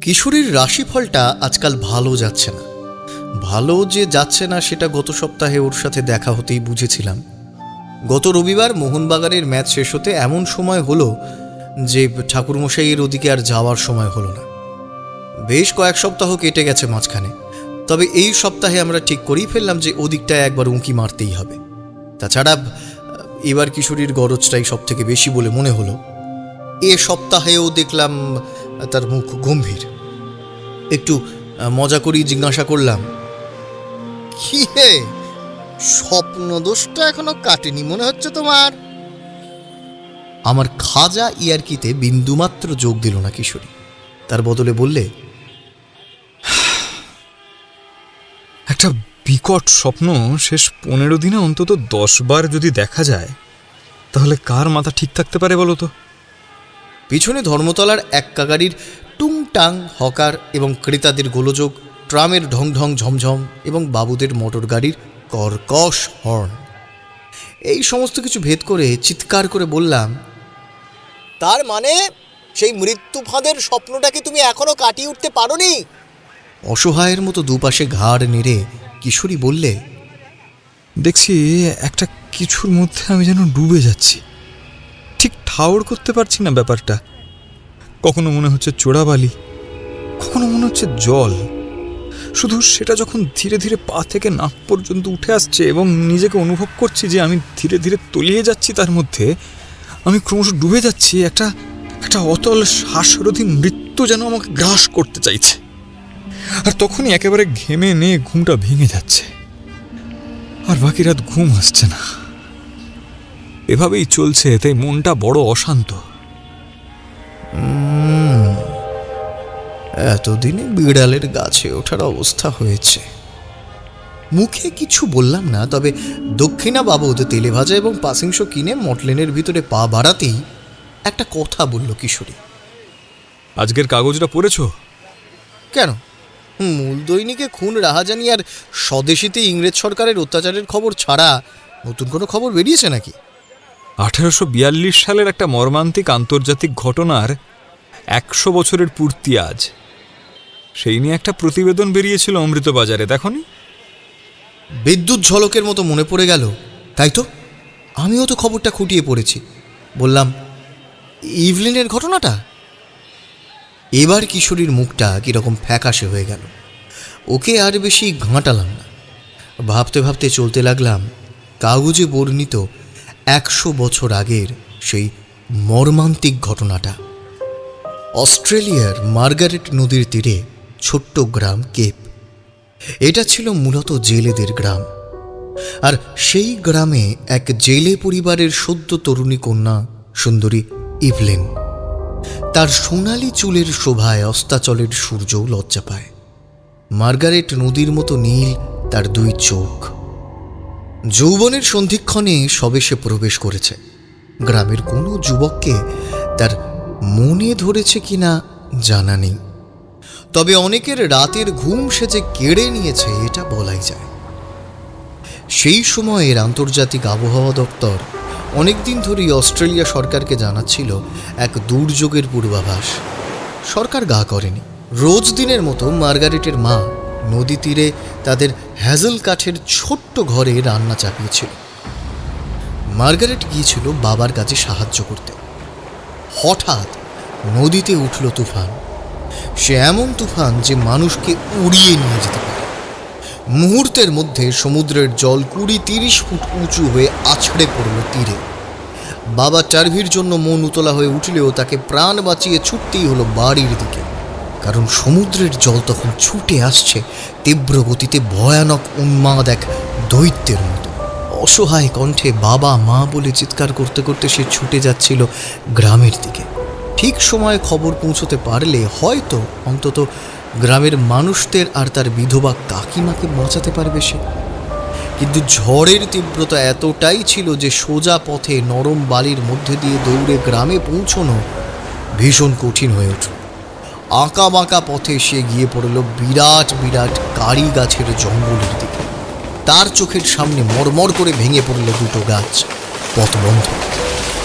কিশোরীর রাশিফলটা আজকাল ভালো যাচ্ছে না। ভালো যে যাচ্ছে না সেটা গত সপ্তাহে ওর সাথে দেখা হতেই বুঝেছিলাম। গত রবিবার মোহনবাগানের ম্যাচ শেষ হতে এমন সময় হলো যে ঠাকুরমশাইয়ের ওদিকে আর যাওয়ার সময় হলো না। বেশ কয়েক সপ্তাহ কেটে গেছে মাঝখানে, তবে এই সপ্তাহে আমরা ঠিক করেই ফেললাম যে ওদিকটায় একবার উঁকি মারতেই হবে। তাছাড়া এবার কিশোরীর গরজটাই সব থেকে বেশি বলে মনে হলো। এ সপ্তাহেও দেখলাম তার মুখ গম্ভীর। একটু মজা করেই জিজ্ঞাসা করলাম, কি হে, স্বপ্ন দোষটা এখনো কাটেনি মনে হচ্ছে তোমার? আমার খাজা ইয়ার্কিতে বিন্দুমাত্র যোগ দিল না কিশোরী। তার বদলে বললে, একটা বিকট স্বপ্ন শেষ 15 দিনে অন্তত 10 বার যদি দেখা যায় তাহলে কার মাথা ঠিক থাকতে পারে বলো তো? পিছনে ধর্মতলার এক্কা গাড়ির টুংটাং হকার এবং ক্রেতাদের গোলযোগ, ট্রামের ঢং ঢং ঝমঝম এবং বাবুদের মোটর গাড়ির কর্কশ হর্ন, এই সমস্ত কিছু ভেদ করে চিৎকার করে বললাম, তার মানে সেই মৃত্যু ফাঁদের স্বপ্নটাকে তুমি এখনো কাটিয়ে উঠতে পারোনি? অসহায়ের মতো দুপাশে ঘাড় নেড়ে কিশোরী বললে, দেখছি একটা কিছুর মধ্যে আমি যেন ডুবে যাচ্ছি, ঠিক ঠাউর করতে পারছি না ব্যাপারটা। কখনো মনে হচ্ছে চোরাবালি, কখনো মনে হচ্ছে জল। শুধু সেটা যখন ধীরে ধীরে পা থেকে নাক পর্যন্ত উঠে আসছে এবং নিজেকে অনুভব করছি যে আমি ধীরে ধীরে তলিয়ে যাচ্ছি তার মধ্যে, আমি ক্রমশ ডুবে যাচ্ছি, একটা অতল শ্বাসরোধী মৃত্যু যেন আমাকে গ্রাস করতে চাইছে। আর তখনই একেবারে ঘেমে নিয়ে ঘুমটা ভেঙে যাচ্ছে, আর বাকি রাত ঘুম আসছে না। এভাবেই চলছে, তাই মনটা বড় অশান্ত। এতদিনে বিড়ালের গাছে ওঠার অবস্থা হয়েছে। মুখে কিছু বললাম না, তবে দক্ষিণা বাবদ তেলে ভাজা এবং পাসিংশো কিনে মটলেনের ভিতরে পা বাড়াতেই একটা কথা বলল কিশোরী। আজকের কাগজটা পড়েছ? কেন? মূল দৈনিকে খুন, রাহাজানি আর স্বদেশীতে ইংরেজ সরকারের অত্যাচারের খবর ছাড়া নতুন কোনো খবর বেরিয়েছে নাকি? 1842 সালের একটা মর্মান্তিক আন্তর্জাতিক ঘটনার 100 বছরের পূর্তি আজ, সেই নিয়ে একটা প্রতিবেদন বেরিয়েছিল অমৃতবাজারে, দেখনি? বিদ্যুৎ ঝলকের মতো মনে পড়ে গেল। তাই তো, আমিও তো খবরটা খুঁটিয়ে পড়েছি। বললাম, ইভলিনের ঘটনাটা? এবার কিশোরীর মুখটা কীরকম ফ্যাকাশে হয়ে গেল। ওকে আর বেশি ঘাঁটালাম না। ভাবতে ভাবতে চলতে লাগলাম কাগজে বর্ণিত 100 বছর আগের সেই মর্মান্তিক ঘটনাটা। অস্ট্রেলিয়ার মার্গারেট নদীর তীরে ছোট্ট গ্রাম কেপ। এটা ছিল মূলত জেলেদের গ্রাম। আর সেই গ্রামে এক জেলে পরিবারের সদ্য তরুণী কন্যা সুন্দরী ইভলিন। তার সোনালি চুলের শোভায় অস্তাচলের সূর্যও লজ্জা পায়। মার্গারেট নদীর মতো নীল তার দুই চোখ। যৌবনের সন্ধিক্ষণে সবে সে প্রবেশ করেছে। গ্রামের কোনো যুবককে তার মনে ধরেছে কিনা জানা নেই, তবে অনেকের রাতের ঘুম সে যে কেড়ে নিয়েছে এটা বলাই যায়। সেই সময়ের আন্তর্জাতিক আবহাওয়া দপ্তর অনেকদিন ধরেই অস্ট্রেলিয়া সরকারকে জানাচ্ছিল এক দুর্যোগের পূর্বাভাস। সরকার গা করেনি। রোজ দিনের মতো মার্গারেটের মা নদী তীরে তাদের হ্যাজেল কাঠের ছোট্ট ঘরে রান্না চাপিয়েছিল। মার্গারেট গিয়েছিল বাবার কাছে সাহায্য করতে। হঠাৎ নদীতে উঠল তুফান। সে এমন তুফান যে মানুষকে উড়িয়ে নিয়ে যেতে পারে। মুহূর্তের মধ্যে সমুদ্রের জল 20-30 ফুট উঁচু হয়ে আছড়ে পড়ল তীরে। বাবা চার্ভির জন্য মন উতলা হয়ে উঠলেও তাকে প্রাণ বাঁচিয়ে ছুটতেই হলো বাড়ির দিকে, কারণ সমুদ্রের জল তখন ছুটে আসছে তীব্র গতিতে, ভয়ানক উন্মাদ এক দৈত্যের মতো। অসহায় কণ্ঠে বাবা মা বলে চিৎকার করতে করতে সে ছুটে যাচ্ছিল গ্রামের দিকে। ঠিক সময়ে খবর পৌঁছতে পারলে হয়তো অন্তত গ্রামের মানুষদের আর তার বিধবা কাকিমাকে বাঁচাতে পারবে সে। কিন্তু ঝড়ের তীব্রতা এতটাই ছিল যে সোজা পথে নরম বালির মধ্যে দিয়ে দৌড়ে গ্রামে পৌঁছনো ভীষণ কঠিন হয়ে উঠল। আঁকা বাঁকা পথে সে গিয়ে পড়ল বিরাট বিরাট কারি গাছের জঙ্গলের দিকে। তার চোখের সামনে মরমর করে ভেঙে পড়ল দুটো গাছ, পথ বন্ধ।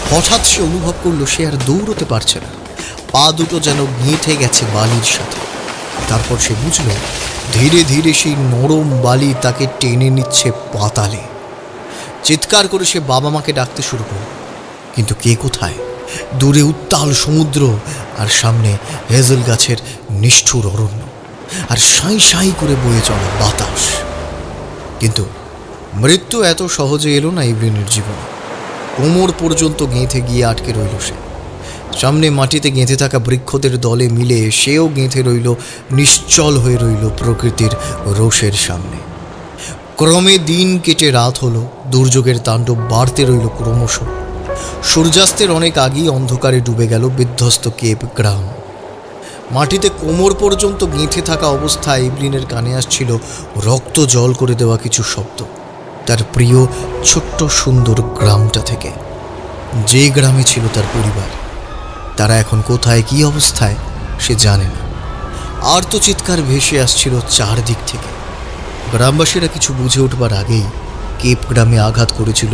হঠাৎ সে অনুভব করল সে আর দৌড়তে পারছে না। পা দুটো যেন গেঁথে গেছে বালির সাথে। তারপর সে বুঝল ধীরে ধীরে সেই নরম বালি তাকে টেনে নিচ্ছে পাতালে। চিৎকার করে সে বাবা মাকে ডাকতে শুরু করল, কিন্তু কে কোথায়? দূরে উত্তাল সমুদ্র, আর সামনে হেজেল গাছের নিষ্ঠুর অরণ্য, আর সাঁই সাঁই করে বয়ে চলে বাতাস। কিন্তু মৃত্যু এত সহজে এলো না ইভলিনের জীবনে। কোমর পর্যন্ত গেঁথে গিয়ে আটকে রইল সে। সামনে মাটিতে গেঁথে থাকা বৃক্ষদের দলে মিলে সেও গেঁথে রইল, নিশ্চল হয়ে রইল প্রকৃতির রোষের সামনে। ক্রমে দিন কেটে রাত হলো, দুর্যোগের তাণ্ডব বাড়তে রইল ক্রমশ। সূর্যাস্তের অনেক আগেই অন্ধকারে ডুবে গেল বিধ্বস্ত কেপ গ্রাম। মাটিতে কোমর পর্যন্ত গেঁথে থাকা অবস্থায় ইভলিনের কানে আসছিল রক্ত জল করে দেওয়া কিছু শব্দ, তার প্রিয় ছোট্ট সুন্দর গ্রামটা থেকে, যে গ্রামে ছিল তার পরিবার। তারা এখন কোথায়, কী অবস্থায় সে জানে না। আর্তচিৎকার ভেসে আসছিল চারদিক থেকে। গ্রামবাসীরা কিছু বুঝে উঠবার আগেই কেপ গ্রামে আঘাত করেছিল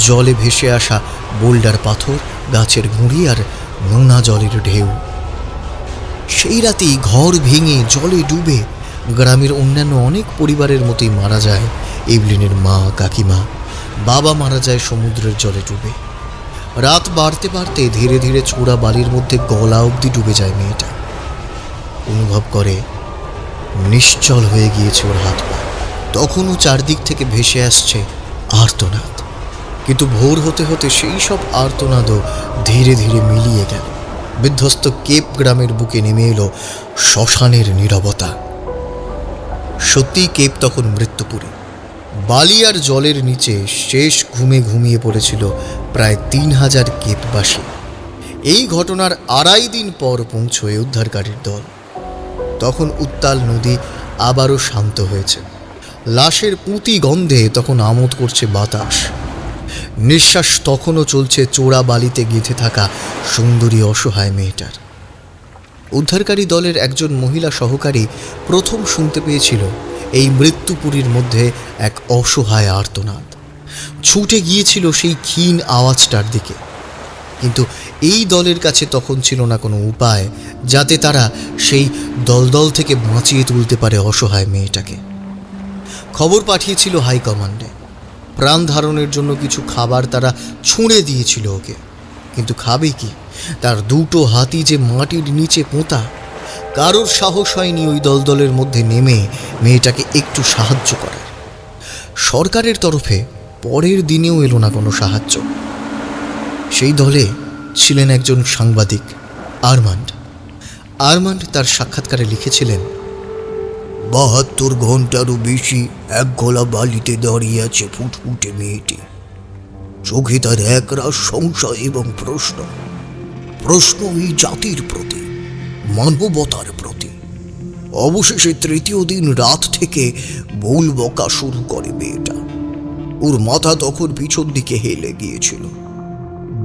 জলে ভেসে আসা বোল্ডার পাথর, গাছের গুঁড়ি আর নোনা জলের ঢেউ। সেই রাতেই ঘর ভেঙে জলে ডুবে গ্রামের অন্যান্য অনেক পরিবারের মতোই মারা যায় ইভলিনের মা, কাকিমা, বাবা মারা যায় সমুদ্রের জলে ডুবে। রাত বাড়তে বাড়তে ধীরে ধীরে চোরা বালির মধ্যে গলা অবধি ডুবে যায় মেয়েটা। অনুভব করে নিশ্চল হয়ে গিয়েছে ওর হাত পা। তখনও চারদিক থেকে ভেসে আসছে আর্তনাদ, কিন্তু ভোর হতে হতে সেই সব আর্তনাদও ধীরে ধীরে মিলিয়ে গেল। বিধ্বস্ত কেপ গ্রামের বুকে নেমে এলো শ্মশানের নীরবতা। সত্যিই কেপ তখন মৃত্যুপুরী। বালি আর জলের নিচে শেষ ঘুমে ঘুমিয়ে পড়েছিল প্রায় 3000 কেপবাসী। এই ঘটনার 2.5 দিন পর পৌঁছয় উদ্ধারকারীর দল। তখন উত্তাল নদী আবারও শান্ত হয়েছে। লাশের পুঁতি গন্ধে তখন আমোদ করছে বাতাস। নিঃশ্বাস তখনও চলছে চোরা বালিতে গেঁথে থাকা সুন্দরী অসহায় মেয়েটার। উদ্ধারকারী দলের একজন মহিলা সহকারী প্রথম শুনতে পেয়েছিল এই মৃত্যুপুরীর মধ্যে এক অসহায় আর্তনাদ। ছুটে গিয়েছিল সেই ক্ষীণ আওয়াজটার দিকে, কিন্তু এই দলের কাছে তখন ছিল না কোনো উপায় যাতে তারা সেই দলদল থেকে বাঁচিয়ে তুলতে পারে অসহায় মেয়েটাকে। খবর পাঠিয়েছিল হাইকমান্ডে। প্রাণ ধারণের জন্য কিছু খাবার তারা ছুঁড়ে দিয়েছিল ওকে, কিন্তু খাবে কি? তার দুটো হাতি যে মাটির নিচে পোঁতা। কারোর সাহস হয়নি ওই দলদলের মধ্যে নেমে মেয়েটাকে একটু সাহায্য করার। সরকারের তরফে পরের দিনেও এলো না কোনো সাহায্য। সেই দলে ছিলেন একজন সাংবাদিক, আরমান্ড তার সাক্ষাৎকারে লিখেছিলেন, 72 ঘন্টারও বেশি এক গলা বালিতে দাঁড়িয়ে আছে ফুটফুটে মেয়েটি। চোখে তার একরাশ সংশয় এবং প্রশ্ন এই জাতির প্রতি, মানবতার প্রতি। অবশেষে 3য় দিন রাত থেকে ভুল বকা শুরু করে মেয়েটা। ওর মাথা তখন পিছন দিকে হেলে গিয়েছিল।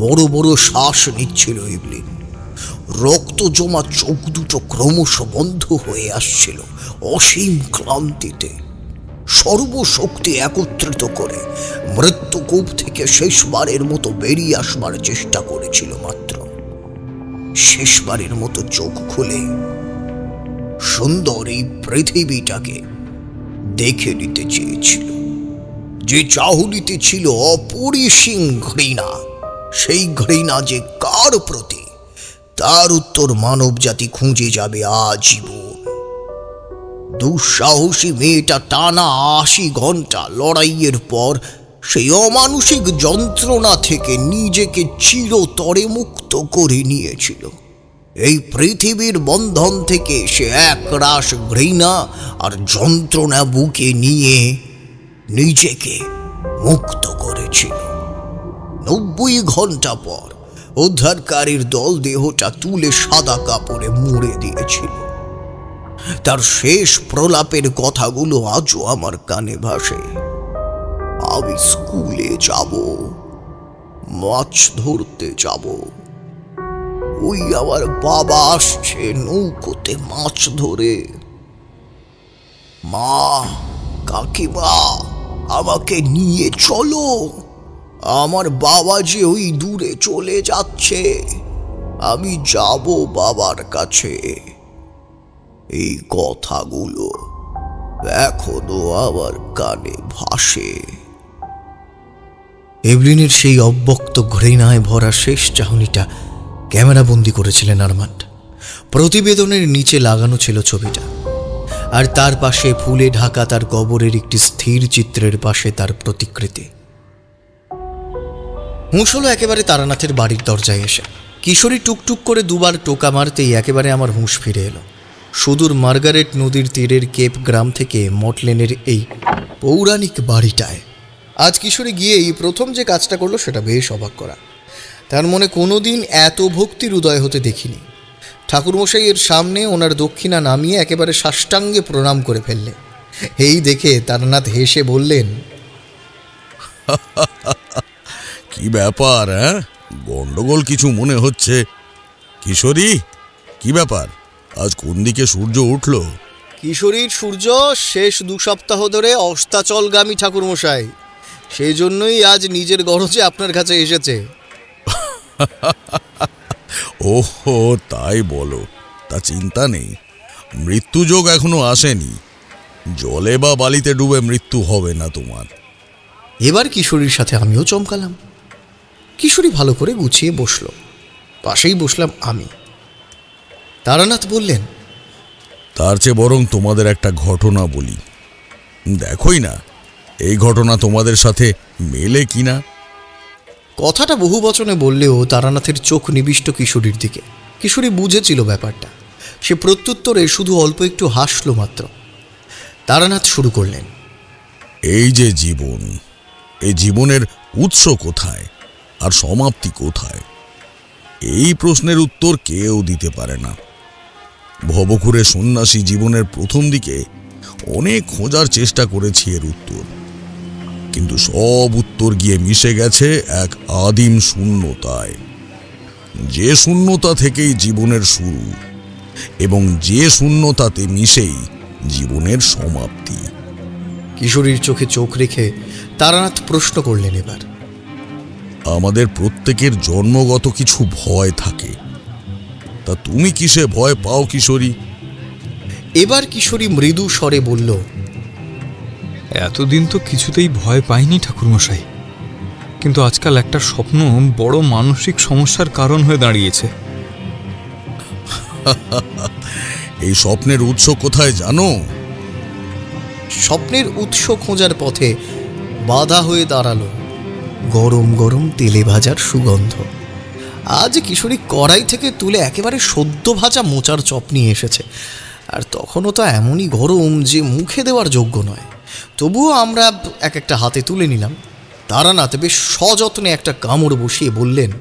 বড় বড় শ্বাস নিচ্ছিল ইভলিন। রক্ত জমা চোখ দুটো ক্রমশ বন্ধ হয়ে আসছিল অসীম ক্লান্তিতে। সর্বশক্তি একত্রিত করে মৃত্যুকূপ থেকে শেষবারের মতো বেরিয়ে আসবার চেষ্টা করেছিল। মাত্র শেষবারের মতো চোখ খুলে সুন্দর এই পৃথিবীটাকে দেখে নিতে চেয়েছিল, যে চাহনিতে ছিল অপরিসীম ঘৃণা। সেই ঘৃণা যে কার প্রতি, তার উত্তর মানব জাতি খুঁজে যাবে আজীবন। দুঃসাহসী মেয়েটা টানা 80 ঘন্টা লড়াইয়ের পর সেই অমানসিক যন্ত্রণা থেকে নিজেকে চিরতরে মুক্ত করে নিয়েছিল। এই পৃথিবীর বন্ধন থেকে সে একরাশ ঘৃণা আর যন্ত্রণা বুকে নিয়ে নিজেকে মুক্ত করেছিল। 90 ঘন্টা পর উদ্ধারকারীর দল দেহটা তুলে সাদা কাপড়ে মুড়ে দিয়েছিল। তার শেষ প্রলাপের কথাগুলো আজও আমার কানে ভাসে। আমি স্কুলে যাব, মাছ ধরতে যাব। ওই আমার বাবা আসছে নৌকোতে মাছ ধরে। মা, কাকিমা, আমাকে নিয়ে চলো। আমার বাবা যে ওই দূরে চলে যাচ্ছে, আমি যাব বাবার কাছে। এই কথাগুলো এখনো আমার কানে ভাসে। এভলিনের সেই অব্যক্ত ঘৃণায় ভরা শেষ চাহনিটা ক্যামেরাবন্দি করেছিলেন আরমান্ড। প্রতিবেদনের নিচে লাগানো ছিল ছবিটা, আর তার পাশে ফুলে ঢাকা তার কবরের একটি স্থির চিত্রের পাশে তার প্রতিকৃতি। হুঁশ হলো একেবারে তারানাথের বাড়ির দরজায় এসে। কিশোরী টুকটুক করে দুবার টোকা মারতেই একেবারে আমার হুঁশ ফিরে এলো। সুদূর মার্গারেট নদীর তীরের কেপ গ্রাম থেকে মটলেনের এই পৌরাণিক বাড়িটায় আজ কিশোরী গিয়েই প্রথম যে কাজটা করলো সেটা বেশ অবাক করা। তার মনে কোনোদিন এত ভক্তির উদয় হতে দেখিনি। ঠাকুরমশাইয়ের সামনে ওনার দক্ষিণা নামিয়ে একেবারে সাষ্টাঙ্গে প্রণাম করে ফেললে। এই দেখে তারানাথ হেসে বললেন, কি ব্যাপার? গন্ডগোল কিছু মনে হচ্ছে? কিশোরী, কি ব্যাপার? আজ কোন দিকে সূর্য উঠল? কিশোরীর সূর্য শেষ 2 সপ্তাহ ধরে অস্তাচলগামী ঠাকুরমশাই, সেই জন্যই আজ নিজের গরজে আপনার কাছে এসেছে। ওহো, তাই বলো। তা চিন্তা নেই, মৃত্যুযোগ এখনো আসেনি। জলে বা বালিতে ডুবে মৃত্যু হবে না তোমার। এবার কিশোরীর সাথে আমিও চমকালাম। কিশোরী ভালো করে গুছিয়ে বসল, পাশেই বসলাম আমি। তারানাথ বললেন, তার চেয়ে বরং তোমাদের একটা ঘটনা বলি। দেখোই না এই ঘটনা তোমাদের সাথে মেলে কিনা। কথাটা বহু বচনে বললেও তারানাথের চোখ নিবিষ্ট কিশোরীর দিকে। কিশোরী বুঝেছিল ব্যাপারটা। সে প্রত্যুত্তরে শুধু অল্প একটু হাসল মাত্র। তারানাথ শুরু করলেন, এই যে জীবন, এই জীবনের উৎস কোথায় আর সমাপ্তি কোথায়? এই প্রশ্নের উত্তর কেউ দিতে পারে না। ভবঘুরে সন্ন্যাসী জীবনের প্রথম দিকে অনেক খোঁজার চেষ্টা করেছি এর উত্তর, কিন্তু সব উত্তর গিয়ে মিশে গেছে এক আদিম শূন্যতায়। যে শূন্যতা থেকেই জীবনের শুরু, এবং যে শূন্যতাতে মিশেই জীবনের সমাপ্তি। কিশোরীর চোখে চোখ রেখে তারানাথ প্রশ্ন করলেন, এবার আমাদের প্রত্যেকের জন্মগত কিছু ভয় থাকে, তা তুমি কিসে ভয় পাও কিশোরী? এবার কিশোরী মৃদু স্বরে বলল, এতদিন তো কিছুতেই ভয় পাইনি ঠাকুরমশাই, কিন্তু আজকাল একটা স্বপ্ন বড় মানসিক সমস্যার কারণ হয়ে দাঁড়িয়েছে। এই স্বপ্নের উৎস কোথায় জানো? স্বপ্নের উৎস খোঁজার পথে বাধা হয়ে দাঁড়ালো গরম গরম তেলে ভাজার সুগন্ধ। আজ কিশোরী কড়াই থেকে তুলে একেবারে সদ্য ভাজা মোচার চপ নিয়ে এসেছে, আর তখনও তো এমনই গরম যে মুখে দেওয়ার যোগ্য নয়। তবুও আমরা এক একটা হাতে তুলে নিলাম। তারানাথ বেশ সযত্নে একটা কামড় বসিয়ে বললেন,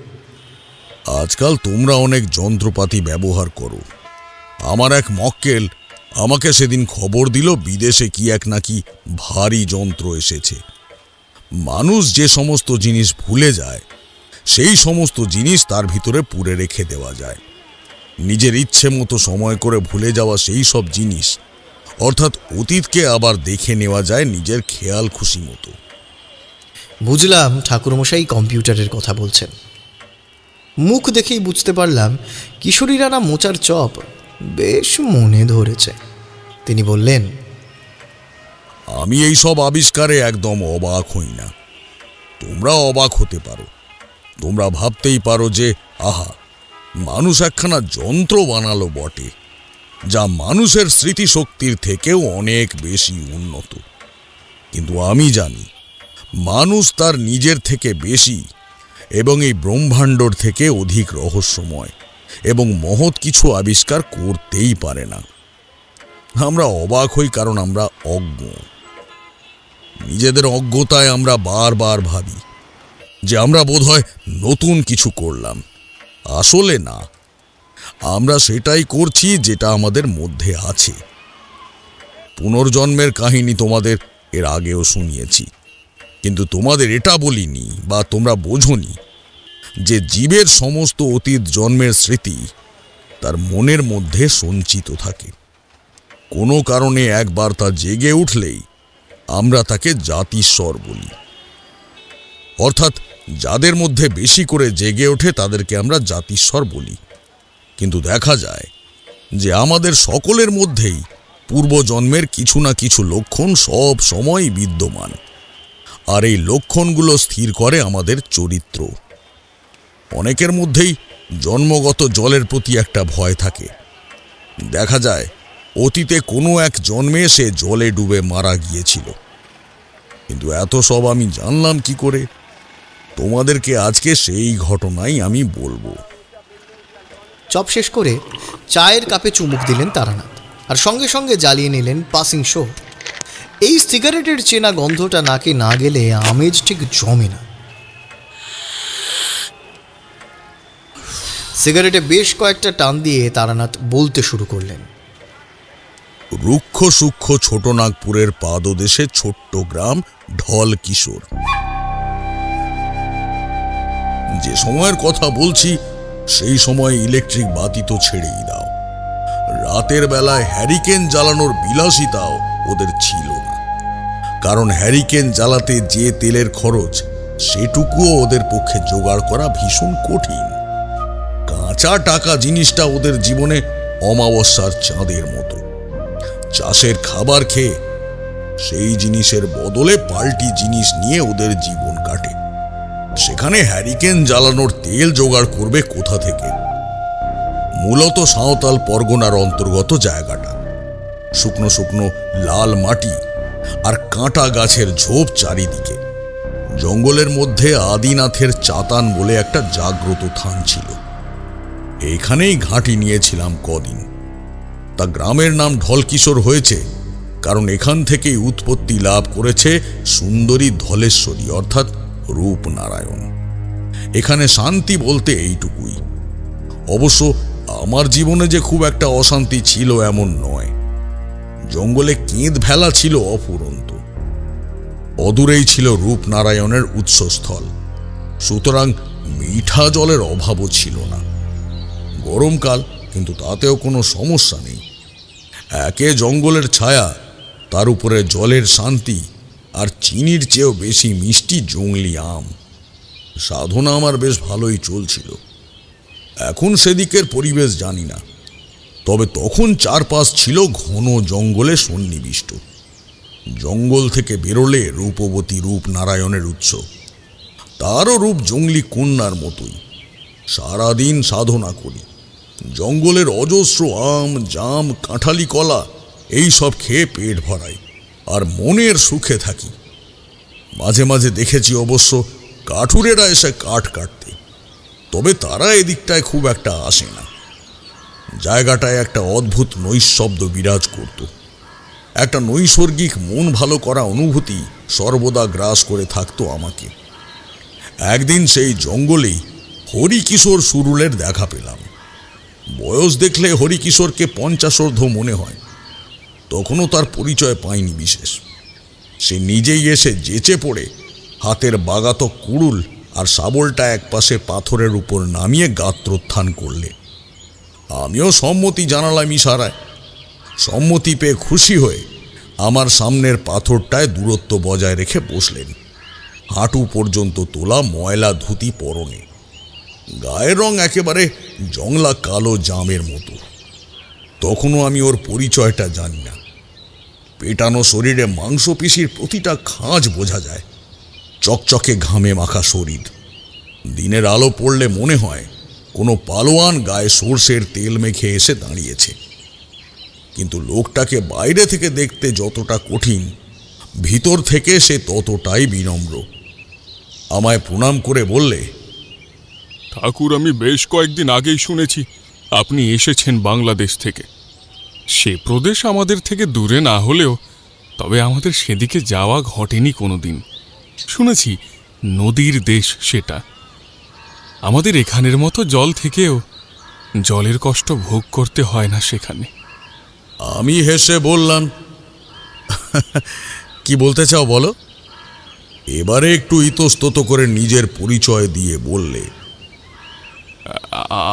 আজকাল তোমরা অনেক যন্ত্রপাতি ব্যবহার করো। আমার এক মক্কেল আমাকে সেদিন খবর দিল বিদেশে কি এক নাকি ভারী যন্ত্র এসেছে। মানুষ যে সমস্ত জিনিস ভুলে যায় সেই সমস্ত জিনিস তার ভিতরে পুরে রেখে দেওয়া যায়। নিজের ইচ্ছে মতো সময় করে ভুলে যাওয়া সেই সব জিনিস, অর্থাৎ অতীতকে আবার দেখে নেওয়া যায় নিজের খেয়াল খুশি মতো। বুঝলাম ঠাকুরমশাই কম্পিউটারের কথা বলছেন। মুখ দেখেই বুঝতে পারলাম কিশোরী রানা মোচার চপ বেশ মনে ধরেছে। তিনি বললেন, আমি এই সব আবিষ্কারে একদম অবাক হই না। তোমরা অবাক হতে পারো। তোমরা ভাবতেই পারো যে আহা, মানুষ একখানা যন্ত্র বানালো বটে, যা মানুষের স্মৃতিশক্তির থেকেও অনেক বেশি উন্নত। কিন্তু আমি জানি মানুষ তার নিজের থেকে বেশি এবং এই ব্রহ্মাণ্ডর থেকে অধিক রহস্যময় এবং মহৎ কিছু আবিষ্কার করতেই পারে না। আমরা অবাক হই কারণ আমরা অজ্ঞ। নিজেদের অজ্ঞতায় আমরা বারবার ভাবি যে আমরা বোধহয় নতুন কিছু করলাম। আসলে না, আমরা সেটাই করছি যেটা আমাদের মধ্যে আছে। পুনর্জন্মের কাহিনী তোমাদের এর আগেও শুনিয়েছি, কিন্তু তোমাদের এটা বলিনি বা তোমরা বোঝোনি যে জীবের সমস্ত অতীত জন্মের স্মৃতি তার মনের মধ্যে সঞ্চিত থাকে। কোনো কারণে একবার তা জেগে উঠলেই আমরা তাকে জাতিস্বর বলি। অর্থাৎ যাদের মধ্যে বেশি করে জেগে ওঠে তাদেরকে আমরা জাতিস্বর বলি। কিন্তু দেখা যায় যে আমাদের সকলের মধ্যেই পূর্বজন্মের কিছু না কিছু লক্ষণ সব সময় বিদ্যমান, আর এই লক্ষণগুলো স্থির করে আমাদের চরিত্র। অনেকের মধ্যেই জন্মগত জলের প্রতি একটা ভয় থাকে। দেখা যায় অতীতে কোনো এক জন্মে সে জলে ডুবে মারা গিয়েছিল। কিন্তু এত সব আমি জানলাম কি করে? তোমাদেরকে আজকে সেই ঘটনাই আমি বলবো। চপ শেষ করে চায়ের কাপে চুমুক দিলেন তারানাথ, আর সঙ্গে সঙ্গে জ্বালিয়ে নিলেন পাসিং শো। এই সিগারেটের চেনা গন্ধটা নাকে না গেলে আমেজ ঠিক জমে না। সিগারেটে বেশ কয়েকটা টান দিয়ে তারানাথ বলতে শুরু করলেন। রুক্ষ সূক্ষ্ম ছোটনাগপুরের পাদদেশে ছোট্ট গ্রাম ঢলকিশোর। যে সময়ের কথা বলছি সেই সময় ইলেকট্রিক বাতি তো ছেড়েই দাও, রাতের বেলায় হ্যারিকেন জ্বালানোর বিলাসিতাও ওদের ছিল না। কারণ হ্যারিকেন জ্বালাতে যে তেলের খরচ সেটুকুও ওদের পক্ষে জোগাড় করা ভীষণ কঠিন। কাঁচা টাকা জিনিসটা ওদের জীবনে অমাবস্যার চাঁদের মতো। চাষের খাবার খেয়ে সেই জিনিসের বদলে পাল্টি জিনিস নিয়ে ওদের জীবন কাটে। সেখানে হ্যারিকেন জ্বালানোর তেল জোগাড় করবে কোথা থেকে? মূলত সাঁওতাল পরগনার অন্তর্গত জায়গাটা। শুকনো শুকনো লাল মাটি আর কাঁটা গাছের ঝোপ চারিদিকে। জঙ্গলের মধ্যে আদিনাথের চাতান বলে একটা জাগ্রত থান ছিল। এখানেই ঘাঁটি নিয়েছিলাম কদিন। তা গ্রামের নাম ঢলকিশোর হয়েছে কারণ এখান থেকেই উৎপত্তি লাভ করেছে সুন্দরী ধলেশ্বরী অর্থাৎ রূপনারায়ণ। এখানে শান্তি বলতে এইটুকুই। অবশ্য আমার জীবনে যে খুব একটা অশান্তি ছিল এমন নয়। জঙ্গলে কেঁদ ভেলা ছিল অফুরন্ত। অদূরেই ছিল রূপনারায়ণের উৎসস্থল, সুতরাং মিঠা জলের অভাবও ছিল না। গরমকাল, কিন্তু তাতেও কোনো সমস্যা নেই। একে জঙ্গলের ছায়া, তার উপরে জলের শান্তি, আর চিনির চেয়েও বেশি মিষ্টি জংলি আম। সাধনা আমার বেশ ভালোই চলছিল। এখন সেদিকের পরিবেশ জানি না, তবে তখন চারপাশ ছিল ঘন জঙ্গলে সন্নিবিষ্ট। জঙ্গল থেকে বেরোলে রূপবতী রূপনারায়ণের উৎস। তারও রূপ জঙ্গলি কন্যার মতোই। সারাদিন সাধনা করি, জঙ্গলের অজস্র আম, জাম, কাঁঠালি কলা এই সব খেয়ে পেট ভরাই আর মনের সুখে থাকি। মাঝে মাঝে দেখেছি অবশ্য কাঠুরেরা এসে কাঠ কাটতে, তবে তারা এদিকটায় খুব একটা আসে না। জায়গাটায় একটা অদ্ভুত নৈঃশব্দ বিরাজ করত। একটা নৈসর্গিক মন ভালো করা অনুভূতি সর্বদা গ্রাস করে থাকতো আমাকে। একদিন সেই জঙ্গলেই হরিকিশোর সুরুলের দেখা পেলাম। বয়স দেখলে হরিকিশোরকে 50 মনে হয়। তখনও তার পরিচয় পায়নি বিশেষ। সে নিজেই এসে যেচে পড়ে হাতের বাগাতো কুড়ুল আর শাবলটা একপাশে পাথরের উপর নামিয়ে গাত্রোত্থান করলে। আমিও সম্মতি জানালাম ইশারায়। সম্মতি পেয়ে খুশি হয়ে আমার সামনের পাথরটায় দূরত্ব বজায় রেখে বসলেন, হাঁটু পর্যন্ত তোলা ময়লা ধুতি পরনে। গায়ের রং একেবারে জংলা কালো জামের মতো। তখনও আমি ওর পরিচয়টা জানি না। পেটানো শরীরে মাংসপেশির প্রতিটা খাঁজ বোঝা যায়। চকচকে ঘামে মাখা শরীর। দিনের আলো পড়লে মনে হয় কোনো পালোয়ান গায়ে সর্ষের তেল মেখে এসে দাঁড়িয়েছে। কিন্তু লোকটাকে বাইরে থেকে দেখতে যতটা কঠিন, ভিতর থেকে সে ততটাই বিনম্র। আমায় প্রণাম করে বললে, ঠাকুর, আমি বেশ কয়েকদিন আগেই শুনেছি আপনি এসেছেন বাংলাদেশ থেকে। সে প্রদেশ আমাদের থেকে দূরে না হলেও তবে আমাদের সেদিকে যাওয়া ঘটেনি কোনোদিন। শুনেছি নদীর দেশ সেটা। আমাদের এখানের মতো জল থেকেও জলের কষ্ট ভোগ করতে হয় না সেখানে। আমি হেসে বললাম, কি বলতে চাও বলো? এবারে একটু ইতস্তত করে নিজের পরিচয় দিয়ে বললে,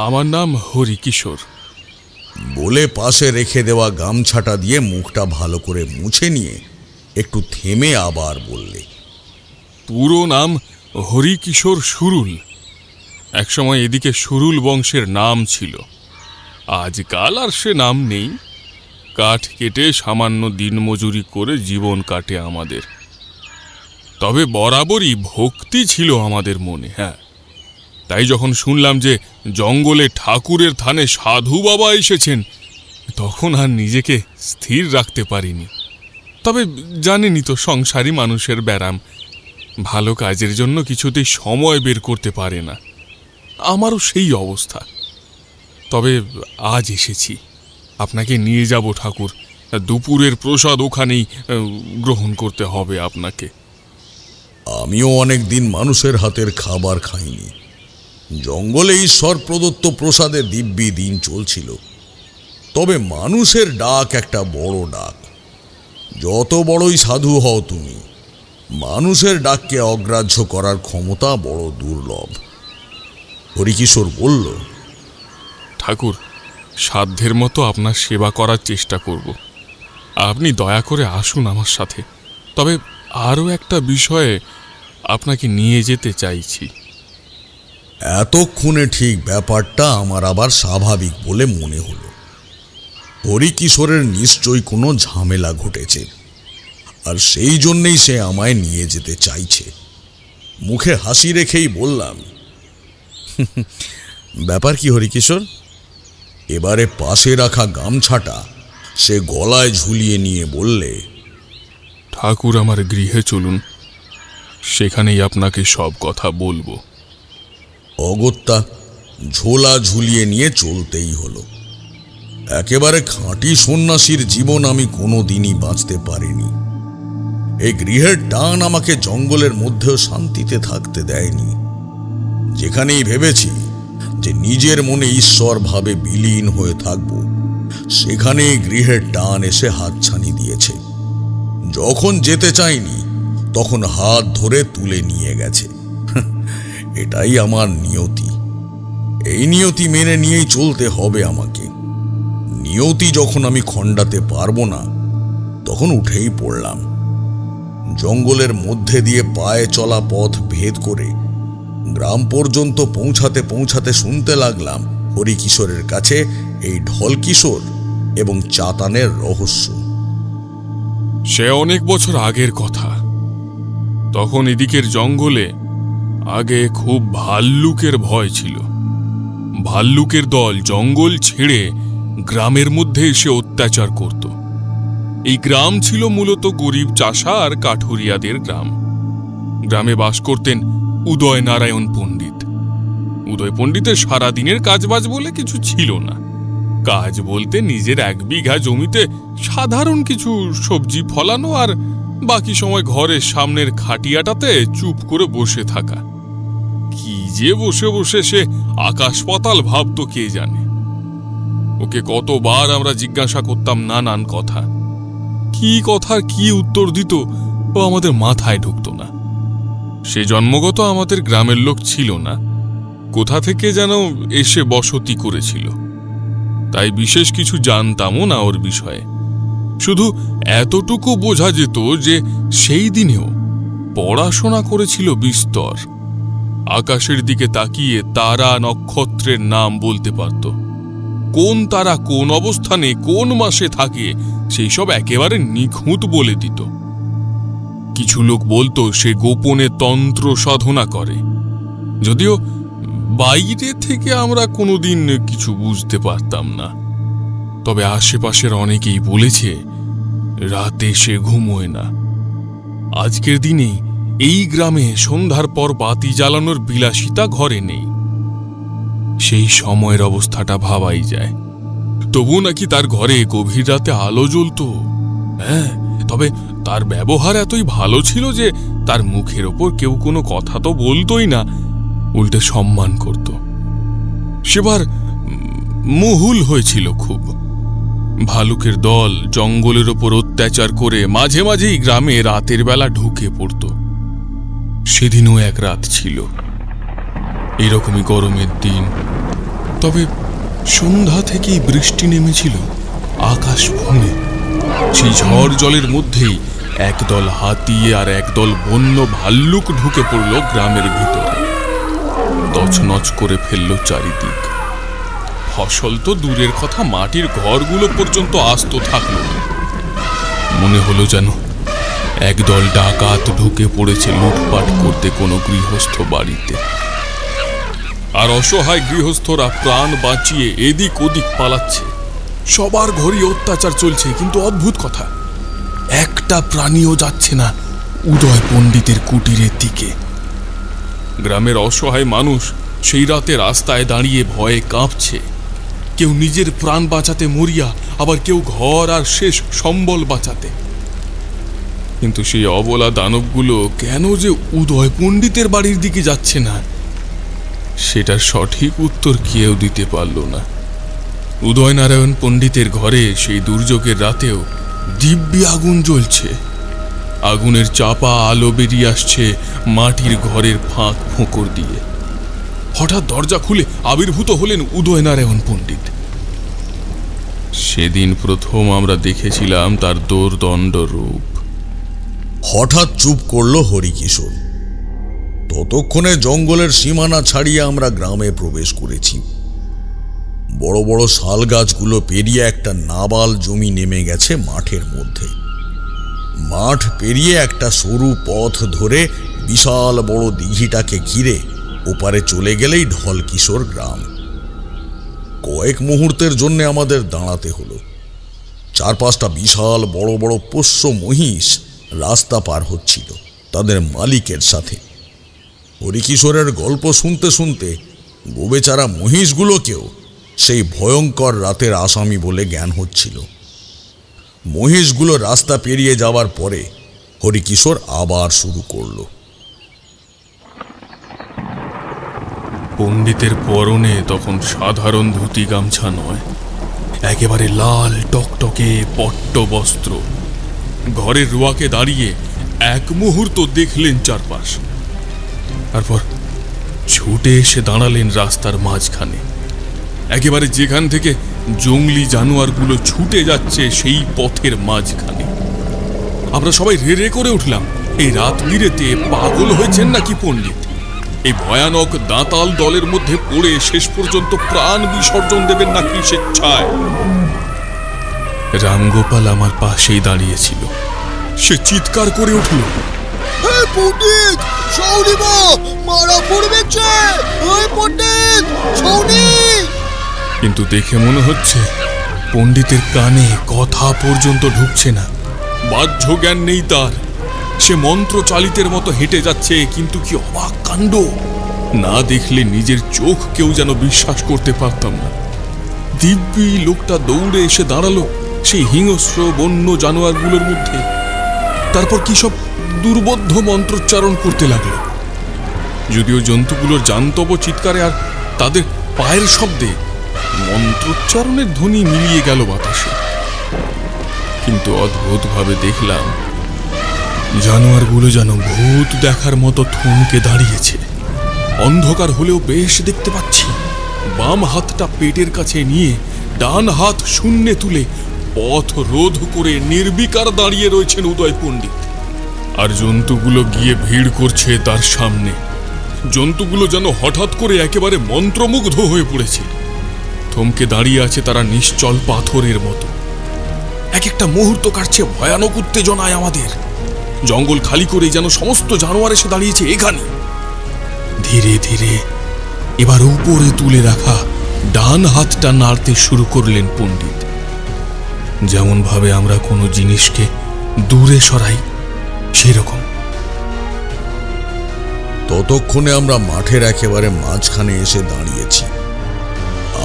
আমার নাম হরিকিশোর। বলে পাশে রেখে দেওয়া গামছাটা দিয়ে মুখটা ভালো করে মুছে নিয়ে একটু থেমে আবার বললে, পুরো নাম হরিকিশোর সুরুল। একসময় এদিকে সুরুল বংশের নাম ছিল। আজকাল আর সে নাম নেই। কাঠ কেটে সামান্য দিনমজুরি করে জীবন কাটে আমাদের। তবে বরাবরই ভক্তি ছিল আমাদের মনে। হ্যাঁ, তাই যখন শুনলাম যে জঙ্গলে ঠাকুরের থানে সাধু বাবা এসেছেন, তখন আর নিজেকে স্থির রাখতে পারিনি। তবে জানেনই তো, সংসারী মানুষের ব্যারাম, ভালো কাজের জন্য কিছুতেই সময় বের করতে পারে না। আমারও সেই অবস্থা। তবে আজ এসেছি, আপনাকে নিয়ে যাব ঠাকুর। দুপুরের প্রসাদ ওখানেই গ্রহণ করতে হবে আপনাকে। আমিও অনেক দিন মানুষের হাতের খাবার খাইনি। জঙ্গলে ঈশ্বর প্রদত্ত প্রসাদে দিব্যি দিন চলছিল। তবে মানুষের ডাক একটা বড় ডাক। যত বড়ই সাধু হও তুমি, মানুষের ডাককে অগ্রাহ্য করার ক্ষমতা বড় দুর্লভ। হরিকিশোর বলল, ঠাকুর, সাধ্যের মতো আপনার সেবা করার চেষ্টা করব। আপনি দয়া করে আসুন আমার সাথে। তবে আরও একটা বিষয়ে আপনাকে নিয়ে যেতে চাইছি। এতক্ষণে ঠিক ব্যাপারটা আমার আবার স্বাভাবিক বলে মনে হলো। হরিকিশোরের নিশ্চয়ই কোনো ঝামেলা ঘটেছে, আর সেই জন্যেই সে আমায় নিয়ে যেতে চাইছে। মুখে হাসি রেখেই বললাম, ব্যাপার কি হরিকিশোর? এবারে পাশে রাখা গামছাটা সে গলায় ঝুলিয়ে নিয়ে বললে, ঠাকুর, আমার গৃহে চলুন, সেখানেই আপনাকে সব কথা বলবো। অগত্যা ঝোলা ঝুলিয়ে নিয়ে চলতেই হলো। একেবারে খাঁটি সন্ন্যাসীর জীবন আমি কোনো দিনই বাঁচতে পারিনি। এই গৃহের টান আমাকে জঙ্গলের মধ্যেও শান্তিতে থাকতে দেয়নি। যেখানেই ভেবেছি যে নিজের মনে ঈশ্বর ভাবে বিলীন হয়ে থাকব, সেখানেই গৃহের টান এসে হাতছানি দিয়েছে। যখন যেতে চাইনি, তখন হাত ধরে তুলে নিয়ে গেছে। এটাই আমার নিয়তি। এই নিয়তি মেনে নিয়েই চলতে হবে আমাকে। নিয়তি যখন আমি খণ্ডাতে পারবো না, তখন উঠেই পড়লাম। জঙ্গলের মধ্যে দিয়ে পায়ে চলা পথ ভেদ করে গ্রাম পর্যন্ত পৌঁছাতে পৌঁছাতে শুনতে লাগলাম হরিকিশোরের কাছে এই ঢলকিশোর এবং চাতানের রহস্য। সে অনেক বছর আগের কথা। তখন এদিকের জঙ্গলে আগে খুব ভাল্লুকের ভয় ছিল। ভাল্লুকের দল জঙ্গল ছেড়ে গ্রামের মধ্যে এসে অত্যাচার করত। এই গ্রাম ছিল মূলত গরিব চাষা আর কাঠুরিয়াদের গ্রাম। গ্রামে বাস করতেন উদয় নারায়ণ পণ্ডিত। উদয় পণ্ডিতের সারাদিনের কাজবাজ বলে কিছু ছিল না। কাজ বলতে নিজের 1 বিঘা জমিতে সাধারণ কিছু সবজি ফলানো, আর বাকি সময় ঘরের সামনের খাটিয়াটাতে চুপ করে বসে থাকা। কি যে বসে বসে সে আকাশ পাতাল ভাবত কে জানে। ওকে কতবার আমরা জিজ্ঞাসা করতাম নানান কথা। কি কথার কি উত্তর দিত ও আমাদের মাথায় ঢুকত না। সে জন্মগত আমাদের গ্রামের লোক ছিল না, কোথা থেকে যেন এসে বসতি করেছিল। তাই বিশেষ কিছু জানতামও না ওর বিষয়ে। শুধু এতটুকু বোঝা যেত যে সেই দিনেও পড়াশোনা করেছিল বিস্তর। আকাশের দিকে তাকিয়ে তারা নক্ষত্রের নাম বলতে পারত। কোন তারা কোন অবস্থানে কোন মাসে থাকে সেই সব একেবারে নিখুঁত বলে দিত। কিছু লোক বলতো সে গোপনে তন্ত্র সাধনা করে, যদিও বাইরে থেকে আমরা কোনোদিন কিছু বুঝতে পারতাম না। তবে আশেপাশের অনেকেই বলেছে রাতে সে ঘুমোয় না। আজকের দিনে এই গ্রামে সন্ধ্যার পর বাতি জ্বালানোর বিলাসিতা ঘরে নেই। সেই সময়ের অবস্থাটা ভাবাই যায়। তবু নাকি তার ঘরে গভীর রাতে আলো জ্বলত। হ্যাঁ, তবে তার ব্যবহার এতই ভালো ছিল যে তার মুখের ওপর কেউ কোনো কথা তো বলতোই না, উল্টে সম্মান করত। সেবার মুহুল হয়েছিল খুব। ভালুকের দল জঙ্গলের ওপর অত্যাচার করে মাঝে মাঝেই গ্রামে রাতের বেলা ঢুকে পড়ত। সেদিনও এক রাত ছিল, এরকমই গরমের দিন। তবে সন্ধ্যা থেকেই বৃষ্টি নেমেছিল আকাশ ভুঁয়ে। সেই ঝড় জলের মধ্যেই একদল হাতি আর একদল বন্য ভাল্লুক ঢুকে পড়ল গ্রামের ভিতরে। তছনছ করে ফেলল চারিদিক। ফসল তো দূরের কথা, মাটির ঘরগুলো পর্যন্ত আস্ত থাকলো। মনে হলো যেন একদল ডাকাত ঢুকে পড়েছে লুটপাট করতে কোনো গৃহস্থ বাড়িতে। আর অসহায় গৃহস্থরা প্রাণ বাঁচিয়ে এদিক ওদিক পালাচ্ছে। সবার ঘরই অত্যাচার চলছে, কিন্তু অদ্ভুত কথা, একটা প্রাণীও যাচ্ছে না উদয় পণ্ডিতের কুটিরের দিকে। গ্রামের অসহায় মানুষ সেই রাতে রাস্তায় দাঁড়িয়ে ভয়ে কাঁপছে। কেউ নিজের প্রাণ বাঁচাতে মরিয়া, আবার কেউ ঘর আর শেষ সম্বল বাঁচাতে। কিন্তু সেই অবলা দানবগুলো কেন যে উদয় পণ্ডিতের বাড়ির দিকে যাচ্ছে না, সেটার সঠিক উত্তর কেউ দিতে পারল না। উদয়নারায়ণ পণ্ডিতের ঘরে সেই দুর্যোগের রাতেও দিব্যি আগুন জ্বলছে। আগুনের চাপা আলো বেরিয়ে আসছে মাটির ঘরের ফাঁক ফোঁকর দিয়ে। হঠাৎ দরজা খুলে আবির্ভূত হলেন উদয়নারায়ণ পণ্ডিত। সেদিন প্রথম আমরা দেখেছিলাম তার দোর্দণ্ড রূপ। হঠাৎ চুপ করল হরিকিশোর। ততক্ষণে জঙ্গলের সীমানা ছাড়িয়ে আমরা গ্রামে প্রবেশ করেছি। বড় বড় শাল গাছগুলো পেরিয়ে একটা নাবাল জমি নেমে গেছে মাঠের মধ্যে। মাঠ পেরিয়ে একটা সরু পথ ধরে বিশাল বড় দিঘিটাকে ঘিরে ওপারে চলে গেলেই ঢলকিশোর গ্রাম। কয়েক মুহূর্তের জন্য আমাদের দাঁড়াতে হলো। 4-5টা বিশাল বড় বড় পোষ্য মহিষ রাস্তা পার হচ্ছিল তাদের মালিকের সাথে। হরিকিশোরের গল্প শুনতে শুনতে গোবেচারা মহিষগুলোকেও সেই ভয়ঙ্কর রাতের আসামি বলে জ্ঞান হচ্ছিল। মহিষগুলো রাস্তা পেরিয়ে যাওয়ার পরে হরিকিশোর আবার শুরু করল। পণ্ডিতের পরনে তখন সাধারণ ধুতি গামছা নয়, একেবারে লাল টকটকে পট্ট বস্ত্র। ঘরের রোয়াকে দাঁড়িয়ে এক মুহূর্ত দেখলেন চারপাশ, তারপর ছুটে এসে দাঁড়ালেন রাস্তার মাঝখানে, একেবারে যেখান থেকে জঙ্গলি জানোয়ারগুলো ছুটে যাচ্ছে সেই পথের মাঝখানে। আমরা সবাই রেড়ে করে উঠলাম, এই রাত বিরেতে পাগল হয়েছেন নাকি পণ্ডিত? এই ভয়ানক দাঁতাল দলের মধ্যে পড়ে শেষ পর্যন্ত প্রাণ বিসর্জন দেবেন নাকি স্বেচ্ছায়? রামগোপাল আমার পাশেই দাঁড়িয়েছিল। সে চিৎকার করে উঠল, কিন্তু দেখে মনে হচ্ছে পণ্ডিতের কানে কথা পর্যন্ত ঢুকছে না। বাহ্য জ্ঞান নেই তার। সে মন্ত্র চালিতের মতো হেঁটে যাচ্ছে, কিন্তু কি অবাক কাণ্ড! না দেখলে নিজের চোখ কেউ যেন বিশ্বাস করতে পারতাম না। দিব্যি লোকটা দৌড়ে এসে দাঁড়ালো সেই হিংস্র বন্য জানোয়ারগুলোর মধ্যে। তারপর কি সব দুর্বোধ্য মন্ত্রোচ্চারণ করতে লাগলো। যদিও জন্তুগুলোর জান্তব চিৎকারে আর তাদের পায়ের শব্দে মন্ত্রোচ্চারণের ধ্বনি মিলিয়ে গেল বাতাসে। কিন্তু অদ্ভুতভাবে দেখলাম জানোয়ারগুলো যেন ভূত দেখার মতো থমকে দাঁড়িয়েছে। অন্ধকার হলেও বেশ দেখতে পাচ্ছি। বাম হাতটা পেটের কাছে নিয়ে ডান হাত শূন্যে তুলে পথ রোধ করে নির্বিকার দাঁড়িয়ে রয়েছেন উদয় পণ্ডিত। আর জন্তুগুলো গিয়ে ভিড় করছে তার সামনে। জন্তুগুলো যেন হঠাৎ করে একেবারে মন্ত্রমুগ্ধ হয়ে পড়েছে। থমকে দাঁড়িয়ে আছে তারা নিশ্চল পাথরের মতো। এক একটা মুহূর্ত কাটছে ভয়ানক উত্তেজনায় আমাদের। জঙ্গল খালি করে যেন সমস্ত জানোয়ার এসে দাঁড়িয়েছে এখানে। ধীরে ধীরে এবার উপরে তুলে রাখা ডান হাতটা নাড়তে শুরু করলেন পণ্ডিত, যেমন ভাবে আমরা কোনো জিনিসকে দূরে সরাই সেরকম। ততক্ষণে আমরা মাঠের একেবারে মাঝখানে এসে দাঁড়িয়েছি।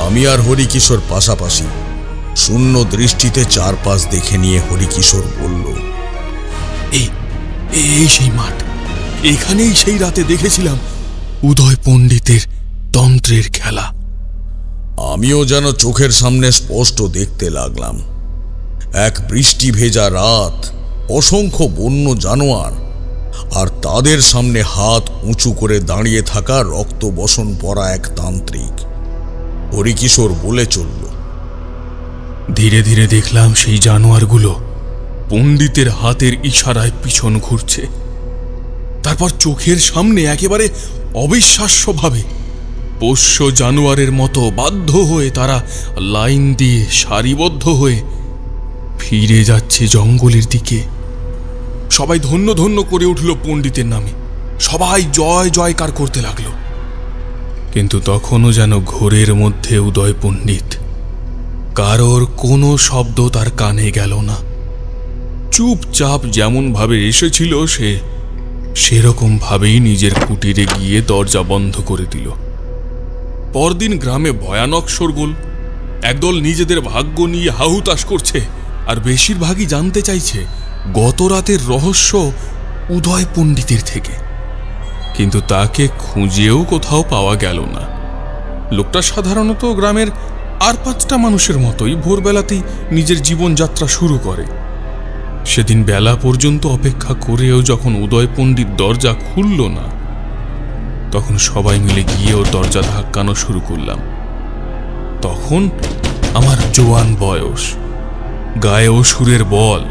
আমি আর হরিকিশোর পাশাপাশি শূন্য দৃষ্টিতে চারপাশ দেখে নিয়ে হরিকিশোর বলল, এই সেই মাঠ, এখানেই সেই রাতে দেখেছিলাম উদয় পণ্ডিতের তন্ত্রের খেলা। আমিও যেন চোখের সামনে স্পষ্ট দেখতে লাগলাম। এক বৃষ্টি ভেজা রাত, অসংখ্য বন্য জানোয়ার, আর তাদের সামনে হাত উঁচু করে দাঁড়িয়ে থাকা রক্ত বসন পরা এক তান্ত্রিক। হরিকিশোর বলে চলল, ধীরে ধীরে দেখলাম সেই জানোয়ারগুলো পণ্ডিতের হাতের ইশারায় পিছন ঘুরছে। তারপর চোখের সামনে একেবারে অবিশ্বাস্যভাবে পোষ্য জানোয়ারের মতো বাধ্য হয়ে তারা লাইন দিয়ে সারিবদ্ধ হয়ে ফিরে যাচ্ছে জঙ্গলের দিকে। সবাই ধন্য ধন্য করে উঠল পণ্ডিতের নামে, সবাই জয় জয়কার করতে লাগলো। কিন্তু তখনও যেন ঘোরের মধ্যে উদয় পণ্ডিত, কারোর কোনো শব্দ তার কানে গেল না। চুপচাপ যেমন ভাবে এসেছিল সে সেরকম ভাবেই নিজের কুটিরে গিয়ে দরজা বন্ধ করে দিল। পরদিন গ্রামে ভয়ানক শোরগোল। একদল নিজেদের ভাগ্য নিয়ে হাহুতাশ করছে, আর বেশিরভাগই জানতে চাইছে গত রাতের রহস্য উদয় পণ্ডিতের থেকে। কিন্তু তাকে খুঁজেও কোথাও পাওয়া গেল না। লোকটা সাধারণত গ্রামের আর 5টা মানুষের মতোই ভোরবেলাতেই নিজের জীবনযাত্রা শুরু করে। সেদিন বেলা পর্যন্ত অপেক্ষা করেও যখন উদয় পণ্ডিত দরজা খুলল না, তখন সবাই মিলে গিয়ে ওর দরজা ধাক্কানো শুরু করলাম। তখন আমার জোয়ান বয়স, গায়ে অসুরের বল,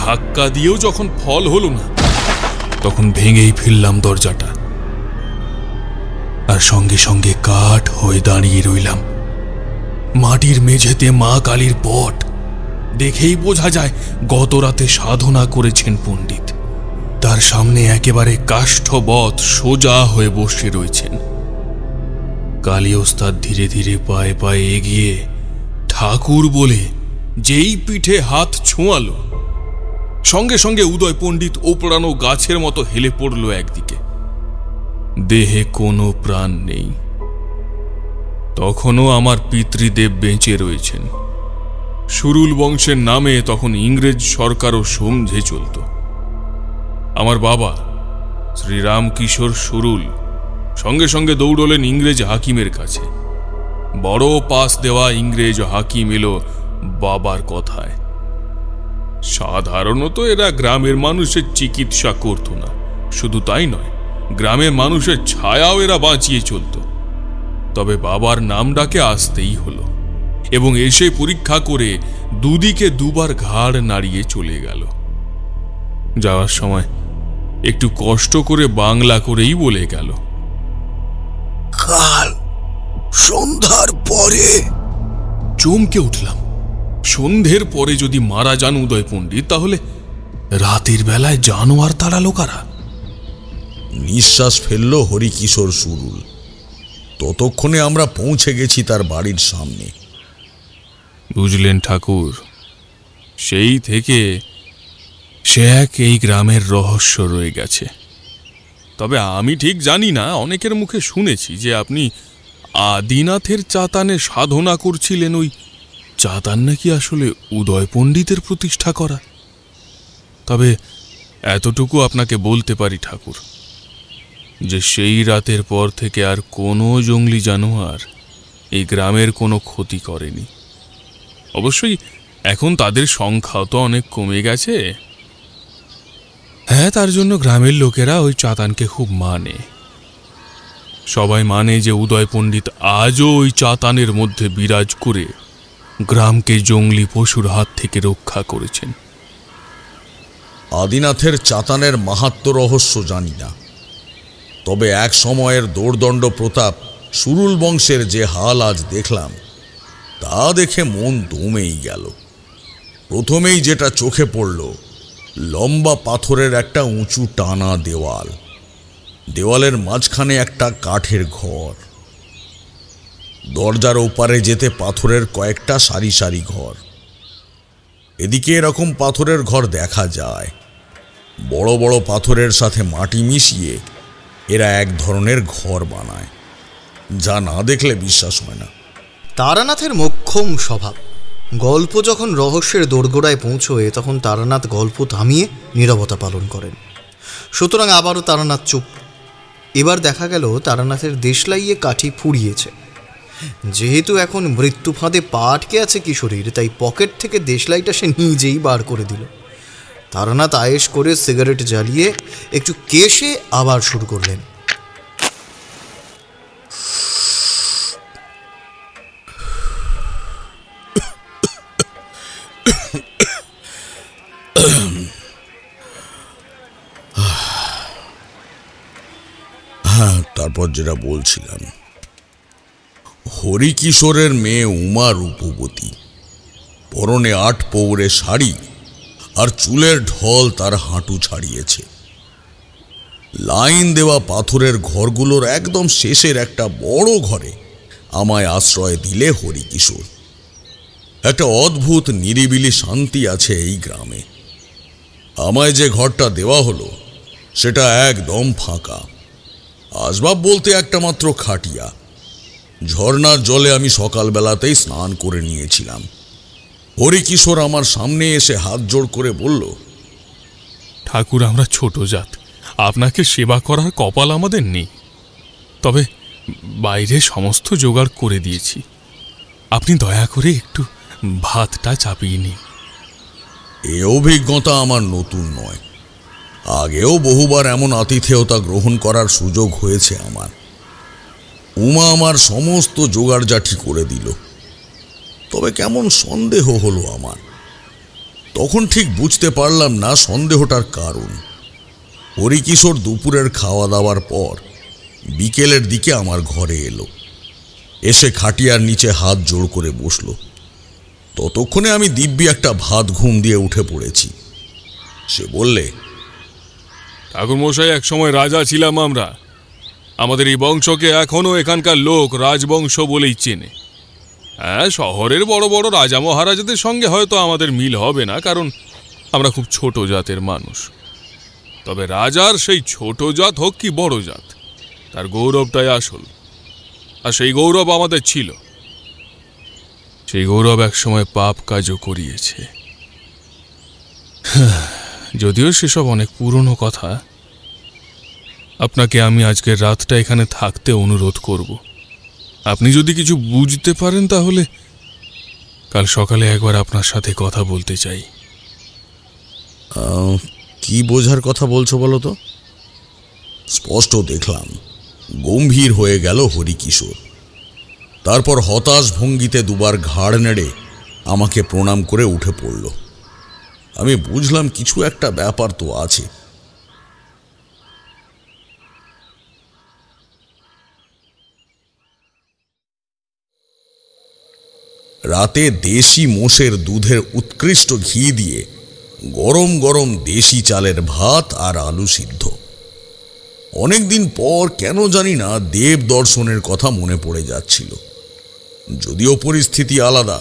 ধাক্কা দিয়েও যখন ফল হলো না, তখন ভেঙেই ফেললাম দরজাটা, আর সঙ্গে সঙ্গে কাঠ হয়ে দাঁড়িয়ে রইলাম। মাটির মেঝেতে মা কালীর পট, দেখেই বোঝা যায় গত রাতে সাধনা করেছেন পণ্ডিত। তার সামনে একেবারে কাষ্ঠবৎ সোজা হয়ে বসে রয়েছেন। কালী ওস্তাদ ধীরে ধীরে পায়ে পায়ে এগিয়ে ঠাকুর বলে যেই পিঠে হাত ছোঁয়ালো, সঙ্গে সঙ্গে উদয় পণ্ডিত ওপড়ানো গাছের মতো হেলে পড়ল একদিকে। দেহে কোনো প্রাণ নেই। তখনও আমার পিতৃদেব বেঁচে রয়েছেন। সুরুল বংশের নামে তখন ইংরেজ সরকারও সমঝে চলত। আমার বাবা শ্রীরাম কিশোর সুরুল সঙ্গে সঙ্গে দৌড়লেন ইংরেজ হাকিমের কাছে। বড় পাস দেওয়া ইংরেজ হাকিম এলো বাবার কথায়। সাধারণত এরা গ্রামের মানুষের চিকিৎসা করত না, শুধু তাই নয়, গ্রামের মানুষের ছায়াও এরা বাঁচিয়ে চলত। তবে বাবার নাম ডাকে আসতেই হলো, এবং এসে পরীক্ষা করে দুদিকে দুবার ঘাড় নাড়িয়ে চলে গেল। যাওয়ার সময় একটু কষ্ট করে বাংলা করেই বলে গেল, কাল সন্ধ্যার পরে। চমকে উঠলাম। সন্ধ্যের পরে যদি মারা যান উদয় পণ্ডিত, তাহলে রাতের বেলায় জানোয়ার তাড়ালো কারা? নিঃশ্বাস ফেলল হরিকিশোর সুরুল। ততক্ষণে আমরা পৌঁছে গেছি তার বাড়ির সামনে। বুঝলেন ঠাকুর, সেই থেকে সে এক এই গ্রামের রহস্য রয়ে গেছে। তবে আমি ঠিক জানি না, অনেকের মুখে শুনেছি যে আপনি আদিনাথের চাতানে সাধনা করছিলেন। ওই চাতান নাকি আসলে উদয় পণ্ডিতের প্রতিষ্ঠা করা। তবে এতটুকু আপনাকে বলতে পারি ঠাকুর, যে সেই রাতের পর থেকে আর কোনো জঙ্গলি জানোয়ার এই গ্রামের কোনো ক্ষতি করেনি। অবশ্যই এখন তাদের সংখ্যাও তো অনেক কমে গেছে। হ্যাঁ, তার জন্য গ্রামের লোকেরা ওই চাতানকে খুব মানে। সবাই মানে যে উদয় পণ্ডিত আজও ওই চাতানের মধ্যে বিরাজ করে গ্রামকে জঙ্গলি পশুর হাত থেকে রক্ষা করেছেন। আদিনাথের চাতানের মাহাত্ম্য রহস্য জানি না, তবে এক সময়ের দৌর্দণ্ড প্রতাপ সুরুল বংশের যে হাল আজ দেখলাম, তা দেখে মন দমেই গেল। প্রথমেই যেটা চোখে পড়ল, লম্বা পাথরের একটা উঁচু টানা দেওয়াল, দেওয়ালের মাঝখানে একটা কাঠের ঘর, দরজার ওপারে যেতে পাথরের কয়েকটা সারি সারি ঘর। এদিকে এরকম পাথরের ঘর দেখা যায়। বড় বড় পাথরের সাথে মাটি মিশিয়ে এরা এক ধরনের ঘর বানায়, যা না দেখলে বিশ্বাস হয় না। তারানাথের মোক্ষম স্বভাব। গল্প যখন রহস্যের দোরগোড়ায় পৌঁছয়, তখন তারানাথ গল্প থামিয়ে নীরবতা পালন করেন। সুতরাং আবারও তারানাথ চুপ। এবার দেখা গেল তারানাথের দেশলাইয়ে কাঠি ফুরিয়েছে। যেহেতু এখন মৃত্যু ফাঁদে পা আটকে আছে কিশোরীর, তাই পকেট থেকে দেশলাইটা সে নিজেই বার করে দিল। তারানাথ আয়েশ করে সিগারেট জ্বালিয়ে একটু কেশে আবার শুরু করলেন। হ্যাঁ, তারপর যেটা বলছিলাম, হরিকিশোরের মেয়ে উমা রূপবতী, পরনে 8 পৌরে শাড়ি আর চুলের ঢল তার হাঁটু ছাড়িয়েছে। লাইন দেওয়া পাথরের ঘরগুলোর একদম শেষের একটা বড় ঘরে আমায় আশ্রয় দিলে হরিকিশোর। একটা অদ্ভুত নিরিবিলি শান্তি আছে এই গ্রামে। আমায় যে ঘরটা দেওয়া হলো সেটা একদম ফাঁকা। আসবাব বলতে একটা মাত্র খাটিয়া। ঝর্ণার জলে আমি সকালবেলাতেই স্নান করে নিয়েছিলাম। হরিকিশোর আমার সামনে এসে হাত জোড় করে বলল, ঠাকুর, আমরা ছোট জাত, আপনাকে সেবা করার কপাল আমাদের নেই, তবে বাইরে সমস্ত জোগাড় করে দিয়েছি, আপনি দয়া করে একটু ভাতটা চাপিয়ে নিন। এ অভিজ্ঞতা আমার নতুন নয়। আগেও বহুবার এমন আতিথেয়তা গ্রহণ করার সুযোগ হয়েছে আমার। উমা আমার সমস্ত জোগাড়জাঠি করে দিল। তবে কেমন সন্দেহ হলো আমার। তখন ঠিক বুঝতে পারলাম না সন্দেহটার কারণ। হরিকিশোর দুপুরের খাওয়া দাওয়ার পর বিকেলের দিকে আমার ঘরে এলো। এসে খাটিয়ার নিচে হাত জোড় করে বসল। ততক্ষণে আমি দিব্যি একটা ভাত ঘুম দিয়ে উঠে পড়েছি। সে বললে, ঠাকুরমশাই, এক সময় রাজা ছিলাম আমরা। আমাদের এই বংশকে এখনো এখানকার লোক রাজবংশ বলেই চেনে। হ্যাঁ, শহরের বড় বড় রাজা মহারাজাদের সঙ্গে হয়তো আমাদের মিল হবে না, কারণ আমরা খুব ছোট জাতের মানুষ। তবে রাজার সেই ছোট জাত হোক কি বড় জাত, তার গৌরবটাই আসল। আর সেই গৌরব আমাদের ছিল। সেই গৌরব একসময় পাপ কাজও করিয়েছে। যদিও সেসব অনেক পুরনো কথা। আপনাকে আমি আজকের রাতটা এখানে থাকতে অনুরোধ করব। আপনি যদি কিছু বুঝতে পারেন তাহলে কাল সকালে একবার আপনার সাথে কথা বলতে চাই। কি বোঝার কথা বলছো বলো তো? স্পষ্ট দেখলাম গম্ভীর হয়ে গেল হরিকিশোর। তারপর হতাশ ভঙ্গিতে দুবার ঘাড় নেড়ে আমাকে প্রণাম করে উঠে পড়ল। আমি বুঝলাম কিছু একটা ব্যাপার তো আছে। রাতে দেশি মোষের দুধের উৎকৃষ্ট ঘি দিয়ে গরম গরম দেশি চালের ভাত আর আলু সিদ্ধ। অনেকদিন পর কেন জানি না দেব দর্শনের কথা মনে পড়ে যাচ্ছিল। যদিও পরিস্থিতি আলাদা,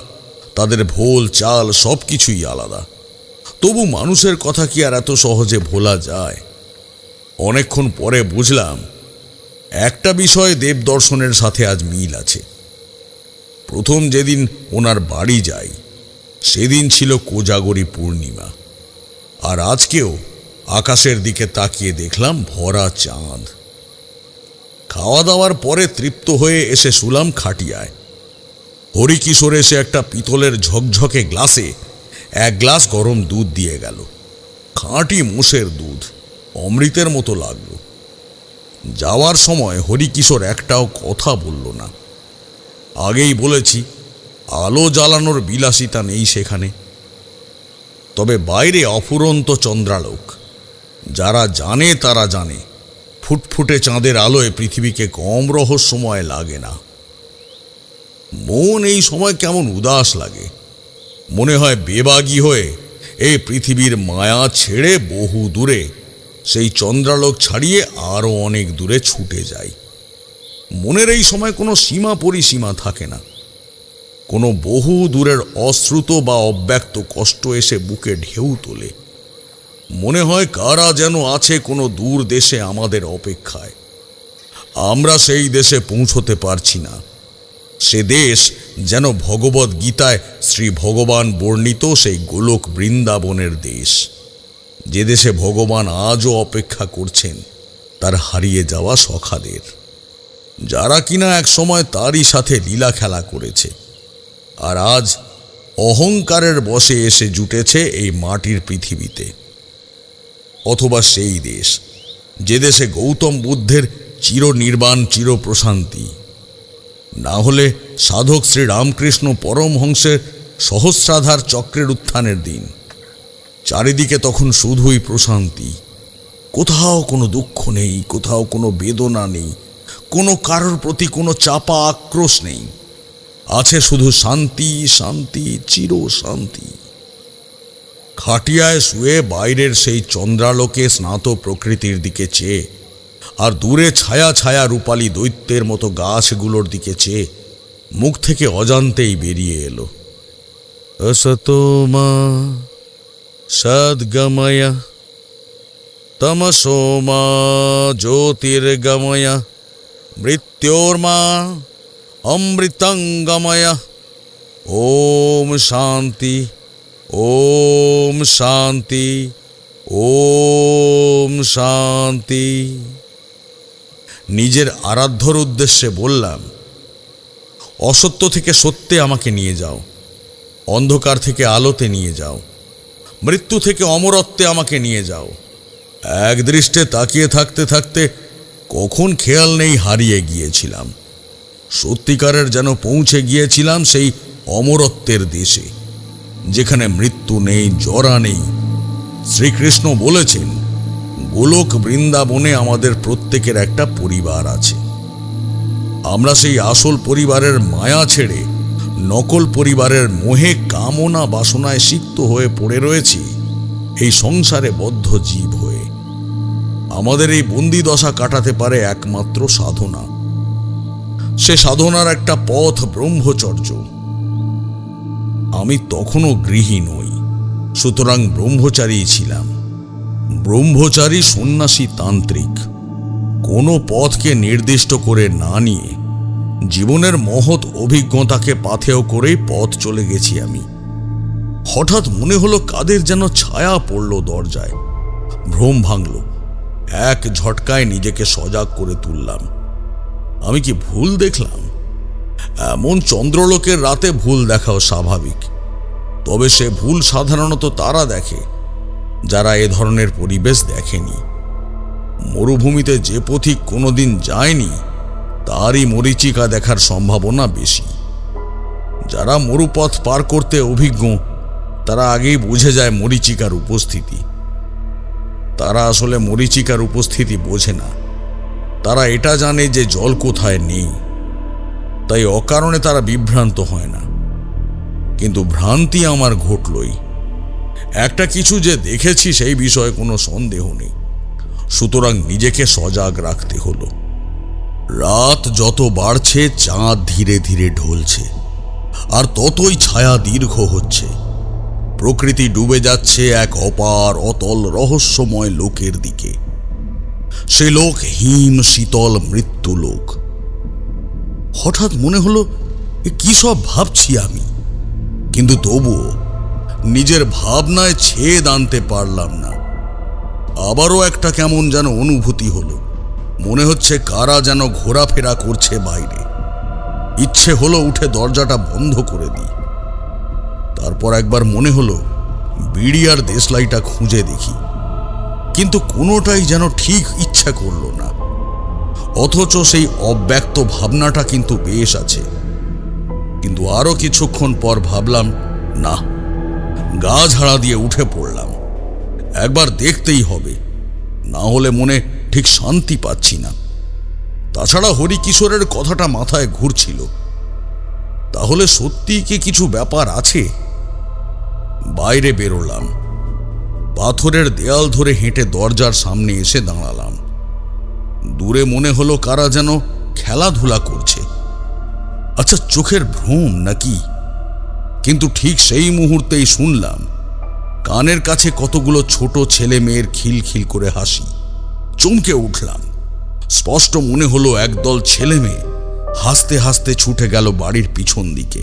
তাদের ভোল চাল সবকিছুই আলাদা, তবু মানুষের কথা কি আর এত সহজে ভোলা যায়? অনেকক্ষণ পরে বুঝলাম একটা বিষয়ে দেব দর্শনের সাথে আজ মিল আছে। প্রথম যেদিন ওনার বাড়ি যাই সেদিন ছিল কোজাগরী পূর্ণিমা, আর আজকেও আকাশের দিকে তাকিয়ে দেখলাম ভরা চাঁদ। খাওয়া দাওয়ার পরে তৃপ্ত হয়ে এসে শুলাম খাটিয়ায়। হরিকিশোর এসে একটা পিতলের ঝকঝকে গ্লাসে 1 গ্লাস গরম দুধ দিয়ে গেল। খাঁটি মোষের দুধ, অমৃতের মতো লাগলো। যাওয়ার সময় হরিকিশোর একটাও কথা বলল না। আগেই বলেছি, আলো জ্বালানোর বিলাসিতা নেই সেখানে। তবে বাইরে অফুরন্ত চন্দ্রালোক। যারা জানে তারা জানে ফুটফুটে চাঁদের আলোয় পৃথিবীকে কম রহস্যময় লাগে না। মন এই সময় কেমন উদাস লাগে। মনে হয় বেবাগী হয়ে এই পৃথিবীর মায়া ছেড়ে বহু দূরে, সেই চন্দ্রালোক ছাড়িয়ে আরো অনেক দূরে ছুটে যায়। মনের এই সময় কোনো সীমা পরিসীমা থাকে না। কোনো বহু দূরের অশ্রুত বা অব্যক্ত কষ্ট এসে বুকে ঢেউ তোলে। মনে হয় কারা যেন আছে কোনো দূর দেশে আমাদের অপেক্ষায়। আমরা সেই দেশে পৌঁছতে পারছি না। সে দেশ যেন ভগবদ গীতায় শ্রী ভগবান বর্ণিত সেই গোলক বৃন্দাবনের দেশ, যে দেশে ভগবান আজও অপেক্ষা করছেন তার হারিয়ে যাওয়া সখাদের, যারা কিনা এক সময় তারই সাথে লীলা খেলা করেছে, আর আজ অহংকারের বশে এসে জুটেছে এই মাটির পৃথিবীতে। অথবা সেই দেশ, যে দেশে গৌতম বুদ্ধের চিরনির্বাণ চিরপ্রশান্তি, না হলে সাধক শ্রী রামকৃষ্ণ পরমহংসের সহস্রাধার চক্রের উত্থানের দিন। চারিদিকে তখন শুধুই প্রশান্তি। কোথাও কোনো দুঃখ নেই, কোথাও কোনো বেদনা নেই, কোনো কারোর প্রতি কোনো চাপা আক্রোশ নেই। আছে শুধু শান্তি, শান্তি, চির শান্তি। খাটিয়ায় শুয়ে বাইরের সেই চন্দ্রালোকে স্নাত প্রকৃতির দিকে চেয়ে আর দূরে ছায়া ছায়া রূপালী দৈত্যের মতো গাছগুলোর দিকে চেয়ে মুখ থেকে অজান্তেই বেরিয়ে এলো, असतो मा सद्गमय तमसो मा ज्योतिर्गमय मृत्योर्मा अमृतंगमय। ओम शांति, ओम शांति, ओम शांति। নিজের আরাধ্যর উদ্দেশ্যে বললাম, অসত্য থেকে সত্যে আমাকে নিয়ে যাও, অন্ধকার থেকে আলোতে নিয়ে যাও, মৃত্যু থেকে অমরত্বে আমাকে নিয়ে যাও। এক দৃষ্টে তাকিয়ে থাকতে থাকতে কখন খেয়াল নেই হারিয়ে গিয়েছিলাম। সত্যিকারের যেন পৌঁছে গিয়েছিলাম সেই অমরত্বের দেশে, যেখানে মৃত্যু নেই, জরা নেই। শ্রীকৃষ্ণ বলেছেন, গোলক বৃন্দাবনে আমাদের প্রত্যেকের একটা পরিবার আছে। আমরা সেই আসল পরিবারের মায়া ছেড়ে নকল পরিবারের মোহে, কামনা বাসনায় সিক্ত হয়ে পড়ে রয়েছি এই সংসারে বদ্ধ জীব হয়ে। আমাদের এই বন্দি দশা কাটাতে পারে একমাত্র সাধনা। সে সাধনার একটা পথ ব্রহ্মচর্য। আমি তখনও গৃহী নই, সুতরাং ব্রহ্মচারী ছিলাম। ব্রহ্মচারী, সন্ন্যাসী, তান্ত্রিক। কোনো পথকে নির্দিষ্ট করে না নিয়ে জীবনের মহৎ অভিজ্ঞতাকে পাথেয় করেই পথ চলে গেছি আমি। হঠাৎ মনে হলো কাদের যেন ছায়া পড়ল দরজায়। ভ্রম ভাঙল। এক ঝটকায় নিজেকে সজাগ করে তুললাম। আমি কি ভুল দেখলাম? এমন চন্দ্রলোকের রাতে ভুল দেখাও স্বাভাবিক, তবে সে ভুল সাধারণত তারা দেখে যারা এ ধরনের পরিবেশ দেখেনি। মরুভূমিতে যে পথিক কোনোদিন যায়নি তারই মরীচিকা দেখার সম্ভাবনা বেশি। যারা মরুপথ পার করতে অভিজ্ঞ তারা আগেই বুঝে যায় মরীচিকার উপস্থিতি। তারা আসলে মরীচিকার উপস্থিতি বোঝে না। তারা এটা জানে যে জল কোথায় নেই, তাই অকারণে তারা বিভ্রান্ত হয় না। কিন্তু ভ্রান্তি আমার ঘটলই। একটা কিছু যে দেখেছি সেই বিষয়ে কোনো সন্দেহ নেই, সুতরাং নিজেকে সজাগ রাখতে হলো। রাত যত বাড়ছে চাঁদ ধীরে ধীরে ঢলছে, আর ততই ছায়া দীর্ঘ হচ্ছে। প্রকৃতি ডুবে যাচ্ছে এক অপার, অতল, রহস্যময় লোকের দিকে। সে লোক হিম, শীতল, মৃত্যু লোক। হঠাৎ মনে হলো কি সব ভাবছি আমি, কিন্তু তবুও নিজের ভাবনায় ছেদ আনতে পারলাম না। আবারও একটা কেমন যেন অনুভূতি হলো। মনে হচ্ছে কারা যেন ঘোরাফেরা করছে বাইরে। ইচ্ছে হলো উঠে দরজাটা বন্ধ করে দিই। তারপর একবার মনে হলো বিড়ি আর দেশলাইটা খুঁজে দেখি, কিন্তু কোনোটাই যেন ঠিক ইচ্ছা করল না। অথচ সেই অব্যক্ত ভাবনাটা কিন্তু বেশ আছে। কিন্তু আরো কিছুক্ষণ পর ভাবলাম, না, গা ঝাড়া দিয়ে উঠে পড়লাম। একবার দেখতেই হবে, না হলে মনে ঠিক শান্তি পাচ্ছি না। তাছাড়া হরিকিশোরের কথাটা মাথায় ঘুরছিল। তাহলে সত্যিই কি কিছু ব্যাপার আছে? বাইরে বেরোলাম। পাথরের দেয়াল ধরে হেঁটে দরজার সামনে এসে দাঁড়ালাম। দূরে মনে হলো কারা যেন খেলাধুলা করছে। আচ্ছা, চোখের ভ্রম নাকি? কিন্তু ঠিক সেই মুহূর্তেই শুনলাম কানের কাছে কতগুলো ছোট ছেলে মেয়ের খিলখিল করে হাসি। চমকে উঠলাম। স্পষ্ট মনে হলো একদল ছেলে মেয়ে হাসতে হাসতে ছুটে গেল বাড়ির পিছন দিকে।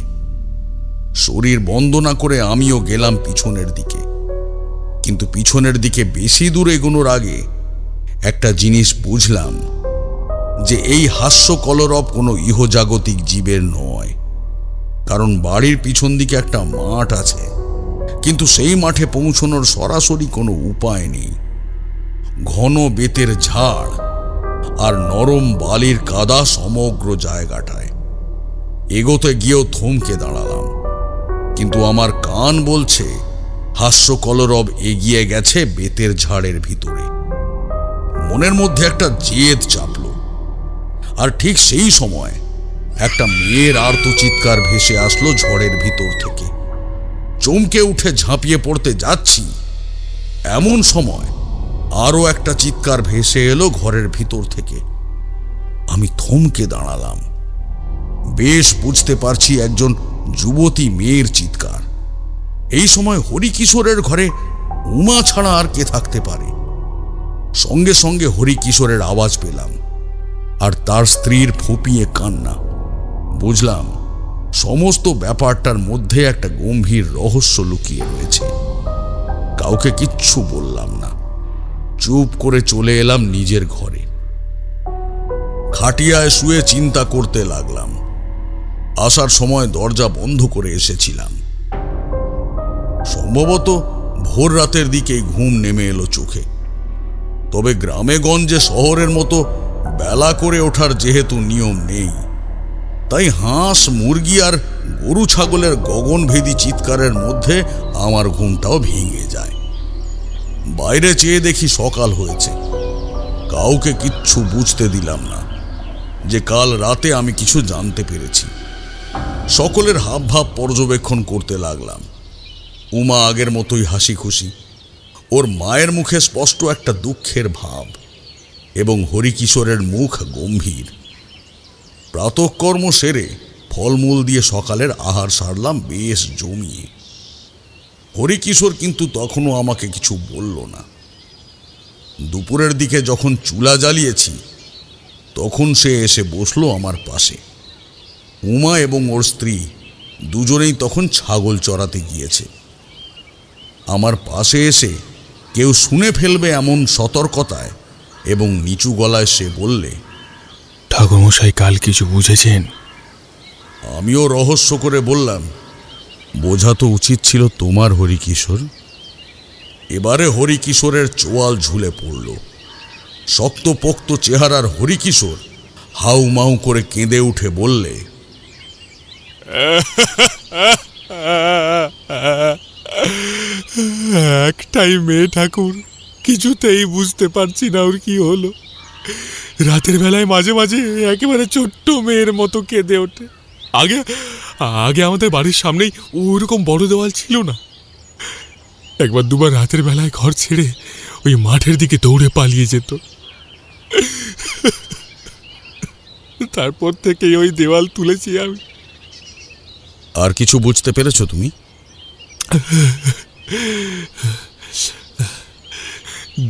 শরীর বন্দনা করে আমিও গেলাম পিছনের দিকে। কিন্তু পিছনের দিকে বেশি দূর এগোনোর আগে একটা জিনিস বুঝলাম, যে এই হাস্য কলরব কোনো ইহজাগতিক জীবের নয়। কারণ বাড়ির পিছন দিকে একটা মাঠ আছে, কিন্তু সেই মাঠে পৌঁছানোর সরাসরি কোনো উপায় নেই। ঘন বেতের ঝাড় আর নরম বালির কাদা সমগ্র জায়গাটায়। এগোতে গিয়েও থমকে দাঁড়ালাম, কিন্তু আমার কান বলছে হাস্য কলরব এগিয়ে গেছে বেতের ঝাড়ের ভিতরে। মনের মধ্যে একটা জেদ চাপল। আর ঠিক সেই সময় একটা মেয়ের আর্তচিৎকার ভেসে আসলো ঝড়ের ভিতর থেকে। চমকে উঠে ঝাঁপিয়ে পড়তে যাচ্ছি, এমন সময় আরো একটা চিৎকার ভেসে এলো ঘরের ভিতর থেকে। আমি থমকে দাঁড়ালাম। বেশ বুঝতে পারছি একজন যুবতী মেয়ের চিৎকার। এই সময় হরিকিশোরের ঘরে উমা ছাড়া আর কে থাকতে পারে? সঙ্গে সঙ্গে হরিকিশোরের আওয়াজ পেলাম, আর তার স্ত্রীর ফুঁপিয়ে কান্না। বুঝলাম সমস্ত ব্যাপারটার মধ্যে একটা গম্ভীর রহস্য লুকিয়ে রয়েছে। কাউকে কিচ্ছু বললাম না, চুপ করে চলে এলাম নিজের ঘরে। খাটিয়ায় শুয়ে চিন্তা করতে লাগলাম। আসার সময় দরজা বন্ধ করে এসেছিলাম। সম্ভবত ভোর রাতের দিকেই ঘুম নেমে এলো চোখে। তবে গ্রামে গঞ্জে শহরের মতো বেলা করে ওঠার যেহেতু নিয়ম নেই, তাই হাঁস, মুরগি আর গরু ছাগলের গগনভেদী চিৎকারের মধ্যে আমার ঘুমটাও ভেঙে যায়। বাইরে চেয়ে দেখি সকাল হয়েছে। কাউকে কিচ্ছু বুঝতে দিলাম না যে কাল রাতে আমি কিছু জানতে পেরেছি। সকলের হাবভাব পর্যবেক্ষণ করতে লাগলাম। উমা আগের মতোই হাসি খুশি, ওর মায়ের মুখে স্পষ্ট একটা দুঃখের ভাব, এবং হরিকিশোরের মুখ গম্ভীর। প্রাতঃকর্ম সেরে ফলমূল দিয়ে সকালের আহার সারলাম বেশ জমিয়ে। হরিকিশোর কিন্তু তখনও আমাকে কিছু বলল না। দুপুরের দিকে যখন চুলা জ্বালিয়েছি, তখন সে এসে বসলো আমার পাশে। উমা এবং ওর স্ত্রী দুজনেই তখন ছাগল চড়াতে গিয়েছে। আমার পাশে এসে কেউ শুনে ফেলবে এমন সতর্কতায় এবং নিচু গলায় সে বললে, ঠাকুরমশাই কাল কিছু বুঝেছেন? আমিও রহস্য করে বললাম, বোঝা তো উচিত ছিল তোমার হরিকিশোর। এবারে হরিকিশোরের চোয়াল ঝুলে পড়ল। শক্তপোক্ত চেহারার হরিকিশোর হাউ মাউ করে কেঁদে উঠে বললে, একটাই মেয়ে ঠাকুর, কিছুতেই বুঝতে পারছি না ওর কি হলো। রাতের বেলায় মাঝে মাঝে একেবারে ছোট্ট মেয়ের মতো কেঁদে ওঠে। আগে আগে আমাদের বাড়ির সামনেই ওরকম বড় দেওয়াল ছিল না। একবার দুবার রাতের বেলায় ঘর ছেড়ে ওই মাঠের দিকে দৌড়ে পালিয়ে যেত। তারপর থেকেই ওই দেওয়াল তুলেছি আমি। আর কিছু বুঝতে পেরেছো তুমি?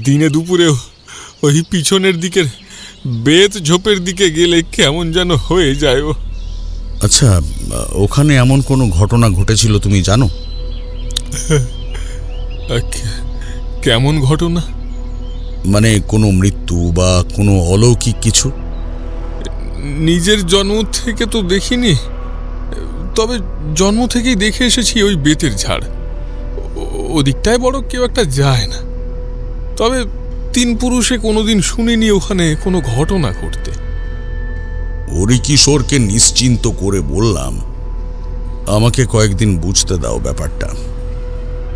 দিনে দুপুরে ওই পিছনের দিকের বেত ঝোপের দিকে গেলে কেমন যেন হয়ে যায় ও। আচ্ছা, ওখানে এমন কোনো ঘটনা ঘটেছিল তুমি জানো? কেমন ঘটনা? মানে কোনো মৃত্যু বা কোনো অলৌকিক কিছু? নিজের জন্ম থেকে তো দেখিনি, তবে জন্ম থেকেই দেখে এসেছি ওই বেতের ঝাড়। ওদিকটায় বড় কেউ একটা যায় না। তবে তিন পুরুষে কোনোদিন শুনিনি ওখানে কোনো ঘটনা ঘটতে। হরিকিশোরকে নিশ্চিন্ত করে বললাম, আমাকে কয়েকদিন বুঝতে দাও ব্যাপারটা।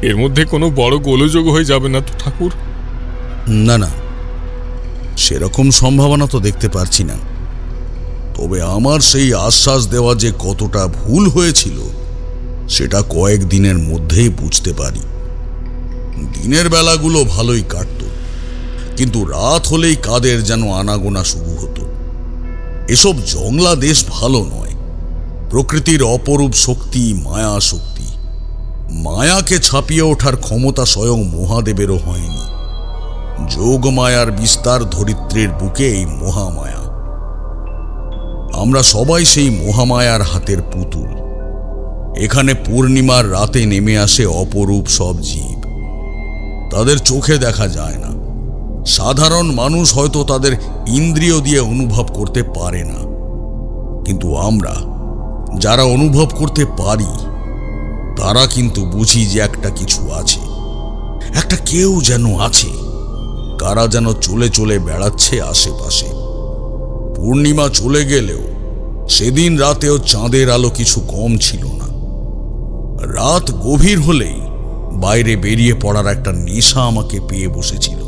এর মধ্যে কোনো বড় গোলযোগ হয়ে যাবে না তো ঠাকুর? না না, সেরকম সম্ভাবনা তো দেখতে পারছি না। তবে আমার সেই আশ্বাস দেওয়া যে কতটা ভুল হয়েছিল, সেটা কয়েকদিনের মধ্যেই বুঝতে পারি। দিনের বেলাগুলো ভালোই কাটত, কিন্তু রাত হলেই কাদের যেন আনাগোনা শুরু হতো। এসব জংলা দেশ ভালো নয়। প্রকৃতির অপরূপ শক্তি মায়া শক্তি। মায়াকে ছাপিয়ে ওঠার ক্ষমতা স্বয়ং মহাদেবেরও হয়নি। যোগ মায়ার বিস্তার ধরিত্রীর বুকে এই মহামায়া। আমরা সবাই সেই মহামায়ার হাতের পুতুল। এখানে পূর্ণিমার রাতে নেমে আসে অপরূপ সব জীব। তাদের চোখে দেখা যায় না। সাধারণ মানুষ হয়তো তাদের ইন্দ্রিয় দিয়ে অনুভব করতে পারে না, কিন্তু আমরা যারা অনুভব করতে পারি, তারা কিন্তু বুঝি যে একটা কিছু আছে, একটা কেউ যেন আছে, কারা যেন চলে চলে বেড়াচ্ছে আশেপাশে। পূর্ণিমা চলে গেলেও সেদিন রাতেও চাঁদের আলো কিছু কম ছিল না। রাত গভীর হলেই বাইরে বেরিয়ে পড়ার একটা নেশা আমাকে পেয়ে বসেছিল।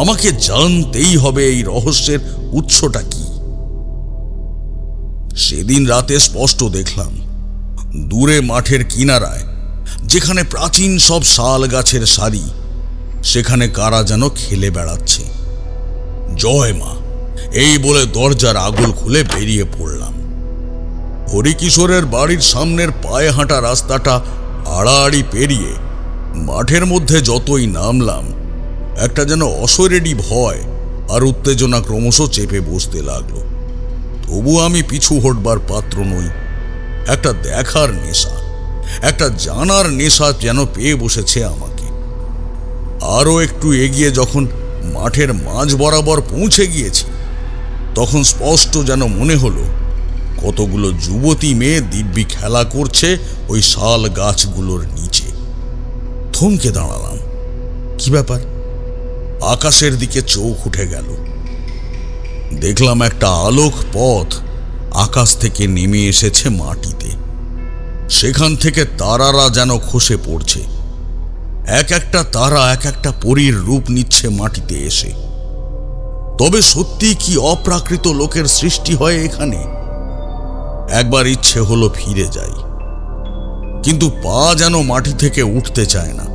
আমাকে জানতেই হবে এই রহস্যের উৎসটা কি। সেদিন রাতে স্পষ্ট দেখলাম দূরে মাঠের কিনারায়, যেখানে প্রাচীন সব শাল গাছের সারি, সেখানে কারা যেন খেলে বেড়াচ্ছে। জয় মা, এই বলে দরজার আগল খুলে বেরিয়ে পড়লাম। হরিকিশোরের বাড়ির সামনের পায়ে হাঁটা রাস্তাটা আড়াআড়ি পেরিয়ে মাঠের মধ্যে যতই নামলাম, একটা যেন অশরীরী ভয় আর উত্তেজনা ক্রমশ চেপে বসতে লাগলো। তবু আমি পিছু হটবার পাত্র নই। একটা দেখার নেশা, একটা জানার নেশা যেন পেয়ে বসেছে আমাকে। আরও একটু এগিয়ে যখন মাঠের মাঝ বরাবর পৌঁছে গিয়েছি, তখন স্পষ্ট যেন মনে হলো কতগুলো যুবতী মেয়ে দিব্যি খেলা করছে ওই শাল গাছগুলোর নিচে। থমকে দাঁড়ালাম। কি ব্যাপার? আকাশের দিকে চোখ উঠে গেল। দেখলাম একটা আলোক পথ আকাশ থেকে নেমে এসেছে মাটিতে। সেখান থেকে তারারা যেন খসে পড়ছে। এক একটা তারা এক একটা পরীর রূপ নিচ্ছে মাটিতে এসে। তবে সত্যি কি অপ্রাকৃত লোকের সৃষ্টি হয় এখানে? একবার ইচ্ছে হলো ফিরে যাই, কিন্তু পা যেন মাটি থেকে উঠতে চায় না।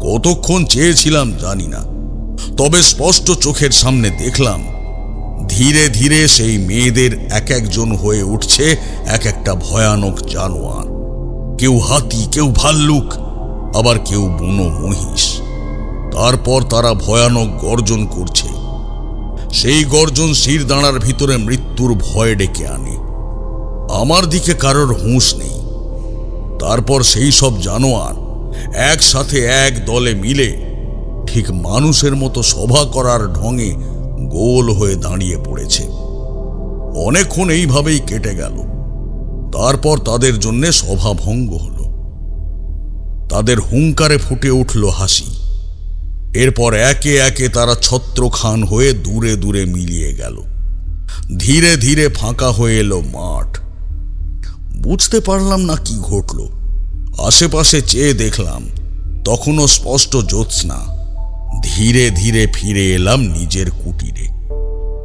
কতক্ষণ চেয়েছিলাম জানি না, তবে স্পষ্ট চোখের সামনে দেখলাম ধীরে ধীরে সেই মেয়েদের এক একজন হয়ে উঠছে এক একটা ভয়ানক জানোয়ার। কেউ হাতি, কেউ ভাল্লুক, আবার কেউ বুনো মহিষ। তারপর তারা ভয়ানক গর্জন করছে। সেই গর্জন শিরদাঁড়ার ভিতরে মৃত্যুর ভয় ডেকে আনে। আমার দিকে কারোর হুঁশ নেই। তারপর সেই সব জানোয়ার একসাথে এক দলে মিলে ঠিক মানুষের মতো সভা করার ঢঙে গোল হয়ে দাঁড়িয়ে পড়েছে। অনেকক্ষণ এইভাবেই কেটে গেল। তারপর তাদের জন্য সভা ভঙ্গ হলো। তাদের হুঙ্কারে ফুটে উঠল হাসি। এরপর একে একে তারা ছত্রখান হয়ে দূরে দূরে মিলিয়ে গেল। ধীরে ধীরে ফাঁকা হয়ে এলো মাঠ। বুঝতে পারলাম না কি ঘটল। আশেপাশে চেয়ে দেখলাম তখনও স্পষ্ট জ্যোৎস্না। ধীরে ধীরে ফিরে এলাম নিজের কুটিরে।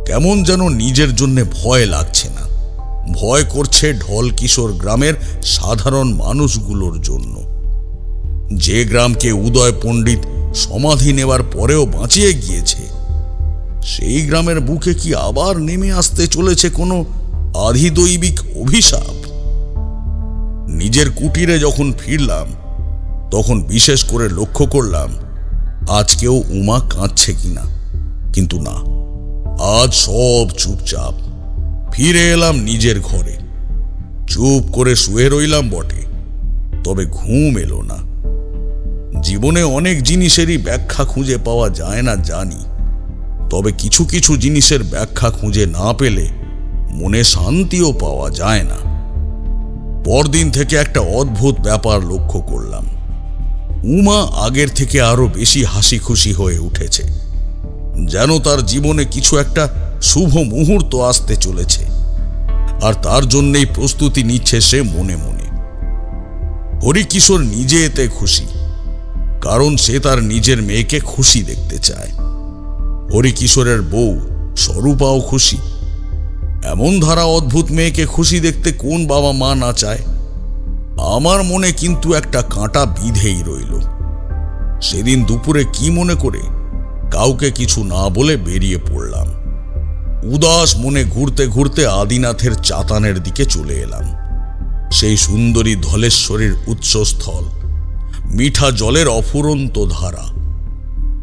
কেমন যেন নিজের জন্য ভয় লাগছে না, ভয় করছে ঢলকিশোর গ্রামের সাধারণ মানুষগুলোর জন্য। যে গ্রামকে উদয় পণ্ডিত সমাধি নেবার পরেও বাঁচিয়ে গিয়েছে, সেই গ্রামের বুকে কি আবার নেমে আসতে চলেছে কোনো আধিদৈবিক অভিশাপ? নিজের কুটিরে যখন ফিরলাম, তখন বিশেষ করে লক্ষ্য করলাম আজকেও উমা কাঁদছে কিনা। কিন্তু না, আজ সব চুপচাপ। ফিরে এলাম নিজের ঘরে। চুপ করে শুয়ে রইলাম বটে, তবে ঘুম এলো না। জীবনে অনেক জিনিসেরই ব্যাখ্যা খুঁজে পাওয়া যায় না জানি, তবে কিছু কিছু জিনিসের ব্যাখ্যা খুঁজে না পেলে মনে শান্তিও পাওয়া যায় না। পরদিন থেকে একটা অদ্ভুত ব্যাপার লক্ষ্য করলাম। উমা আগের থেকে আরো বেশি হাসি খুশি হয়ে উঠেছে, যেন তার জীবনে কিছু একটা শুভ মুহূর্ত আসতে চলেছে, আর তার জন্যই প্রস্তুতি নিচ্ছে সে মনে মনে। হরিকিশোর নিজে এতে খুশি, কারণ সে তার নিজের মেয়েকে খুশি দেখতে চায়। হরিকিশোরের বউ স্বরূপাও খুশি। এমন ধারা অদ্ভুত মেয়েকে খুশি দেখতে কোন বাবা মা না চায়? আমার মনে কিন্তু একটা কাঁটা বিঁধেই রইল। সেদিন দুপুরে কি মনে করে কাউকে কিছু না বলে বেরিয়ে পড়লাম। উদাস মনে ঘুরতে ঘুরতে আদিনাথের চাতানের দিকে চলে এলাম। সেই সুন্দরী ধলেশ্বরীর উৎসস্থল, মিঠা জলের অফুরন্ত ধারা।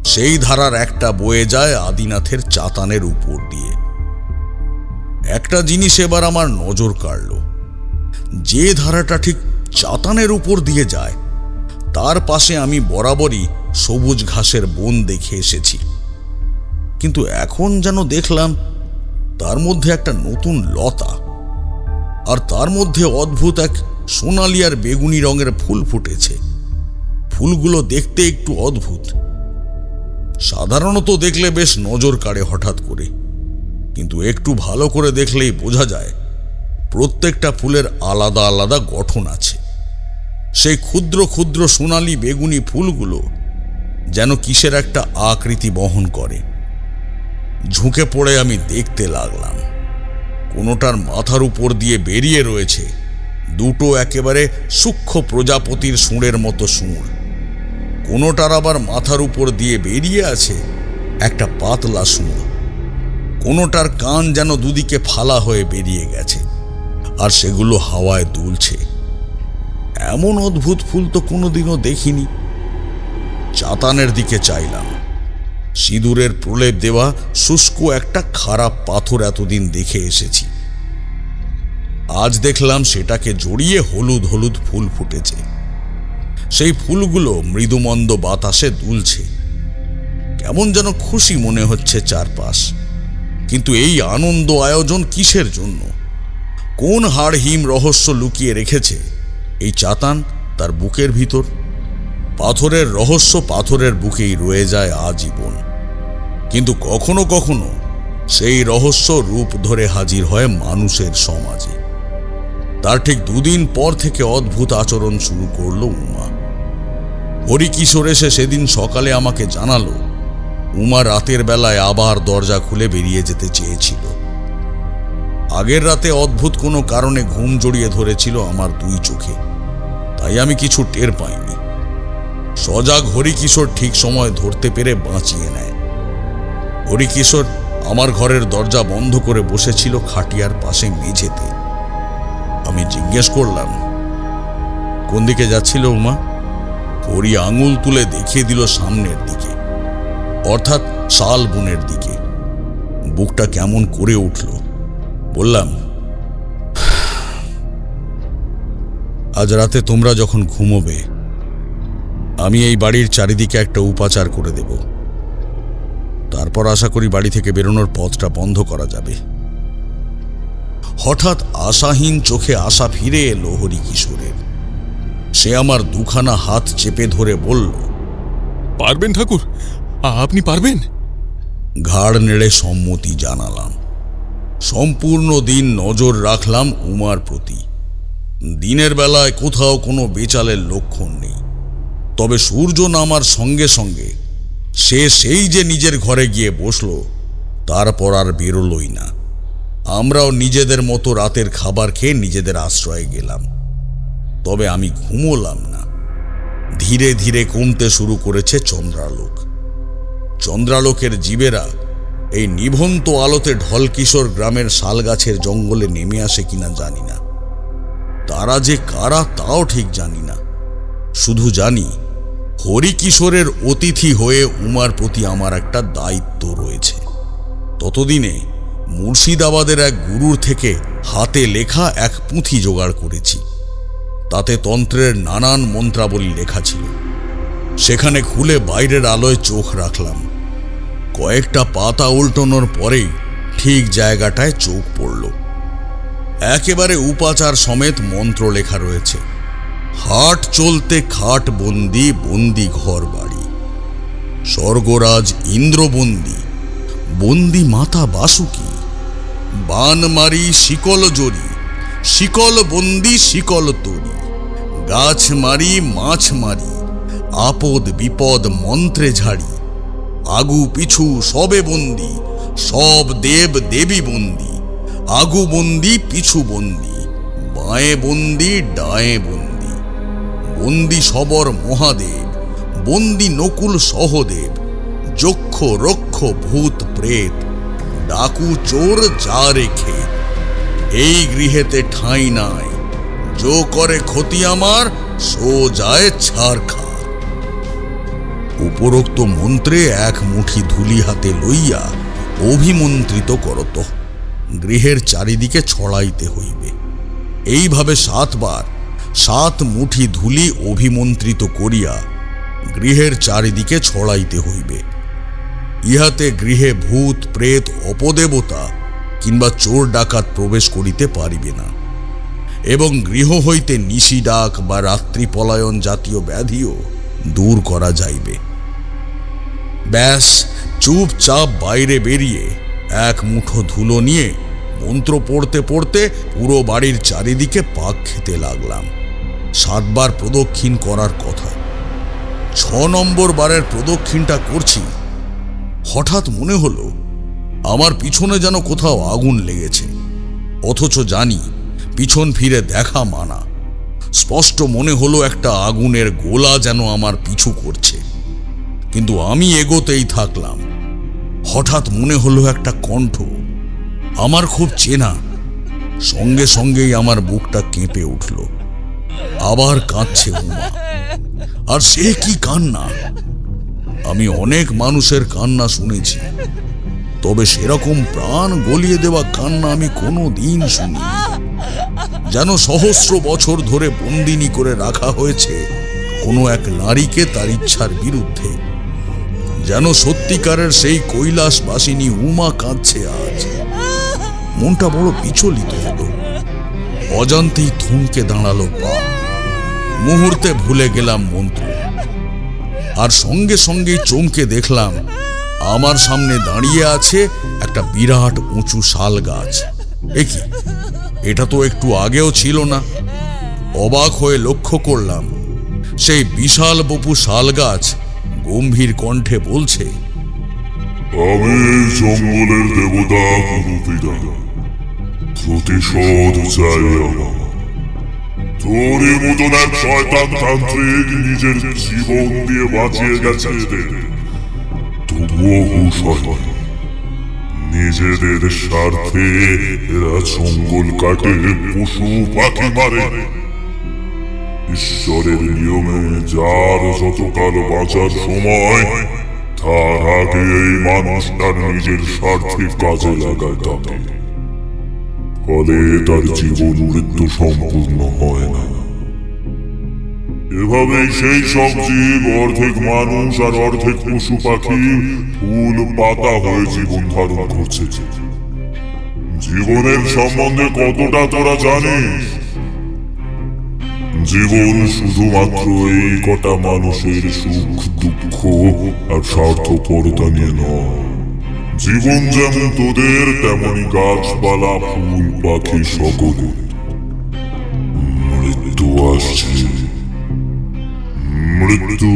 সেই ধারার একটা বয়ে যায় আদিনাথের চাতানের উপর দিয়ে। একটা জিনিস এবার আমার নজর কাড়ল। যে ধারাটা ঠিক চাতানের উপর দিয়ে যায়, তার পাশে আমি বরাবরই সবুজ ঘাসের বন দেখে এসেছি, কিন্তু এখন যেন দেখলাম তার মধ্যে একটা নতুন লতা, আর তার মধ্যে অদ্ভুত এক সোনালি আর বেগুনি রঙের ফুল ফুটেছে। ফুলগুলো দেখতে একটু অদ্ভুত। সাধারণত দেখলে বেশ নজর কাড়ে হঠাৎ করে, কিন্তু একটু ভালো করে দেখলেই বোঝা যায় প্রত্যেকটা ফুলের আলাদা আলাদা গঠন আছে। সেই ক্ষুদ্র ক্ষুদ্র সোনালি বেগুনি ফুলগুলো যেন কিসের একটা আকৃতি বহন করে। ঝুঁকে পড়ে আমি দেখতে লাগলাম। কোনোটার মাথার উপর দিয়ে বেরিয়ে রয়েছে দুটো একেবারে সূক্ষ্ম প্রজাপতির সুঁড়ের মতো সুঁড়, কোনোটার আবার মাথার উপর দিয়ে বেরিয়ে আছে একটা পাতলা সুঁড়, কোনোটার কান যেন দুদিকে ফালা হয়ে বেরিয়ে গেছে, আর সেগুলো হাওয়ায় দুলছে। এমন অদ্ভুত ফুল তো কোনোদিনও দেখিনি। চাতানের দিকে চাইলাম। সিঁদুরের প্রলেপ দেওয়া শুষ্ক একটা খারাপ পাথর এতদিন দেখে এসেছি, আজ দেখলাম সেটাকে জড়িয়ে হলুদ হলুদ ফুল ফুটেছে। সেই ফুলগুলো মৃদুমন্দ বাতাসে দুলছে, কেমন যেন খুশি মনে হচ্ছে চারপাশ। কিন্তু এই আনন্দ আয়োজন কিসের জন্য? কোন হাড়হিম রহস্য লুকিয়ে রেখেছে এই চাতান তার বুকের ভিতর? পাথরের রহস্য পাথরের বুকেই রয়ে যায় আজীবন, কিন্তু কখনো কখনো সেই রহস্য রূপ ধরে হাজির হয় মানুষের সমাজে। তার ঠিক দুদিন পর থেকে অদ্ভুত আচরণ শুরু করলো উমা। হরিকিশোর এসে সেদিন সকালে আমাকে জানালো উমা রাতের বেলায় আবার দরজা খুলে বেরিয়ে যেতে চেয়েছিল। আগের রাতে অদ্ভুত কোনো কারণে ঘুম জড়িয়ে ধরেছিল আমার দুই চোখে, তাই আমি কিছু টের পাইনি। সজাগ হরিকিশোর ঠিক সময় ধরতে পেরে বাঁচিয়ে নেয়। হরিকিশোর আমার ঘরের দরজা বন্ধ করে বসেছিল খাটিয়ার পাশে মেঝেতে। আমি জিজ্ঞেস করলাম, কোন দিকে যাচ্ছিল উমা? হরি আঙুল তুলে দেখিয়ে দিল সামনের দিকে, অর্থাৎ শাল বনের দিকে। বুকটা কেমন করে উঠল। বললাম, আজ রাতে তোমরা যখন ঘুমোবে আমি এই বাড়ির চারিদিকে একটা উপাচার করে দেব, তারপর আশা করি বাড়ি থেকে বেরোনোর পথটা বন্ধ করা যাবে। হঠাৎ আশাহীন চোখে আশা ফিরে এলো হরিকিশোরের। সে আমার দুখানা হাত চেপে ধরে বলল, পারবেন ঠাকুর, আপনি পারবেন? ঘাড় নেড়ে সম্মতি জানালাম। সম্পূর্ণ দিন নজর রাখলাম উমার প্রতি। দিনের বেলায় কোথাও কোনো বেচালের লক্ষণ নেই, তবে সূর্য নামার সঙ্গে সঙ্গে সে সেই যে নিজের ঘরে গিয়ে বসল, তারপর আর বেরোলই না। আমরাও নিজেদের মতো রাতের খাবার খেয়ে নিজেদের আশ্রয়ে গেলাম। তবে আমি ঘুমোলাম না। ধীরে ধীরে কমতে শুরু করেছে চন্দ্রালোক। চন্দ্রালোকের জীবেরা এই নিভন্ত আলোতে ঢলকিশোর গ্রামের শালগাছের জঙ্গলে নেমে আসে কিনা জানি না। তারা যে কারা তাও ঠিক জানি না। শুধু জানি হরিকিশোরের অতিথি হয়ে উমার প্রতি আমার একটা দায়িত্ব রয়েছে। ততদিনে মুর্শিদাবাদের এক গুরুর থেকে হাতে লেখা এক পুঁথি জোগাড় করেছি। তাতে তন্ত্রের নানান মন্ত্রাবলী লেখা ছিল। সেখানে খুলে বাইরের আলোয় চোখ রাখলাম। কয়েকটা পাতা উল্টানোর পরেই ঠিক জায়গাটায় চোখ পড়ল। একেবারে উপাচার সমেত মন্ত্র লেখা রয়েছে। হাট চলতে খাট বন্দি, বন্দি ঘর বাড়ি। স্বর্গরাজ ইন্দ্রবন্দি, বন্দি মাতা বাসুকি। বান মারি শিকল জড়ি, শিকল বন্দি শিকল তরি। গাছ মারি মাছ মারি, আপদ বিপদ মন্ত্রে ঝাড়ি। আগু পিছু সবে বন্দি, সব দেব দেবী বন্দি। আগু বন্দি পিছু বন্দি, বাঁয়ে বন্দি ডায়ে বন্দি। বন্দি সবর মহাদেব, বন্দি নকুল সহদেব। যক্ষ রক্ষ ভূত প্রেত, ডাকু চোর যা রেখে। এই গৃহেতে ঠাঁই নাই, যো করে ক্ষতি আমার সো যায় ছারখার। উপরোক্ত মন্ত্রে এক মুঠি ধুলি হাতে লইয়া অভিমন্ত্রিত করত, গৃহের চারিদিকে ছড়াইতে হইবে। এইভাবে 7 বার 7 মুঠি ধুলি অভিমন্ত্রিত করিয়া গৃহের চারিদিকে ছড়াইতে হইবে। ইহাতে গৃহে ভূত প্রেত অপদেবতা কিংবা চোর ডাকাত প্রবেশ করিতে পারিবে না, এবং গৃহ হইতে নিশি ডাক বা রাত্রি পলায়ন জাতীয় ব্যাধিও দূর করা যাইবে। ব্যাস, চুপচাপ বাইরে বেরিয়ে এক মুঠো ধুলো নিয়ে মন্ত্র পড়তে পড়তে পুরো বাড়ির চারিদিকে পাক খেতে লাগলাম। 7 বার প্রদক্ষিণ করার কথা। 6 নম্বর বারের প্রদক্ষিণটা করছি, হঠাৎ মনে হলো আমার পিছনে যেন কোথাও আগুন লেগেছে। অথচ জানি পিছন ফিরে দেখা মানা। স্পষ্ট মনে হলো একটা আগুনের গোলা যেন আমার পিছু করছে, কিন্তু আমি এগোতেই থাকলাম। হঠাৎ মনে হলো একটা কণ্ঠ আমার খুব চেনা। সঙ্গে সঙ্গেই আমার বুকটা কেঁপে উঠল। আবার কাঁদছে উমা, আর সে কি কান্না! আমি অনেক মানুষের কান্না শুনেছি, তবে সেরকম প্রাণ গলিয়ে দেওয়া কান্না আমি কোনো দিন শুনি। যেন সহস্র বছর ধরে বন্দিনী করে রাখা হয়েছে কোনো এক নারীকে তার ইচ্ছার বিরুদ্ধে। যেন সত্যিকারের সেই কৈলাসবাসিনী উমা কাঁদছে আজ। মনটা বড় বিচলিত হলো। অজান্তেই থমকে দাঁড়ালো পা। মুহূর্তে ভুলে গেলাম মন্ত্র, আর সঙ্গে সঙ্গেই চমকে দেখলাম আমার সামনে দাঁড়িয়ে আছে একটা বিরাট উঁচু শাল গাছ। একি, এটা তো একটু আগেও ছিল না। অবাক হয়ে লক্ষ্য করলাম সেই বিশাল বপু শাল গাছ গম্ভীর কণ্ঠে বলছে, আমি এই জঙ্গলের দেবতা কুরুপিরা, প্রতিশোধ চাই আমার। তোরই মতন এক শয়তান তান্ত্রিক নিজের জীবন দিয়ে বাঁচিয়ে গেছে এদের, তবুও হুঁশ হয়। নিজেদের স্বার্থে এরা জঙ্গল কাটে, পশু পাখি মারে। ঈশ্বরের নিয়মে যার যতকাল বাঁচার সময়, তার আগে এই মানুষটার নিজের স্বার্থে কাজে লাগায় তাকে, ফলে তার জীবন মৃত্যু সম্পূর্ণ হয় না। এভাবেই সেই সব জীব, অর্ধেক মানুষ আর অর্ধেক পশু পাখি, ফুল পাতা হয়ে জীবন ধারণ করছে। জীবনের সম্বন্ধে কতটা তোরা জানিস? জীবন শুধুমাত্র এই কটা মানুষের সুখ দুঃখ আর স্বার্থপরতা নিয়ে নয়। জীবন যেমন তোদের, তেমনি গাছপালা ফুল পাখি সকলে। মৃত্যু আসছে, মৃত্যু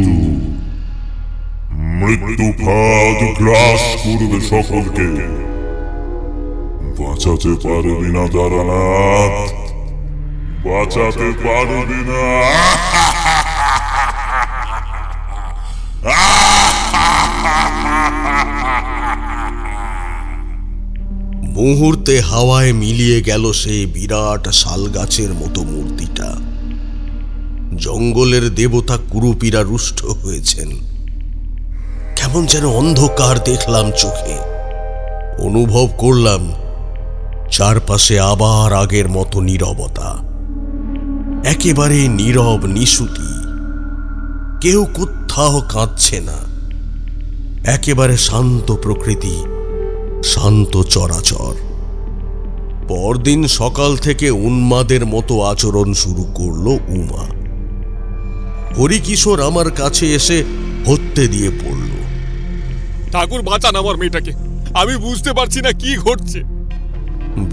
মৃত্যু ফাঁদ গ্রাস করবে সকলকে। বাঁচাতে পারবি না তারানাথ, বাঁচাতে পারবি না। মুহূর্তে হাওয়ায় মিলিয়ে গেল সেই বিরাট শালগাছের মতো মূর্তিটা। জঙ্গলের দেবতা কুরুপিরা রুষ্ট হয়েছেন। কেমন যেন অন্ধকার দেখলাম চোখে। অনুভব করলাম চারপাশে আবার আগের মতো নীরবতা, একেবারে নীরব নিশুতি। কেউ কোথাও কাঁদছে না। একেবারে শান্ত প্রকৃতি, শান্ত চরাচর। পরদিন সকাল থেকে উন্মাদের মতো আচরণ শুরু করলো উমা। হরিকিশোর আমার কাছে এসে হত্যে দিয়ে পড়ল। ঠাকুর বাঁচান আমার মেয়েটাকে, আমি বুঝতে পারছি না কি ঘটছে।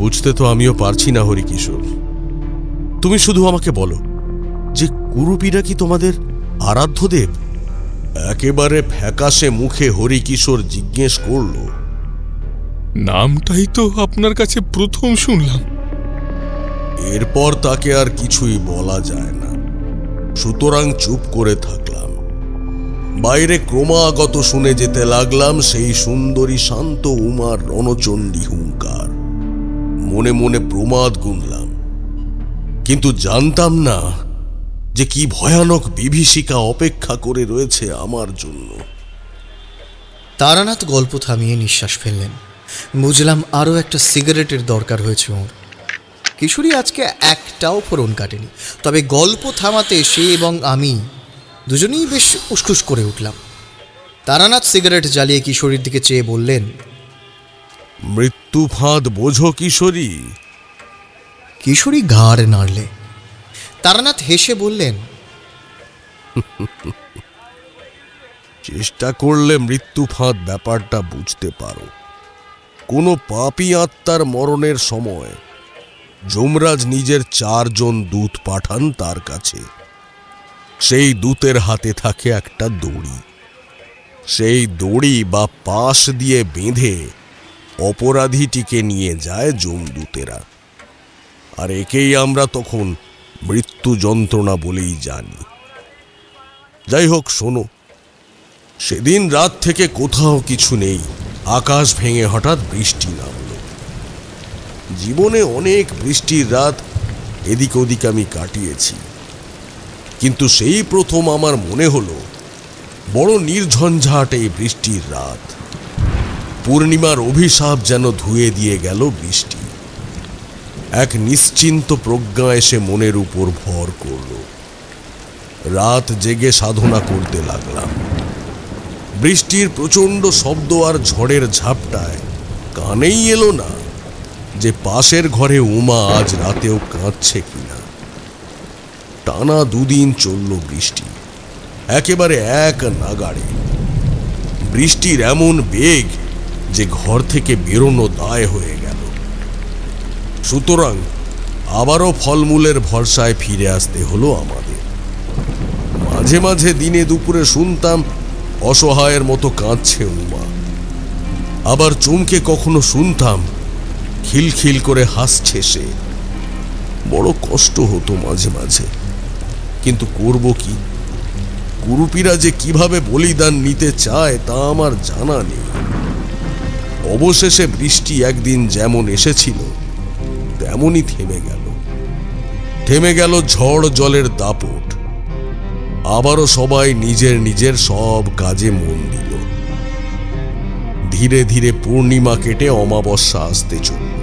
বুঝতে তো আমিও পারছি না হরিকিশোর। তুমি শুধু আমাকে বলো যে কুরুপিরা কি তোমাদের আরাধ্য দেব? একেবারে ফ্যাকাশে মুখে হরিকিশোর জিজ্ঞেস করল। নামটাই তো আপনার কাছে প্রথম শুনলাম। এরপর তাকে আর কিছুই বলা যায় না, সুতরাং চুপ করে থাকলাম। বাইরে ক্রমাগত শুনে যেতে লাগলাম সেই সুন্দরী শান্ত উমার রণচণ্ডী হুঙ্কার। মনে মনে প্রমাদ গুনলাম, কিন্তু জানতাম না যে কি ভয়ানক বিভীষিকা অপেক্ষা করে রয়েছে আমার জন্য। তারানাথ গল্প থামিয়ে নিঃশ্বাস ফেললেন। বুঝলাম আরও একটা সিগারেটের দরকার হয়েছে ওর। কিশোরী আজকে একটাও ফোড়ন কাটেনি, তবে গল্প থামাতে সে এবং আমি দুজনেই বেশ উসখুস করে উঠলাম। তারানাথ সিগারেট জ্বালিয়ে কিশোরীর দিকে চেয়ে বললেন, মৃত্যু ফাঁদ বোঝো কিশোরী? কিশোরী ঘাড় নাড়লে। তারানাথ হেসে বললেন, চেষ্টা করলে মৃত্যু ফাঁদ ব্যাপারটা বুঝতে পারো। কোনো পাপী আত্মার মরণের সময় যমরাজ নিজের 4 জন দূত পাঠান তার কাছে। সেই দূতের হাতে থাকে একটা দড়ি। সেই দড়ি বা পাশ দিয়ে বেঁধে অপরাধীটিকে নিয়ে যায় যমদূতেরা। আর একেই আমরা তখন মৃত্যু যন্ত্রণা বলেই জানি। যাই হোক, শোনো, সেদিন রাত থেকে কোথাও কিছু নেই, আকাশ ভেঙে হঠাৎ বৃষ্টি নামলো। জীবনে অনেক বৃষ্টির রাত এদিক ওদিক আমি কাটিয়েছি, কিন্তু সেই প্রথম আমার মনে হলো বড় নির্ঝঞ্ঝাট এই বৃষ্টির রাত। পূর্ণিমার অভিশাপ যেন ধুয়ে দিয়ে গেল বৃষ্টি। এক নিশ্চিন্ত প্রজ্ঞা এসে মনের উপর ভর করল। রাত জেগে সাধনা করতে লাগলাম। বৃষ্টির প্রচণ্ড শব্দ আর ঝড়ের ঝাপটায় কানেই এলো না যে পাশের ঘরে উমা আজ রাতেও কাঁদছে কিনা। টানা 2 দিন চলল বৃষ্টি, একেবারে এক নাগাড়ে। বৃষ্টির এমন বেগ যে ঘর থেকে বেরোনো দায় হয়ে গেল। সুতরাং আবারও ফলমূলের ভরসায় ফিরে আসতে হলো আমাদের। মাঝে মাঝে দিনে দুপুরে শুনতাম অসহায়ের মতো কাঁদছে উমা, আবার চমকে কখনো শুনতাম খিলখিল করে হাসছে সে। বড় কষ্ট হতো মাঝে মাঝে, কিন্তু করব কি? কুরুপিরা যে কিভাবে বলিদান নিতে চায় তা আমার জানা নেই। অবশেষে বৃষ্টি একদিন যেমন এসেছিল তেমনই থেমে গেল ঝড় জলের দাপট। আবারও সবাই নিজের নিজের সব কাজে মন দিল। ধীরে ধীরে পূর্ণিমা কেটে অমাবস্যা আসতে চলল।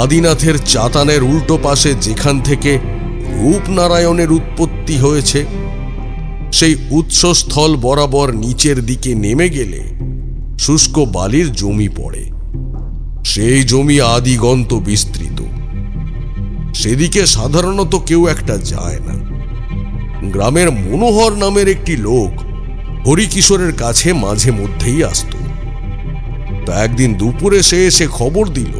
আদিনাথের চাতানের উল্টো পাশে যেখান থেকে রূপনারায়ণের উৎপত্তি হয়েছে, সেই উৎসস্থল বরাবর নিচের দিকে নেমে গেলে শুষ্ক বালির জমি পড়ে। সেই জমি আদিগন্ত বিস্তৃত। সেদিকে সাধারণত কেউ একটা যায় না। গ্রামের মনোহর নামের একটি লোক হরিকিশোরের কাছে মাঝে মধ্যেই আসত। তা একদিন দুপুরে সে এসে খবর দিল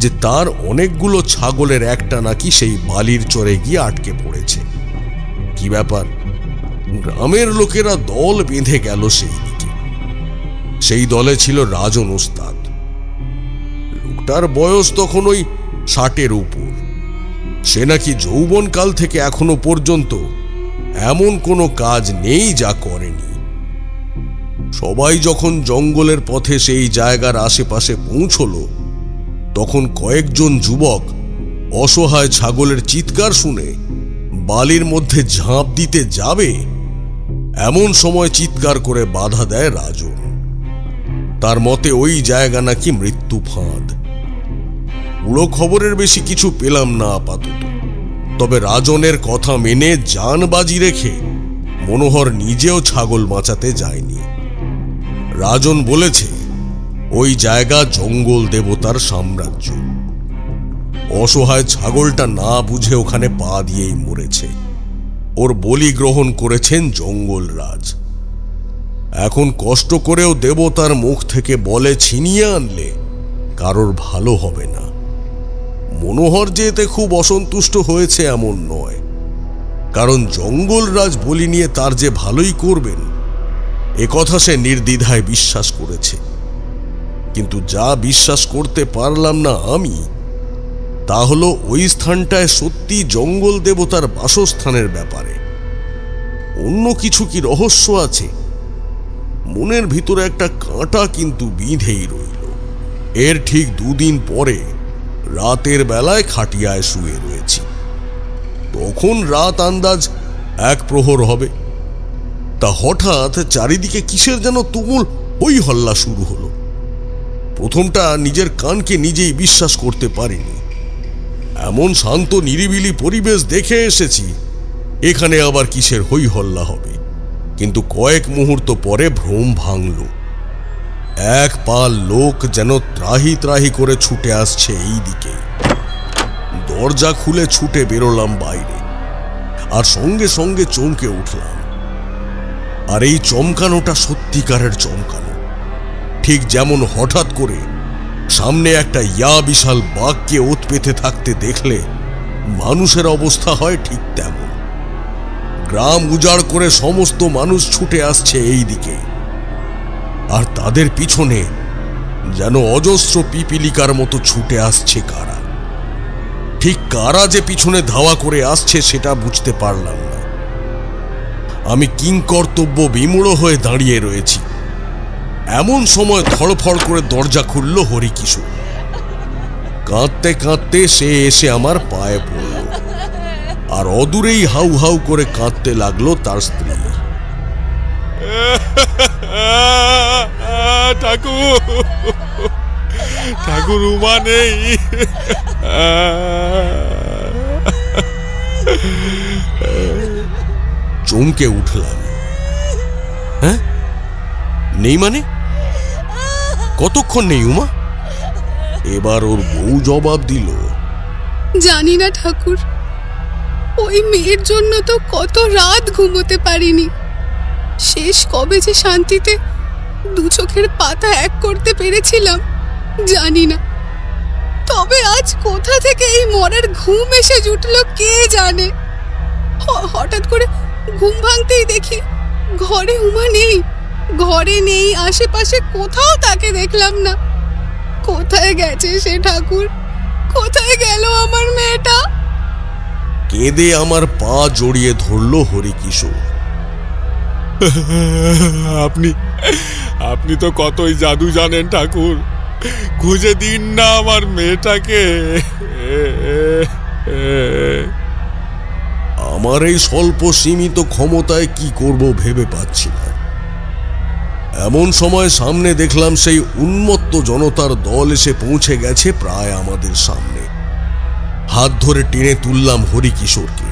যে তার অনেকগুলো ছাগলের একটা নাকি সেই বালির চরে গিয়ে আটকে পড়েছে। কি ব্যাপার? গ্রামের লোকেরা দল বেঁধে গেল সেই দিকে। সেই দলে ছিল রাজন ওস্তাদ। লোকটার বয়স তখন ওই 60-এর উপর। সে নাকি যৌবনকাল থেকে এখনো পর্যন্ত এমন কোনো কাজ নেই যা করেনি। সবাই যখন জঙ্গলের পথে সেই জায়গার আশেপাশে পৌঁছল, তখন কয়েকজন যুবক অসহায় ছাগলের চিৎকার শুনে বালির মধ্যে ঝাঁপ দিতে যাবে, এমন সময় চিৎকার করে বাধা দেয় রাজন। তার মতে ওই জায়গা নাকি মৃত্যু ফাঁদ। পুরো খবরের বেশি কিছু পেলাম না আপাতত। তবে রাজনের কথা মেনে জান বাজি রেখে মনোহর নিজেও ছাগল বাঁচাতে যায়নি। রাজন বলেছে ওই জায়গা জঙ্গল দেবতার সাম্রাজ্য। অসহায় ছাগলটা না বুঝে ওখানে পা দিয়েই মরেছে। ওর বলি গ্রহণ করেছেন জঙ্গলরাজ। এখন কষ্ট করেও দেবতার মুখ থেকে বলে ছিনিয়ে আনলে কারোর ভালো হবে না। মনোহর যে এতে খুব অসন্তুষ্ট হয়েছে এমন নয়, কারণ জঙ্গলরাজ বলি নিয়ে তার যে ভালোই করবেন এ কথা সে নির্দ্বিধায় বিশ্বাস করেছে। কিন্তু যা বিশ্বাস করতে পারলাম না আমি, তা হলো ওই স্থানটায় সত্যি জঙ্গল দেবতার বাসস্থানের ব্যাপারে অন্য কিছু কি রহস্য আছে। মনের ভিতরে একটা কাঁটা কিন্তু বিঁধেই রইল। এর ঠিক 2 দিন পরে রাতের বেলায় খাটিয়ায় শুয়ে রয়েছি। তখন রাত আন্দাজ 1 প্রহর হবে। তা হঠাৎ চারিদিকে কিসের যেন তুমুল হই হল্লা শুরু হলো। প্রথমটা নিজের কানকে নিজেই বিশ্বাস করতে পারিনি। এমন শান্ত নিরিবিলি পরিবেশ দেখে এসেছি, এখানে আবার কিসের হই হল্লা হবে। কিন্তু কয়েক মুহূর্ত পরে ভ্রম ভাঙল। এক পাল লোক যেন ত্রাহি ত্রাহি করে ছুটে আসছে এই দিকে। দরজা খুলে ছুটে বেরোলাম বাইরে, আর সঙ্গে সঙ্গে চমকে উঠলাম। আর এই চমকানোটা সত্যিকারের চমকানো। ঠিক যেমন হঠাৎ করে সামনে একটা বিশাল বাঘকে ওত পেতে থাকতে দেখলে মানুষের অবস্থা হয়, ঠিক তেমন। গ্রাম উজাড় করে সমস্ত মানুষ ছুটে আসছে এই দিকে, আর তাদের পিছনে যেন অজস্র পিপিলিকার মতো ছুটে আসছে কারা। ঠিক কারা যে পিছনে ধাওয়া করে আসছে সেটা বুঝতে পারলাম না। আমি কিংকর্তব্য বিমূঢ় হয়ে দাঁড়িয়ে রয়েছি। এমন সময় ধড়ফড় করে দরজা খুলল হরিকিশোর। কাঁদতে কাঁদতে সে এসে আমার পায়ে পড়ল, আর অদূরেই হাউ হাউ করে কাঁদতে লাগলো তার স্ত্রী। ঠাকুর, ঠাকুর উমা নেই। চমকে উঠলাম। হ্যাঁ, নেই মানে? কতক্ষণ নেই উমা? এবার ওর বউ জবাব দিল, জানি না ঠাকুর, ওই মেয়ের জন্য তো কত রাত ঘুমোতে পারিনি। শেষ কবে যে শান্তিতে দু চোখের পাতা এক করতে পেরেছিলাম জানি না। তবে আজ কোথা থেকে এই মরার ঘুম এসে জুটলো কে জানে। হঠাৎ করে ঘুম ভাঙতেই দেখি ঘরে উমা নেই, ঘরে নেই, আশেপাশে কোথাও তাকে দেখলাম না। কোথায় গেছে সে ঠাকুর? কোথায় গেল আমার মেয়েটা? কেঁদে আমার পা জড়িয়ে ধরল হরিকিশোর। আপনি তো কতই জাদু জানেন ঠাকুর, খুঁজে দিন না আমার মেয়েটাকে। আমার এই স্বল্প সীমিত ক্ষমতায় কি করব ভেবে পাচ্ছি না। এমন সময় সামনে দেখলাম সেই উন্মত্ত জনতার দল এসে পৌঁছে গেছে প্রায় আমাদের সামনে। হাত ধরে টেনে তুললাম হরিকিশোরকে।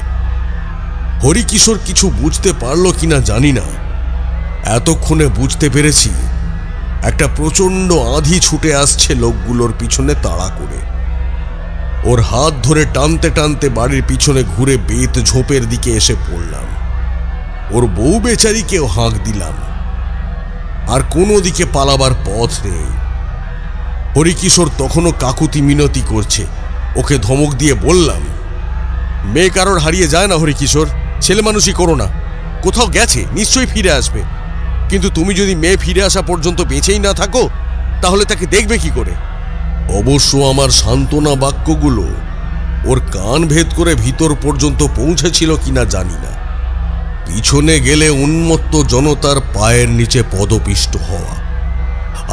হরিকিশোর কিছু বুঝতে পারলো কিনা জানি না, এতক্ষণে বুঝতে পেরেছি একটা প্রচন্ড আঁধি ছুটে আসছে লোকগুলোর পিছনে তাড়া করে। ওর হাত ধরে টানতে টানতে বাড়ির পিছনে ঘুরে বেত ঝোপের দিকে এসে পড়লাম। ওর বউ বেচারিকেও হাঁক দিলাম, আর কোনো দিকে পালাবার পথ নেই। হরিকিশোর তখনও কাকুতি মিনতি করছে। ওকে ধমক দিয়ে বললাম, মেয়ে কারোর হারিয়ে যায় না হরিকিশোর, ছেলে মানুষই করো না। কোথাও গেছে, নিশ্চয়ই ফিরে আসবে। কিন্তু তুমি যদি মেয়ে ফিরে আসা পর্যন্ত বেঁচেই না থাকো তাহলে তাকে দেখবে কি করে? অবশ্য আমার সান্ত্বনা বাক্যগুলো ওর কান ভেদ করে ভিতর পর্যন্ত পৌঁছেছিল কিনা জানি না। পিছনে গেলে উন্মত্ত জনতার পায়ের নিচে পদপিষ্ট হওয়া,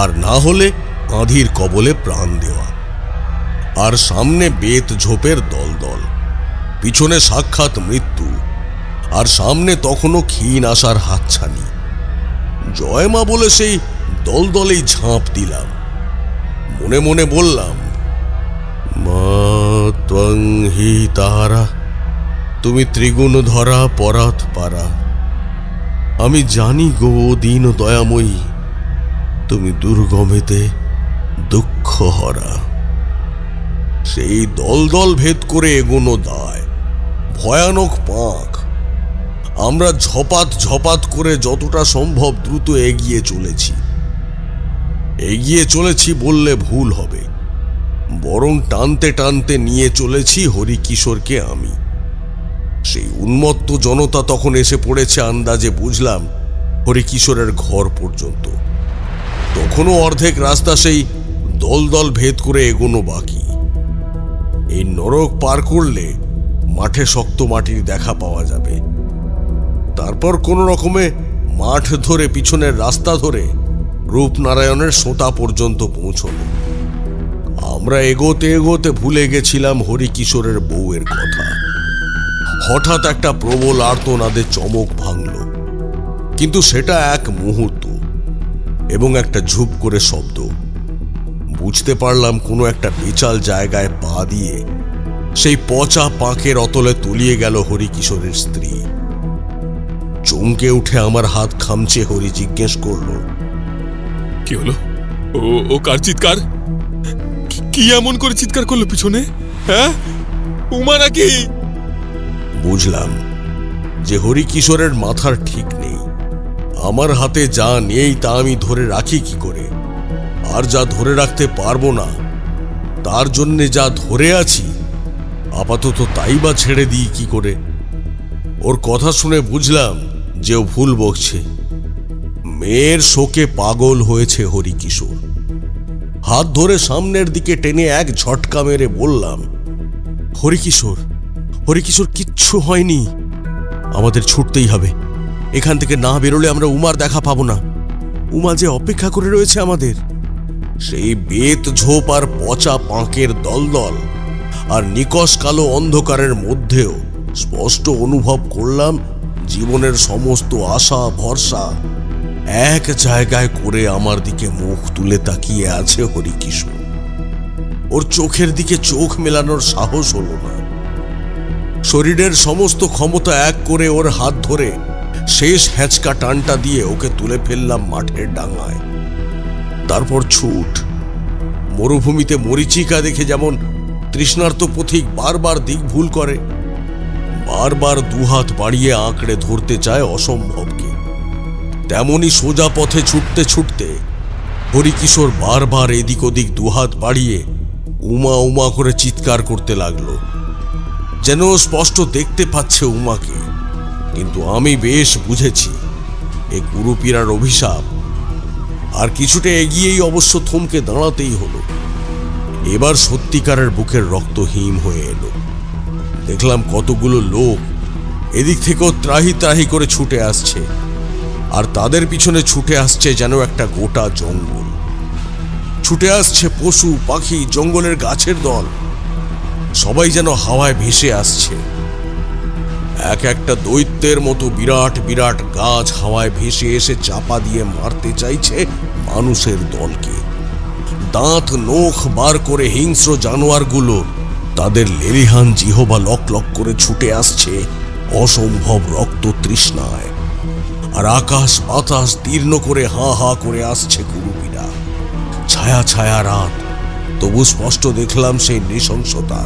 আর না হলে আঁধির কবলে প্রাণ দেওয়া। আর সামনে বেত ঝোপের দলদল, পিছনে সাক্ষাৎ মৃত্যু, আর সামনে তখনও ক্ষীণ আসার হাতছানি। জয়মা বলে সেই দলদলেই ঝাঁপ দিলাম। মনে মনে বললাম, মা ত্বং হি তাহারা, তুমি ত্রিগুণ ধরা পরাত পারা। আমি জানি গো দীন দয়াময়ী, তুমি দুর্গমেতে দুঃখ হরা। সেই দলদল ভেদ করে এগোনো দায়, ভয়ানক পাঁক। আমরা ঝপাত ঝপাত করে যতটা সম্ভব দ্রুত এগিয়ে চলেছি বললে ভুল হবে, বরং টানতে টানতে নিয়ে চলেছি হরিকিশোরকে আমি। সেই উন্মত্ত জনতা তখন এসে পড়েছে আন্দাজে বুঝলাম হরিকিশোরের ঘর পর্যন্ত। তখনও অর্ধেক রাস্তা সেই দলদল ভেদ করে এগোনো বাকি। এই নরক পার করলে মাঠে শক্ত মাটির দেখা পাওয়া যাবে। তারপর কোনো রকমে মাঠ ধরে পিছনের রাস্তা ধরে রূপনারায়ণের সোঁতা পর্যন্ত পৌঁছল। আমরা এগোতে এগোতে ভুলে গেছিলাম হরিকিশোরের বউয়ের কথা। হঠাৎ একটা প্রবল আর্তনাদে চমক ভাঙল, কিন্তু সেটা এক মুহূর্ত এবং একটা ঝুপ করে শব্দ। বুঝতে পারলাম কোনো একটা বেচাল জায়গায় পা দিয়ে সেই পচা পাঁকের অতলে তলিয়ে গেল হরিকিশোরের স্ত্রী। চমকে উঠে আমার হাত খামচে হরি জিজ্ঞেস করল, কি হলো? ও কার চিৎকার? কি এমন করে চিৎকার করলো পিছনে? হ্যাঁ, উমা নাকি? বুঝলাম যে হরিকিশোরের মাথার ঠিক নেই। আমার হাতে যা নেই তা আমি ধরে রাখি কি করে, আর যা ধরে রাখতে পারবো না তার জন্যে যা ধরে আছি আপাতত তাই বা ছেড়ে দিই কি করে। ওর কথা শুনে বুঝলাম যে ও ভুল বকছে। মেয়ের শোকে পাগল হয়েছে হরিকিশোর। হাত ধরে সামনের দিকে টেনে এক ঝটকা মেরে বললাম, হরিকিশোর, হরিকিশোর, কিচ্ছু হয়নি। আমাদের ছুটতেই হবে। এখান থেকে না বেরোলে আমরা উমার দেখা পাবো না। উমা যে অপেক্ষা করে রয়েছে আমাদের। সেই বেত ঝোপ আর পচা পাঁকের দলদল আর নিকষ কালো অন্ধকারের মধ্যেও স্পষ্ট অনুভব করলাম জীবনের সমস্ত আশা ভরসা এক জায়গায় করে আমার দিকে মুখ তুলে তাকিয়ে আছে হরিকিশোর। ওর চোখের দিকে চোখ মেলানোর সাহস হলো না। শরীরের সমস্ত ক্ষমতা এক করে ওর হাত ধরে শেষ হ্যাঁচকা টানটা দিয়ে ওকে তুলে ফেললাম মাঠের ডাঙায়। তারপর ছুট। মরুভূমিতে মরীচিকা দেখে যেমন তৃষ্ণার্ত পথিক বারবার দিক ভুল করে, বারবার দুহাত বাড়িয়ে আঁকড়ে ধরতে চায় অসম্ভবকে, তেমনি সোজা পথে ছুটতে ছুটতে হরিকিশোর বারবার এদিক ওদিক দুহাত বাড়িয়ে উমা উমা করে চিৎকার করতে লাগলো, যেন স্পষ্ট দেখতে পাচ্ছে উমাকে। কিন্তু আমি বেশ বুঝেছি এ গুরুপীরার অভিশাপ। আর কিছুটা এগিয়েই অবশ্য থমকে দাঁড়াতেই হলো। এবার সত্যিকারের বুকের রক্ত হিম হয়ে এলো। দেখলাম কতগুলো লোক এদিক থেকেও ত্রাহি ত্রাহি করে ছুটে আসছে, আর তাদের পিছনে ছুটে আসছে যেন একটা গোটা জঙ্গল। ছুটে আসছে পশু পাখি, জঙ্গলের গাছের দল, সবাই যেন হাওয়ায় ভেসে আসছে। এক একটা দৈত্যের মতো বিরাট বিরাট গাছ হাওয়ায় ভেসে এসে চাপা দিয়ে মারতে চাইছে মানুষের দলকে। দাঁত নখ বার করে হিংস্র জানোয়ারগুলো তাদের লেলিহান জিহবা লক লক করে ছুটে আসছে অসম্ভব রক্ত তৃষ্ণায়। আর আকাশ বাতাস তীর্ণ করে হা হা করে আসছে কুরুপীরা। ছায়া ছায়া রাত, তবু স্পষ্ট দেখলাম সেই নৃশংসতা।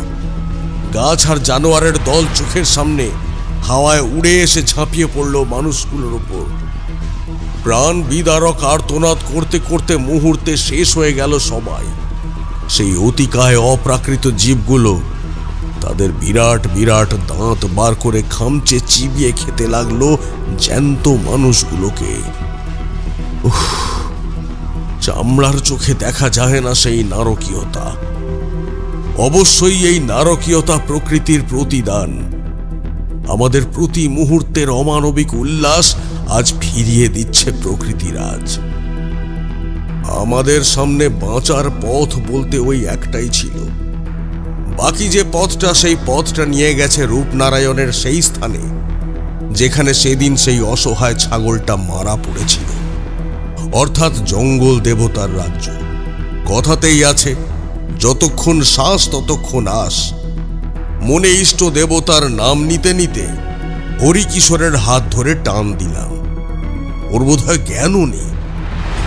গাছ আর জানোয়ারের দল চোখের সামনে হাওয়ায় উড়ে এসে ঝাঁপিয়ে পড়ল মানুষগুলোর উপর। প্রাণ বিদারক আর্তনাদ করতে করতে মুহূর্তে শেষ হয়ে গেল সবাই। সেই অতিকায় অপ্রাকৃত জীবগুলো তাদের বিরাট বিরাট দাঁত বার করে খামচে চিবিয়ে খেতে লাগলো জ্যান্ত মানুষগুলোকে। চামড়ার চোখে দেখা যায় না সেই নারকীয়তা। অবশ্যই এই নারকীয়তা প্রকৃতির প্রতিদান। আমাদের প্রতি মুহূর্তের অমানবিক উল্লাস আজ ফিরিয়ে দিচ্ছে প্রকৃতিরাজ। আমাদের সামনে বাঁচার পথ বলতে ওই একটাই ছিল। বাকি যে পথটা, সেই পথটা নিয়ে গেছে রূপনারায়ণের সেই স্থানে যেখানে সেদিন সেই অসহায় ছাগলটা মারা পড়েছিল, অর্থাৎ জঙ্গল দেবতার রাজ্য। কথাতেই আছে, যতক্ষণ শ্বাস ততক্ষণ আস। মনে ইষ্ট দেবতার নাম নিতে নিতে হরিকিশোরের হাত ধরে টান দিলাম। ওর বোধহয় জ্ঞানও নেই,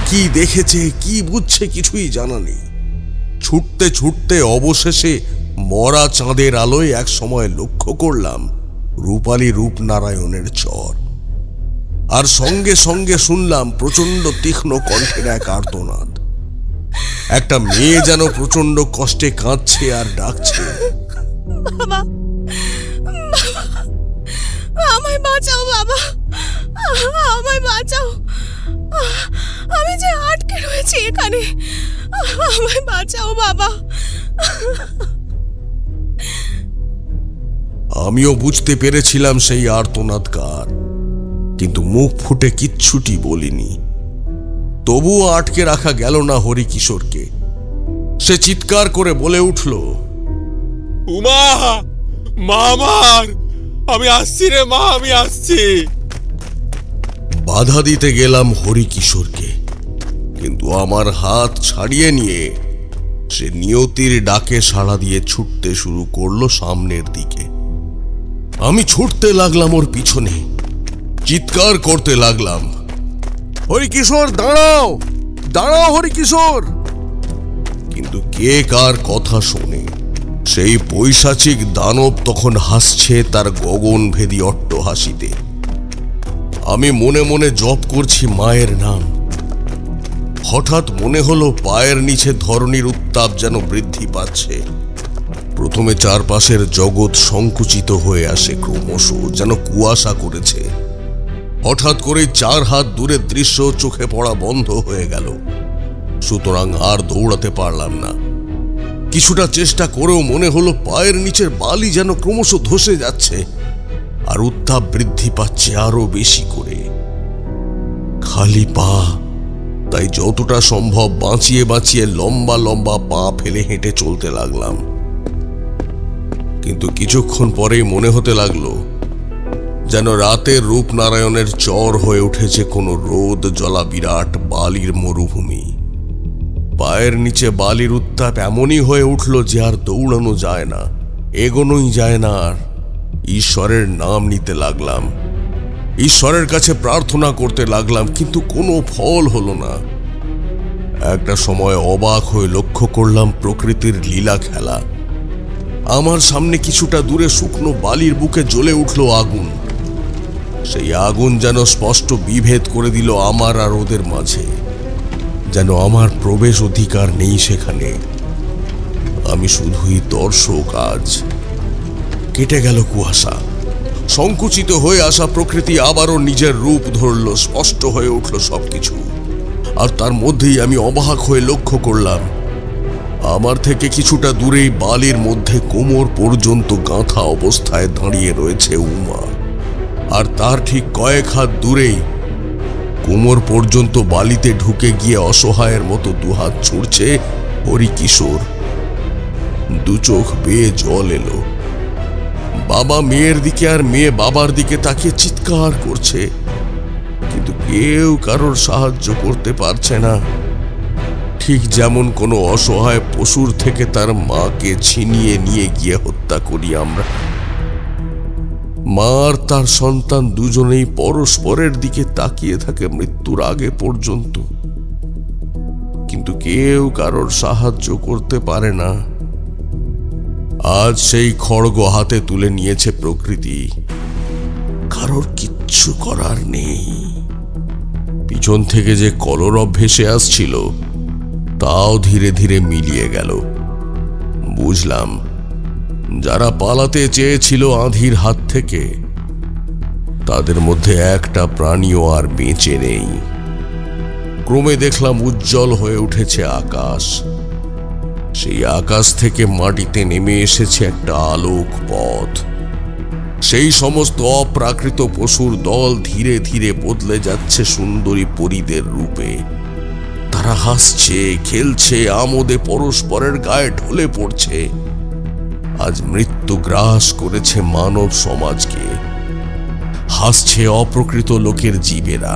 কি দেখেছে কি বুঝছে কিছুই জানা নেই। ছুটতে ছুটতে অবশেষে মরা চাঁদের আলোয় এক সময় লক্ষ্য করলাম রূপালী রূপনারায়ণের চর। আর সঙ্গে সঙ্গে শুনলাম প্রচন্ড তীক্ষ্ণ কণ্ঠের এক আর্তনাদ। একটা মেয়ে যেন প্রচন্ড কষ্টে কাঁদছে আর ডাকছে, বাবা, আমায় বাঁচাও বাবা, আমায় বাঁচাও, আমি যে আটকে রয়েছি এখানে, আমায় বাঁচাও বাবা। আমিও বুঝতে পেরেছিলাম সেই আর্তনাদ কার, কিন্তু মুখ ফুটে কিচ্ছুটি বলিনি। তবুও আটকে রাখা গেল না হরিকিশোরকে। সে চিৎকার করে বলে উঠল, উমা, মা আমার, আমি আসছি রে মা, আমি আসছি। বাধা দিতে গেলাম হরিকিশোরকে, কিন্তু আমার হাত ছাড়িয়ে নিয়ে সে নিয়তির ডাকে সাড়া দিয়ে ছুটতে শুরু করলো সামনের দিকে। আমি ছুটতে লাগলাম ওর পিছনে, চিৎকার করতে লাগলাম, হরিকিশোর দাঁড়াও, দাঁড়াও হরিকিশোর। কিন্তু কে কার কথা শোনে? সেই পৈশাচিক দানব তখন হাসছে তার গগনভেদী অট্টহাসিতে। আমি মনে মনে জপ করছি মায়ের নাম। হঠাৎ মনে হলো পায়ের নিচে ধরণীর উত্তাপ যেন বৃদ্ধি পাচ্ছে। প্রথমে চারপাশের জগৎ সংকুচিত হয়ে আসে ক্রমশ, যেন কুয়াশা করেছে। হঠাৎ করে 4 হাত দূরের দৃশ্য চোখে পড়া বন্ধ হয়ে গেল। সুতরাং আর দৌড়াতে পারলাম না। কিছুটা চেষ্টা করেও মনে হলো পায়ের নিচের বালি যেন ক্রমশ ধসে যাচ্ছে, আর উত্তাপ বৃদ্ধি পাচ্ছে আরো বেশি করে। খালি পা, তাই যতটা সম্ভব বাঁচিয়ে বাঁচিয়ে লম্বা লম্বা পা ফেলে হেঁটে চলতে লাগলাম। কিন্তু কিছুক্ষণ পরেই মনে হতে লাগলো যেন রাতের রূপনারায়ণের চর হয়ে উঠেছে কোনো রোদ জ্বলা বিরাট বালির মরুভূমি। পায়ের নিচে বালির উত্তাপ এমনই হয়ে উঠল যে আর দৌড়ানো যায় না, এগোনোই যায় না। আর ঈশ্বরের নাম নিতে লাগলাম, ঈশ্বরের কাছে প্রার্থনা করতে লাগলাম, কিন্তু কোনো ফল হলো না। একটা সময় অবাক হয়ে লক্ষ্য করলাম প্রকৃতির লীলা খেলা। আমার সামনে কিছুটা দূরে শুকনো বালির বুকে জ্বলে উঠল আগুন। সেই আগুন যেন স্পষ্ট বিভেদ করে দিল আমার আর ওদের মাঝে, যেন আমার প্রবেশ অধিকার নেই সেখানে। আমি শুধুই দর্শক। আজ কেটে গেল কুয়াশা, সংকুচিত হয়ে আসা প্রকৃতি আবারও নিজের রূপ ধরল, স্পষ্ট হয়ে উঠল সবকিছু। আর তার মধ্যেই আমি অবাক হয়ে লক্ষ্য করলাম আমার থেকে কিছুটা দূরেই বালির মধ্যে কোমর পর্যন্ত গাঁথা অবস্থায় দাঁড়িয়ে রয়েছে উমা। আর তার ঠিক কয়েক হাত দূরেই কোমর পর্যন্ত বালিতে ঢুকে গিয়ে অসহায়ের মতো দুহাত ছুঁড়ছে হরিকিশোর। দু চোখ বেয়ে জল এলো। বাবা মেয়ের দিকে আর মেয়ে বাবার দিকে তাকিয়ে চিৎকার করছে, কিন্তু কেউ কারোর সাহায্য করতে পারছে না। ঠিক যেমন কোনো অসহায় পশুর থেকে তার মাকে ছিনিয়ে নিয়ে গিয়ে হত্যা করি আমরা। মা আর তার সন্তান দুজনেই পরস্পরের দিকে তাকিয়ে থাকে মৃত্যুর আগে পর্যন্ত, কিন্তু কেউ কারোর সাহায্য করতে পারে না। আজ সেই খড়গ হাতে তুলে নিয়েছে প্রকৃতি, কারোর কিচ্ছু করার নেই। পিছন থেকে যে কলরব ভেসে আসছিল তাও ধীরে ধীরে মিলিয়ে গেল। বুঝলাম যারা পালাতে চেয়েছিল আঁধির হাত থেকে, তাদের মধ্যে একটা প্রাণীও আর বেঁচে নেই। ক্রমে দেখলাম উজ্জ্বল হয়ে উঠেছে আকাশ। সেই আকাশ থেকে মাটিতে নেমে এসেছে একটা আলোক পথ। সেই সমস্ত অপ্রাকৃত পশুর দল ধীরে ধীরে বদলে যাচ্ছে সুন্দরী পরীদের রূপে। তারা হাসছে, খেলছে, আমোদে পরস্পরের গায়ে ঢলে পড়ছে। আজ মৃত্যু গ্রাস করেছে মানব সমাজকে। হাসছে অপ্রকৃত লোকের জীবেরা,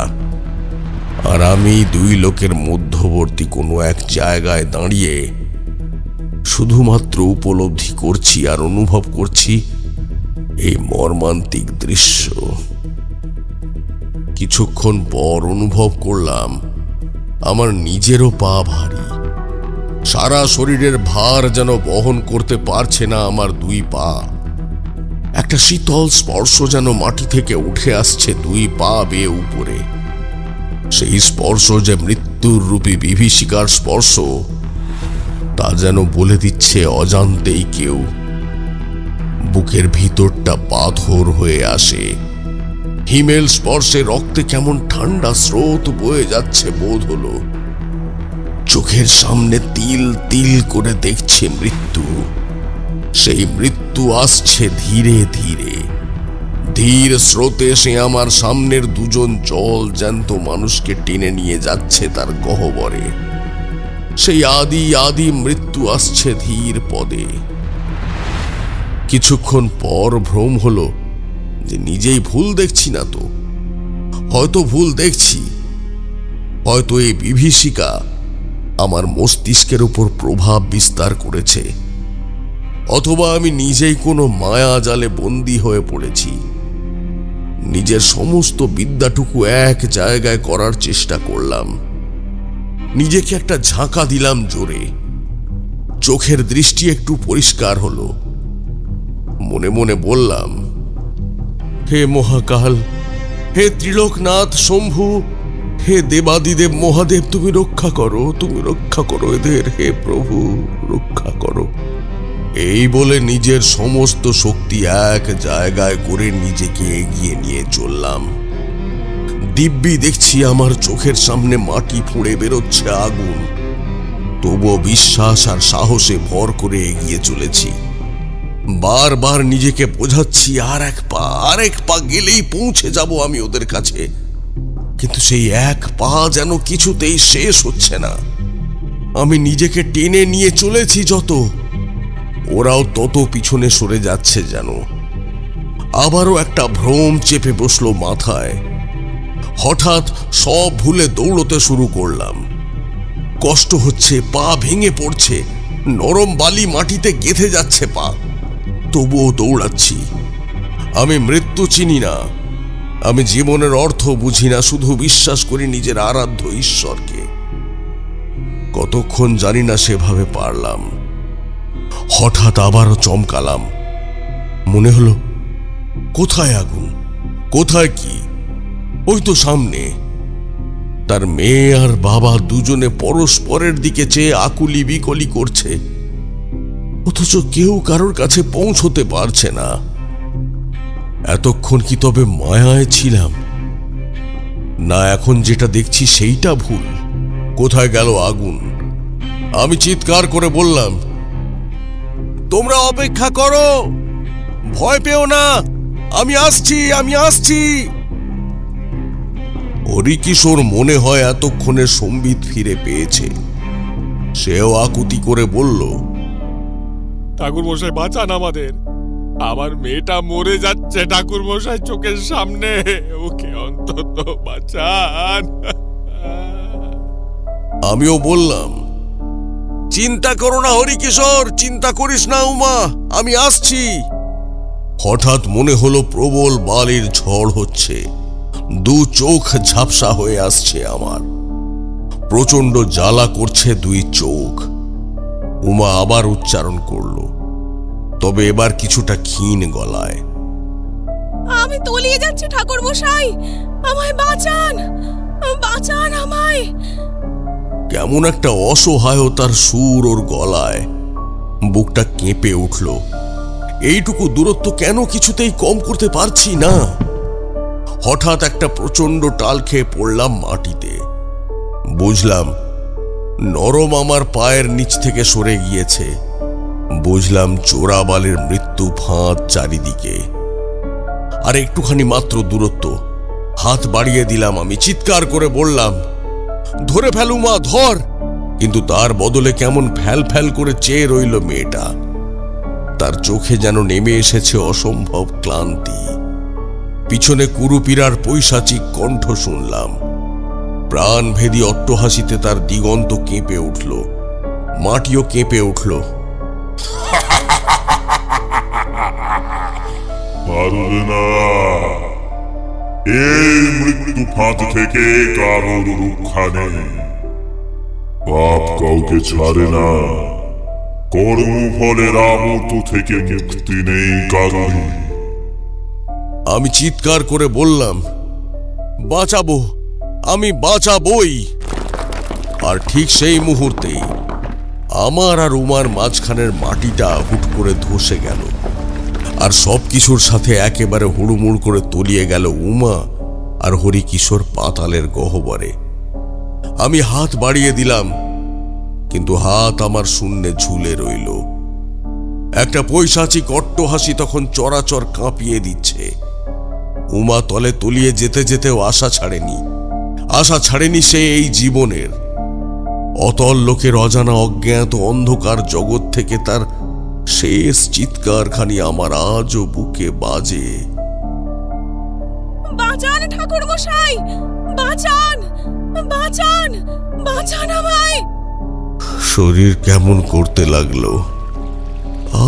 আর আমি দুই লোকের মধ্যবর্তী কোনো এক জায়গায় দাঁড়িয়ে শুধুমাত্র উপলব্ধি করছি আর অনুভব করছি এই মর্মান্তিক দৃশ্য। কিছুক্ষণ পর অনুভব করলাম আমার নিজেরও পা ভারী। সারা শরীরের ভার যেন বহন করতে পারছে না আমার দুই পা। একটা শীতল স্পর্শ যেন মাটি থেকে উঠে আসছে দুই পা বেয়ে উপরে। সেই স্পর্শ যে মৃত্যুর রূপী বিভীষিকার স্পর্শ, তা যেন বলে দিচ্ছে অজান্তেই কেউ। বুকের ভিতরটা পাথর হয়ে আসে। হিমেল স্পর্শে রক্তে কেমন ঠান্ডা স্রোত বয়ে যাচ্ছে বোধ হলো। চোখের সামনে তিল তিল করে দেখছে মৃত্যু। সেই মৃত্যু আসছে ধীরে ধীরে। ধীর স্রোতে সে আমার সামনের দুজন জল জ্যান্ত মানুষকে টেনে নিয়ে যাচ্ছে তার গহ্বরে। সেই আদি আদি মৃত্যু আসছে ধীর পদে। কিছুক্ষণ পর ভ্রম হলো যে নিজেই ভুল দেখছি না তো। হয়তো ভুল দেখছি, হয়তো এই বিভীষিকা আমার মস্তিষ্কের উপর প্রভাব বিস্তার করেছে, অথবা আমি নিজেই কোনো মায়া জালে বন্দী হয়ে পড়েছি। নিজের সমস্ত বিদ্যাটুকু এক জায়গায় করার চেষ্টা করলাম। নিজেকে একটা ঝাঁকা দিলাম জোরে। চোখের দৃষ্টি একটু পরিষ্কার হলো। মনে মনে বললাম, হে মহাকাল, হে ত্রিলোকনাথ শম্ভু, হে দেবাদিদেব মহাদেব, তুমি রক্ষা করো, তুমি রক্ষা করো এদের, হে প্রভু রক্ষা করো। এই বলে নিজের সমস্ত শক্তি এক জায়গায় করে নিজেকে এগিয়ে নিয়ে চললাম। দিব্যি দেখছি আমার চোখের সামনে মাটি ফুঁড়ে বেরোচ্ছে আগুন। তবুও বিশ্বাস আর সাহসে ভর করে এগিয়ে চলেছি। বারবার নিজেকে বোঝাচ্ছি আর এক পা গেলেই পৌঁছে যাব আমি ওদের কাছে, কিন্তু সেই এক পা যেন কিছুতেই শেষ হচ্ছে না। আমি নিজেকে টেনে নিয়ে চলেছি যত, ওরাও তত পিছনে সরে যাচ্ছে যেন। আবারও একটা ভ্রম চেপে বসলো মাথায়। হঠাৎ সব ভুলে দৌড়তে শুরু করলাম। কষ্ট হচ্ছে, পা ভেঙে পড়ছে, নরম বালি মাটিতে গেঁথে যাচ্ছে পা, তবুও দৌড়াচ্ছি। আমি মৃত্যু চিনি না, আমি জীবনের অর্থ বুঝি না, শুধু বিশ্বাস করি নিজের আরাধ্য ঈশ্বরকে। কতক্ষণ জানি না সেভাবে পারলাম। হঠাৎ আবারও চমকালাম। মনে হলো, কোথায় আগুন, কোথায় কি? ওই তো সামনে। তার মেয়ে আর বাবা দুজনে পরস্পরের দিকে চেয়ে আকুলি বিকলি করছে, অথচ কেউ কারোর কাছে পৌঁছতে পারছে না। এতক্ষণ কি তবে মায়ায় ছিলাম, না এখন যেটা দেখছি সেইটা ভুল? কোথায় গেল আগুন? আমি চিৎকার করে বললাম, তোমরা অপেক্ষা করো, ভয় পেও না, আমি আসছি, আমি আসছি। হরিকিশোর মনে হয় এতক্ষণে সম্বিত ফিরে পেয়েছে। সেও আকুতি করে বলল, ঠাকুর মশাই বাঁচান আমাদের, আমার মেয়েটা মরে যাচ্ছে ঠাকুর মশাই চোখের সামনে, ওকে অন্তত বাঁচান। আমিও বললাম, চিন্তা করো না হরিকিশোর, চিন্তা করিস না উমা, আমি আসছি। হঠাৎ মনে হলো প্রবল বালির ঝড় হচ্ছে, দু চোখ ঝাপসা হয়ে আসছে আমার, প্রচন্ড জ্বালা করছে দুই চোখ। উমা আবার উচ্চারণ করলো, তবে এবার কিছুটা ক্ষীণ গলায়, আমি তলিয়ে যাচ্ছি ঠাকুর মশাই, আমায় বাঁচান, বাঁচান আমায়। কেমন একটা অসহায়তার সুর ওর গলায়। বুকটা কেঁপে উঠল। এইটুকু দূরত্ব কেন কিছুতেই কম করতে পারছি না। হঠাৎ একটা প্রচন্ড টাল খেয়ে পড়লাম মাটিতে। বুঝলাম নরম আমার পায়ের নিচ থেকে সরে গিয়েছে। বুঝলাম চোরাবালির মৃত্যু ফাঁদ চারিদিকে। আর একটুখানি মাত্র দূরত্ব। হাত বাড়িয়ে দিলাম আমি, চিৎকার করে বললাম, ধরে ফেলু মা, ধর। কিন্তু তার বদলে কেমন ফ্যাল ফ্যাল করে চেয়ে রইল মেয়েটা। তার চোখে যেন নেমে এসেছে অসম্ভব ক্লান্তি। পিছনে কুরুপিরার পৈশাচিক কণ্ঠ শুনলাম। প্রাণভেদী অট্টহাসিতে তার দিগন্ত কেঁপে উঠল, মাটিও কেঁপে উঠল। পারবে না, এই মৃত্যু ফাঁদ থেকে কারোর রক্ষা নেই। পাপ কাউকে ছাড়ে না, কর্মফলের আবর্ত থেকে মুক্তি নেই কারোরই। আমি চিৎকার করে বললাম, বাঁচাবো, আমি বাঁচাবই। আর ঠিক সেই মুহূর্তেই আমার আর উমার মাঝখানের মাটিটা হুট করে ধসে গেল। আর সবকিছুর সাথে একেবারে হুড়ুমুড় করে তলিয়ে গেল উমা আর হরিকিশোর পাতালের গহ্বরে। আমি হাত বাড়িয়ে দিলাম, কিন্তু হাত আমার শূন্যে ঝুলে রইল। একটা পৈশাচিক অট্টহাসি তখন চরাচর কাঁপিয়ে দিচ্ছে। উমা তলে তলিয়ে যেতে যেতেও আশা ছাড়েনি সে এই জীবনের। অতল লোকের অজানা অজ্ঞাত অন্ধকার জগৎ থেকে তার শেষ চিৎকারখানি আমার আজও বুকে বাজে। বাঁচান ঠাকুর মশাই, বাঁচান, বাঁচান, বাঁচান আমায়। শরীর কেমন করতে লাগলো,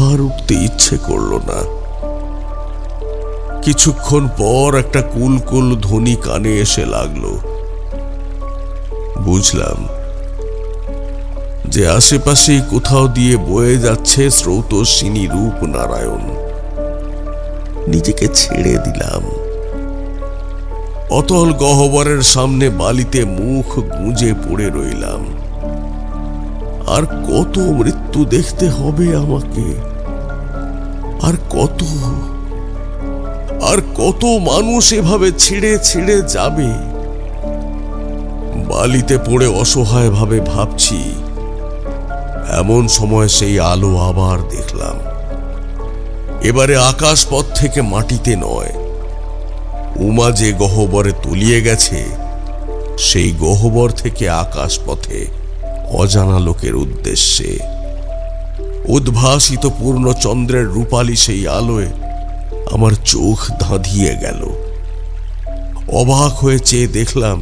আর উঠতে ইচ্ছে করলো না। কিছুক্ষণ পর একটা কুলকুল ধ্বনি কানে এসে লাগলো। বুঝলাম যে আশেপাশেই কোথাও দিয়ে বয়ে যাচ্ছে স্রোতস্বিনী রূপনারায়ণ। নিজেকে ছেড়ে দিলাম। অতল গহ্বরের সামনে বালিতে মুখ গুঁজে পড়ে রইলাম। আর কত মৃত্যু দেখতে হবে আমাকে, আর কত মানুষ এভাবে ছেড়ে ছেড়ে যাবে। বালিতে পড়ে অসহায় ভাবে ভাবছি, এমন সময় সেই আলো আবার দেখলাম। এবারে আকাশপথ থেকে মাটিতে নয়, উমা যে গহ্বরে তলিয়ে গেছে সেই গহ্বর থেকে আকাশপথে অজানা লোকের উদ্দেশ্যে উদ্ভাসিত পূর্ণ চন্দ্রের রূপালী সেই আলোয় আমার চোখ ধাঁধিয়ে গেল। অবাক হয়ে চেয়ে দেখলাম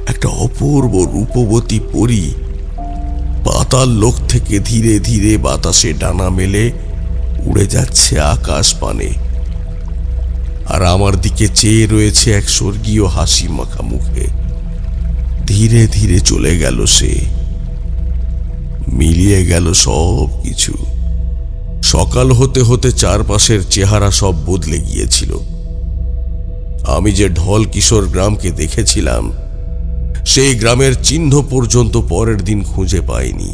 একটা অপূর্ব রূপবতী পরী পাতাল লোক থেকে ধীরে ধীরে বাতাসে ডানা মেলে উড়ে যাচ্ছে আকাশ পানে, আর আমার দিকে চেয়ে রয়েছে এক স্বর্গীয় হাসি মাখা মুখে। ধীরে ধীরে চলে গেল সে। মিলিয়ে গেল সব কিছু। সকাল হতে হতে চারপাশের চেহারা সব বদলে গিয়েছিল। আমি যে ঢল কিশোর গ্রামকে দেখেছিলাম সেই গ্রামের চিহ্ন পর্যন্ত পরের দিন খুঁজে পাইনি।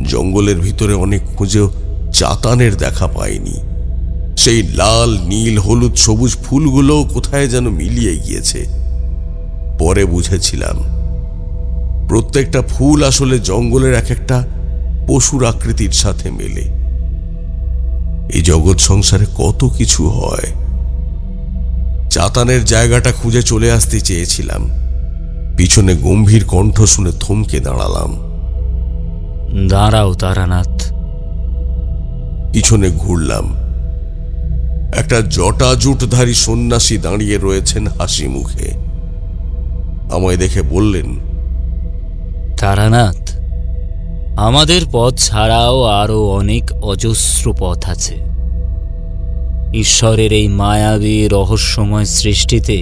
জঙ্গলের ভিতরে অনেক খুঁজেও চাতানের দেখা পাইনি। সেই লাল, নীল, হলুদ, সবুজ ফুলগুলো কোথায় যেন মিলিয়ে গিয়েছে। পরে বুঝেছিলাম প্রত্যেকটা ফুল আসলে জঙ্গলের এক একটা পশুর আকৃতির সাথে মেলে। এই জগৎ সংসারে কত কিছু হয়। চাতানের জায়গাটা খুঁজে চলে আসতে চেয়েছিলাম, পিছনে গম্ভীর কণ্ঠ শুনে থমকে দাঁড়ালাম। দাঁড়াও তারানাথ। পিছনে ঘুরলাম। একটা জটা জুটধারী সন্ন্যাসী দাঁড়িয়ে রয়েছেন হাসি মুখে। আমায় দেখে বললেন, তারানাথ, আমাদের পথ ছাড়াও আরো অনেক অজস্র পথ আছে। ঈশ্বরের এই মায়াবী রহস্যময় সৃষ্টিতে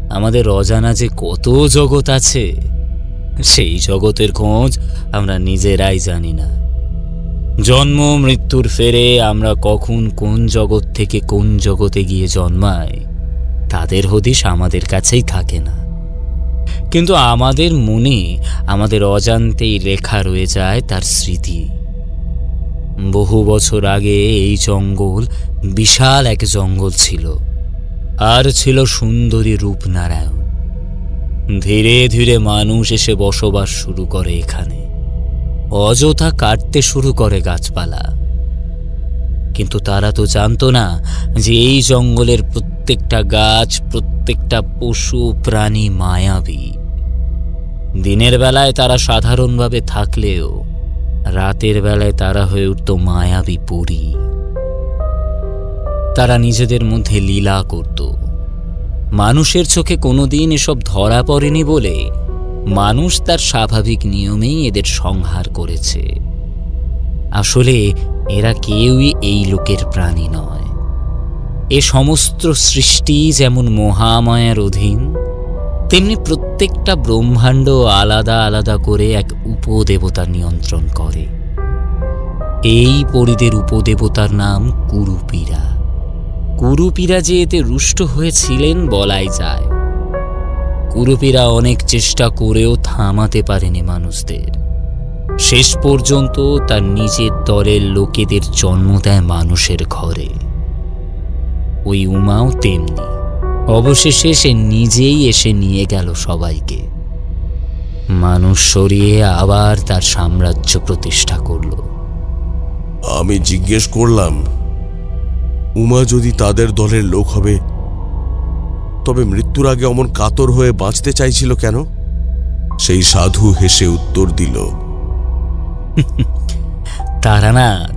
আমাদের অজানা যে কত জগৎ আছে, সেই জগতের খোঁজ আমরা নিজেরাই জানি না। জন্ম মৃত্যুর ফেরে আমরা কখন কোন জগৎ থেকে কোন জগতে গিয়ে জন্মাই তাদের হদিশ আমাদের কাছেই থাকে না। কিন্তু আমাদের মনে আমাদের অজান্তেই লেখা রয়ে যায় তার স্মৃতি। বহু বছর আগে এই জঙ্গল বিশাল এক জঙ্গল ছিল, আর ছিল সুন্দরী রূপনারায়ণ। ধীরে ধীরে মানুষ এসে বসবাস শুরু করে এখানে, অযথা কাটতে শুরু করে গাছপালা। কিন্তু তারা তো জানতো না যে এই জঙ্গলের প্রত্যেকটা গাছ, প্রত্যেকটা পশু প্রাণী মায়াবী। দিনের বেলায় তারা সাধারণভাবে থাকলেও রাতের বেলায় তারা হয়ে উঠত মায়াবী পরী। তারা নিজেদের মধ্যে লীলা করত। মানুষের চোখে কোনোদিন এসব ধরা পড়েনি বলে মানুষ তার স্বাভাবিক নিয়মেই এদের সংহার করেছে। আসলে এরা কেউই এই লোকের প্রাণী নয়। এ সমস্ত সৃষ্টি যেমন মহামায়ার অধীন, তেমনি প্রত্যেকটা ব্রহ্মাণ্ড আলাদা আলাদা করে এক উপদেবতা নিয়ন্ত্রণ করে। এই পরিদের উপদেবতার নাম কুরুপিরা। কুরুপিরা যে এতে রুষ্ট হয়েছিলেন বলাই যায়। কুরুপিরা অনেক চেষ্টা করেও থামাতে পারেনি মানুষদের। শেষ পর্যন্ত তার নিজের দলের লোকেদের জন্ম দেয় মানুষের ঘরে। ওই উমাও তেমনি। অবশেষে সে নিজেই এসে নিয়ে গেল সবাইকে। মানুষ সরিয়ে আবার তার সাম্রাজ্য প্রতিষ্ঠা করল। আমি জিজ্ঞেস করলাম, উমা যদি তাদের দলের লোক হবে তবে মৃত্যুর আগে অমন কাতর হয়ে বাঁচতে চাইছিল কেন? সেই সাধু হেসে উত্তর দিল, তারানাথ,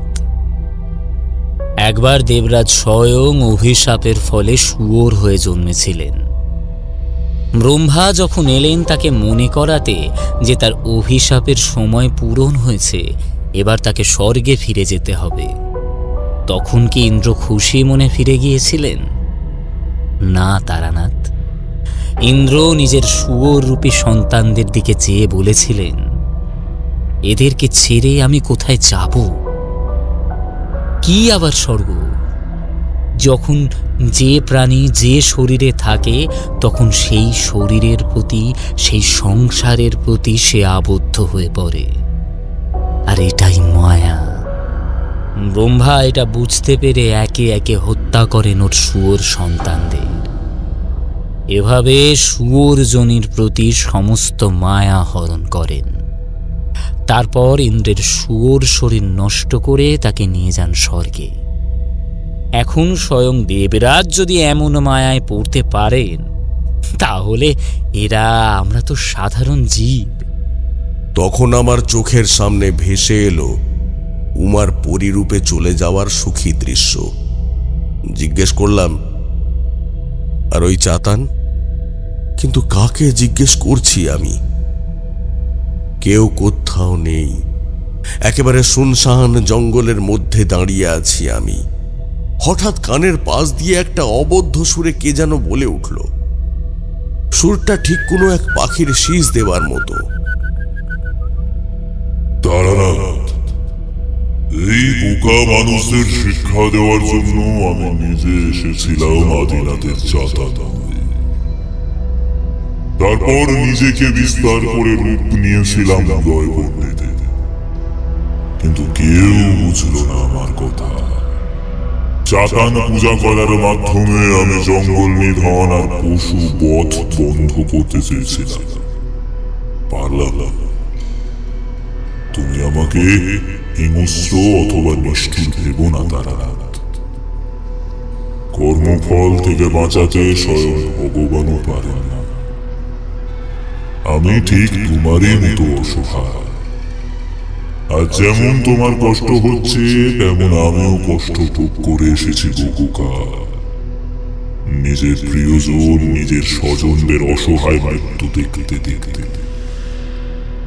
একবার দেবরাজ স্বয়ং অভিশাপের ফলে শুয়োর হয়ে জন্মেছিলেন। ব্রহ্মা যখন এলেন তাকে মনে করাতে যে তার অভিশাপের সময় পূরণ হয়েছে, এবার তাকে স্বর্গে ফিরে যেতে হবে, তখন কি ইন্দ্র খুশি মনে ফিরে গিয়েছিলেন? না তারানাথ, ইন্দ্র নিজের শুয়োর রূপী সন্তানদের দিকে চেয়ে বলেছিলেন, এদেরকে ছেড়ে আমি কোথায় যাব? কি আবার স্বর্গ? যখন যে প্রাণী যে শরীরে থাকে তখন সেই শরীরের প্রতি, সেই সংসারের প্রতি সে আবদ্ধ হয়ে পড়ে। আর এটাই মায়া। ব্রহ্মা এটা বুঝতে পেরে একে একে হত্যা করেন ওর শুয়োর সন্তানদের। এভাবে শুয়োর জনির প্রতি সমস্ত মায়া হরণ করেন। তারপর ইন্দ্রের সুর শরীর নষ্ট করে তাকে নিয়ে যান স্বর্গে। এখন স্বয়ং দেবরাজ যদি এমন মায়ায় পড়তে পারেন, তাহলে আমরা তো সাধারণ জীব। তখন আমার চোখের সামনে ভেসে এলো উমার পরিরূপে চলে যাওয়ার সুখী দৃশ্য। জিজ্ঞেস করলাম, আর ওই চাতান? কিন্তু কাকে জিজ্ঞেস করছি আমি? কেউ কোথাও নেই। একেবারে শুনশান জঙ্গলের মধ্যে দাঁড়িয়ে আছি আমি। হঠাৎ কানের পাশ দিয়ে একটা অবদ্ধ সুরে কে যেন বলে উঠল। সুরটা ঠিক কোনো এক পাখির শীষ দেওয়ার মতো। তারানাথ, এই বোকা মানুষদের শিক্ষা দেওয়ার জন্য আমি নিজে এসেছিলাম আদিনাথের চাতান। তারপর নিজেকে বিস্তার করে রূপ নিয়েছিলাম জয় পণ্ডিতে, কিন্তু কেউ বুঝল না আমার কথা। চাতান পূজা করার মাধ্যমে আমি জঙ্গল নিধন আর পশু বধ বন্ধ করতে চেয়েছিলাম, পারলাম না। তুমি আমাকে হিংস্র অথবা নিষ্ঠুর ভেবো না তারানাথ। কর্মফল থেকে বাঁচাতে স্বয়ং ভগবানও পারেন না। আমি ঠিক তোমারই মতো অসহায়, আর যেমন তোমার কষ্ট হচ্ছে তেমন আমিও কষ্ট ভোগ করে এসেছি বহুকাল। নিজের প্রিয়জন, নিজের স্বজনদের অসহায় মৃত্যু দেখতে দেখতে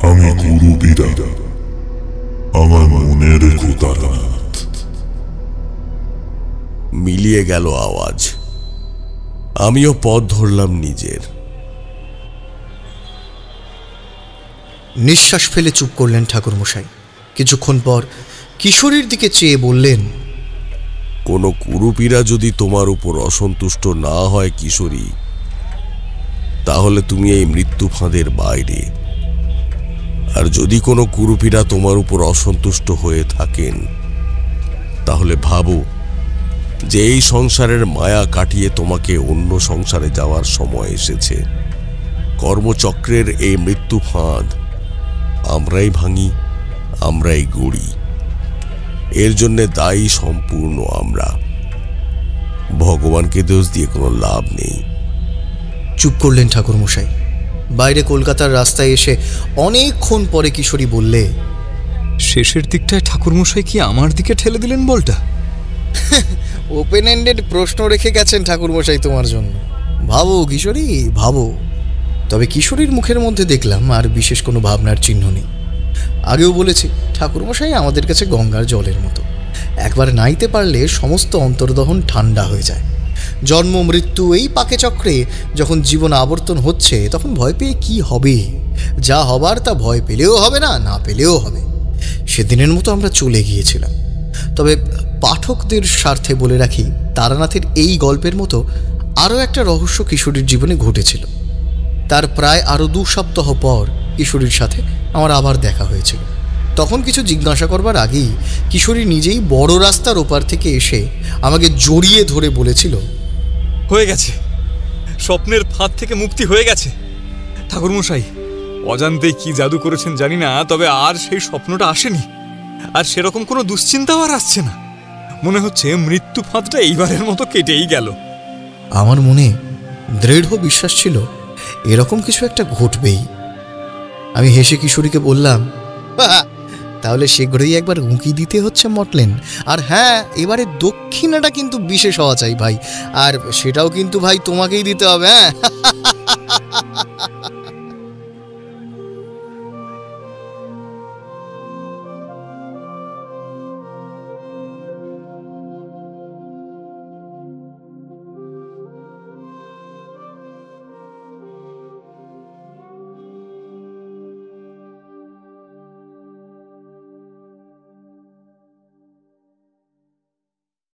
আমি গুরু বিদা, আমার মনের তারানাথ। মিলিয়ে গেল আওয়াজ। আমিও পথ ধরলাম নিজের। নিঃশ্বাস ফেলে চুপ করলেন ঠাকুরমশাই। কিছুক্ষণ পর কিশোরীর দিকে চেয়ে বললেন, কোনো কুরুপীরা যদি তোমার উপর অসন্তুষ্ট না হয় কিশোরী, তাহলে তুমি এই মৃত্যু ফাঁদের বাইরে। আর যদি কোনো কুরুপীরা তোমার উপর অসন্তুষ্ট হয়ে থাকেন, তাহলে ভাবো যে এই সংসারের মায়া কাটিয়ে তোমাকে অন্য সংসারে যাওয়ার সময় এসেছে। কর্মচক্রের এই মৃত্যু ফাঁদ আমরাই ভাঙি, আমরাই গড়ি। এর জন্যে দায়ী সম্পূর্ণ আমরা। ভগবানকে দোষ দিয়ে কোনো লাভ নেই। চুপ করলেন ঠাকুরমশাই। বাইরে কলকাতার রাস্তায় এসে অনেকক্ষণ পরে কিশোরী বললে, শেষের দিকটায় ঠাকুরমশাই কি আমার দিকে ঠেলে দিলেন বলটা? ওপেন এন্ডেড প্রশ্ন রেখে গেছেন ঠাকুরমশাই তোমার জন্য। ভাবো কিশোরী, ভাবো। তবে কিশোরীর মুখের মধ্যে দেখলাম আর বিশেষ কোনো ভাবনার চিহ্ন নেই। আগেও বলেছি, ঠাকুরমশাই আমাদের কাছে গঙ্গার জলের মতো। একবার নাইতে পারলে সমস্ত অন্তর্দহন ঠান্ডা হয়ে যায়। জন্ম মৃত্যু এই পাকে চক্রে যখন জীবন আবর্তন হচ্ছে, তখন ভয় পেয়ে কি হবে? যা হবার তা ভয় পেলেও হবে না, না পেলেও হবে। সেদিনের মতো আমরা চলে গিয়েছিলাম। তবে পাঠকদের স্বার্থে বলে রাখি, তারানাথের এই গল্পের মতো আরও একটা রহস্য কিশোরীর জীবনে ঘটেছিল। তার প্রায় আরও 2 সপ্তাহ পর কিশোরীর সাথে আমার আবার দেখা হয়েছিল। তখন কিছু জিজ্ঞাসা করবার আগেই কিশোরী নিজেই বড় রাস্তার ওপার থেকে এসে আমাকে জড়িয়ে ধরে বলেছিল, হয়ে গেছে, স্বপ্নের ফাঁদ থেকে মুক্তি হয়ে গেছে। ঠাকুরমশাই অজান্তেই কি জাদু করেছেন জানি না, তবে আর সেই স্বপ্নটা আসেনি, আর সেরকম কোনো দুশ্চিন্তাও আর আসছে না। মনে হচ্ছে মৃত্যু ফাঁদটা এইবারের মতো কেটেই গেল। আমার মনে দৃঢ় বিশ্বাস ছিল এরকম কিছু একটা ঘটবেই। আমি হেসে কিশোরীকে বললাম, তাহলে শীঘ্রই একবার উঁকি দিতে হচ্ছে মটলেন। আর হ্যাঁ, এবারে দক্ষিণাটা কিন্তু বিশেষ হওয়া চাই ভাই, আর সেটাও কিন্তু ভাই তোমাকেই দিতে হবে। হ্যাঁ।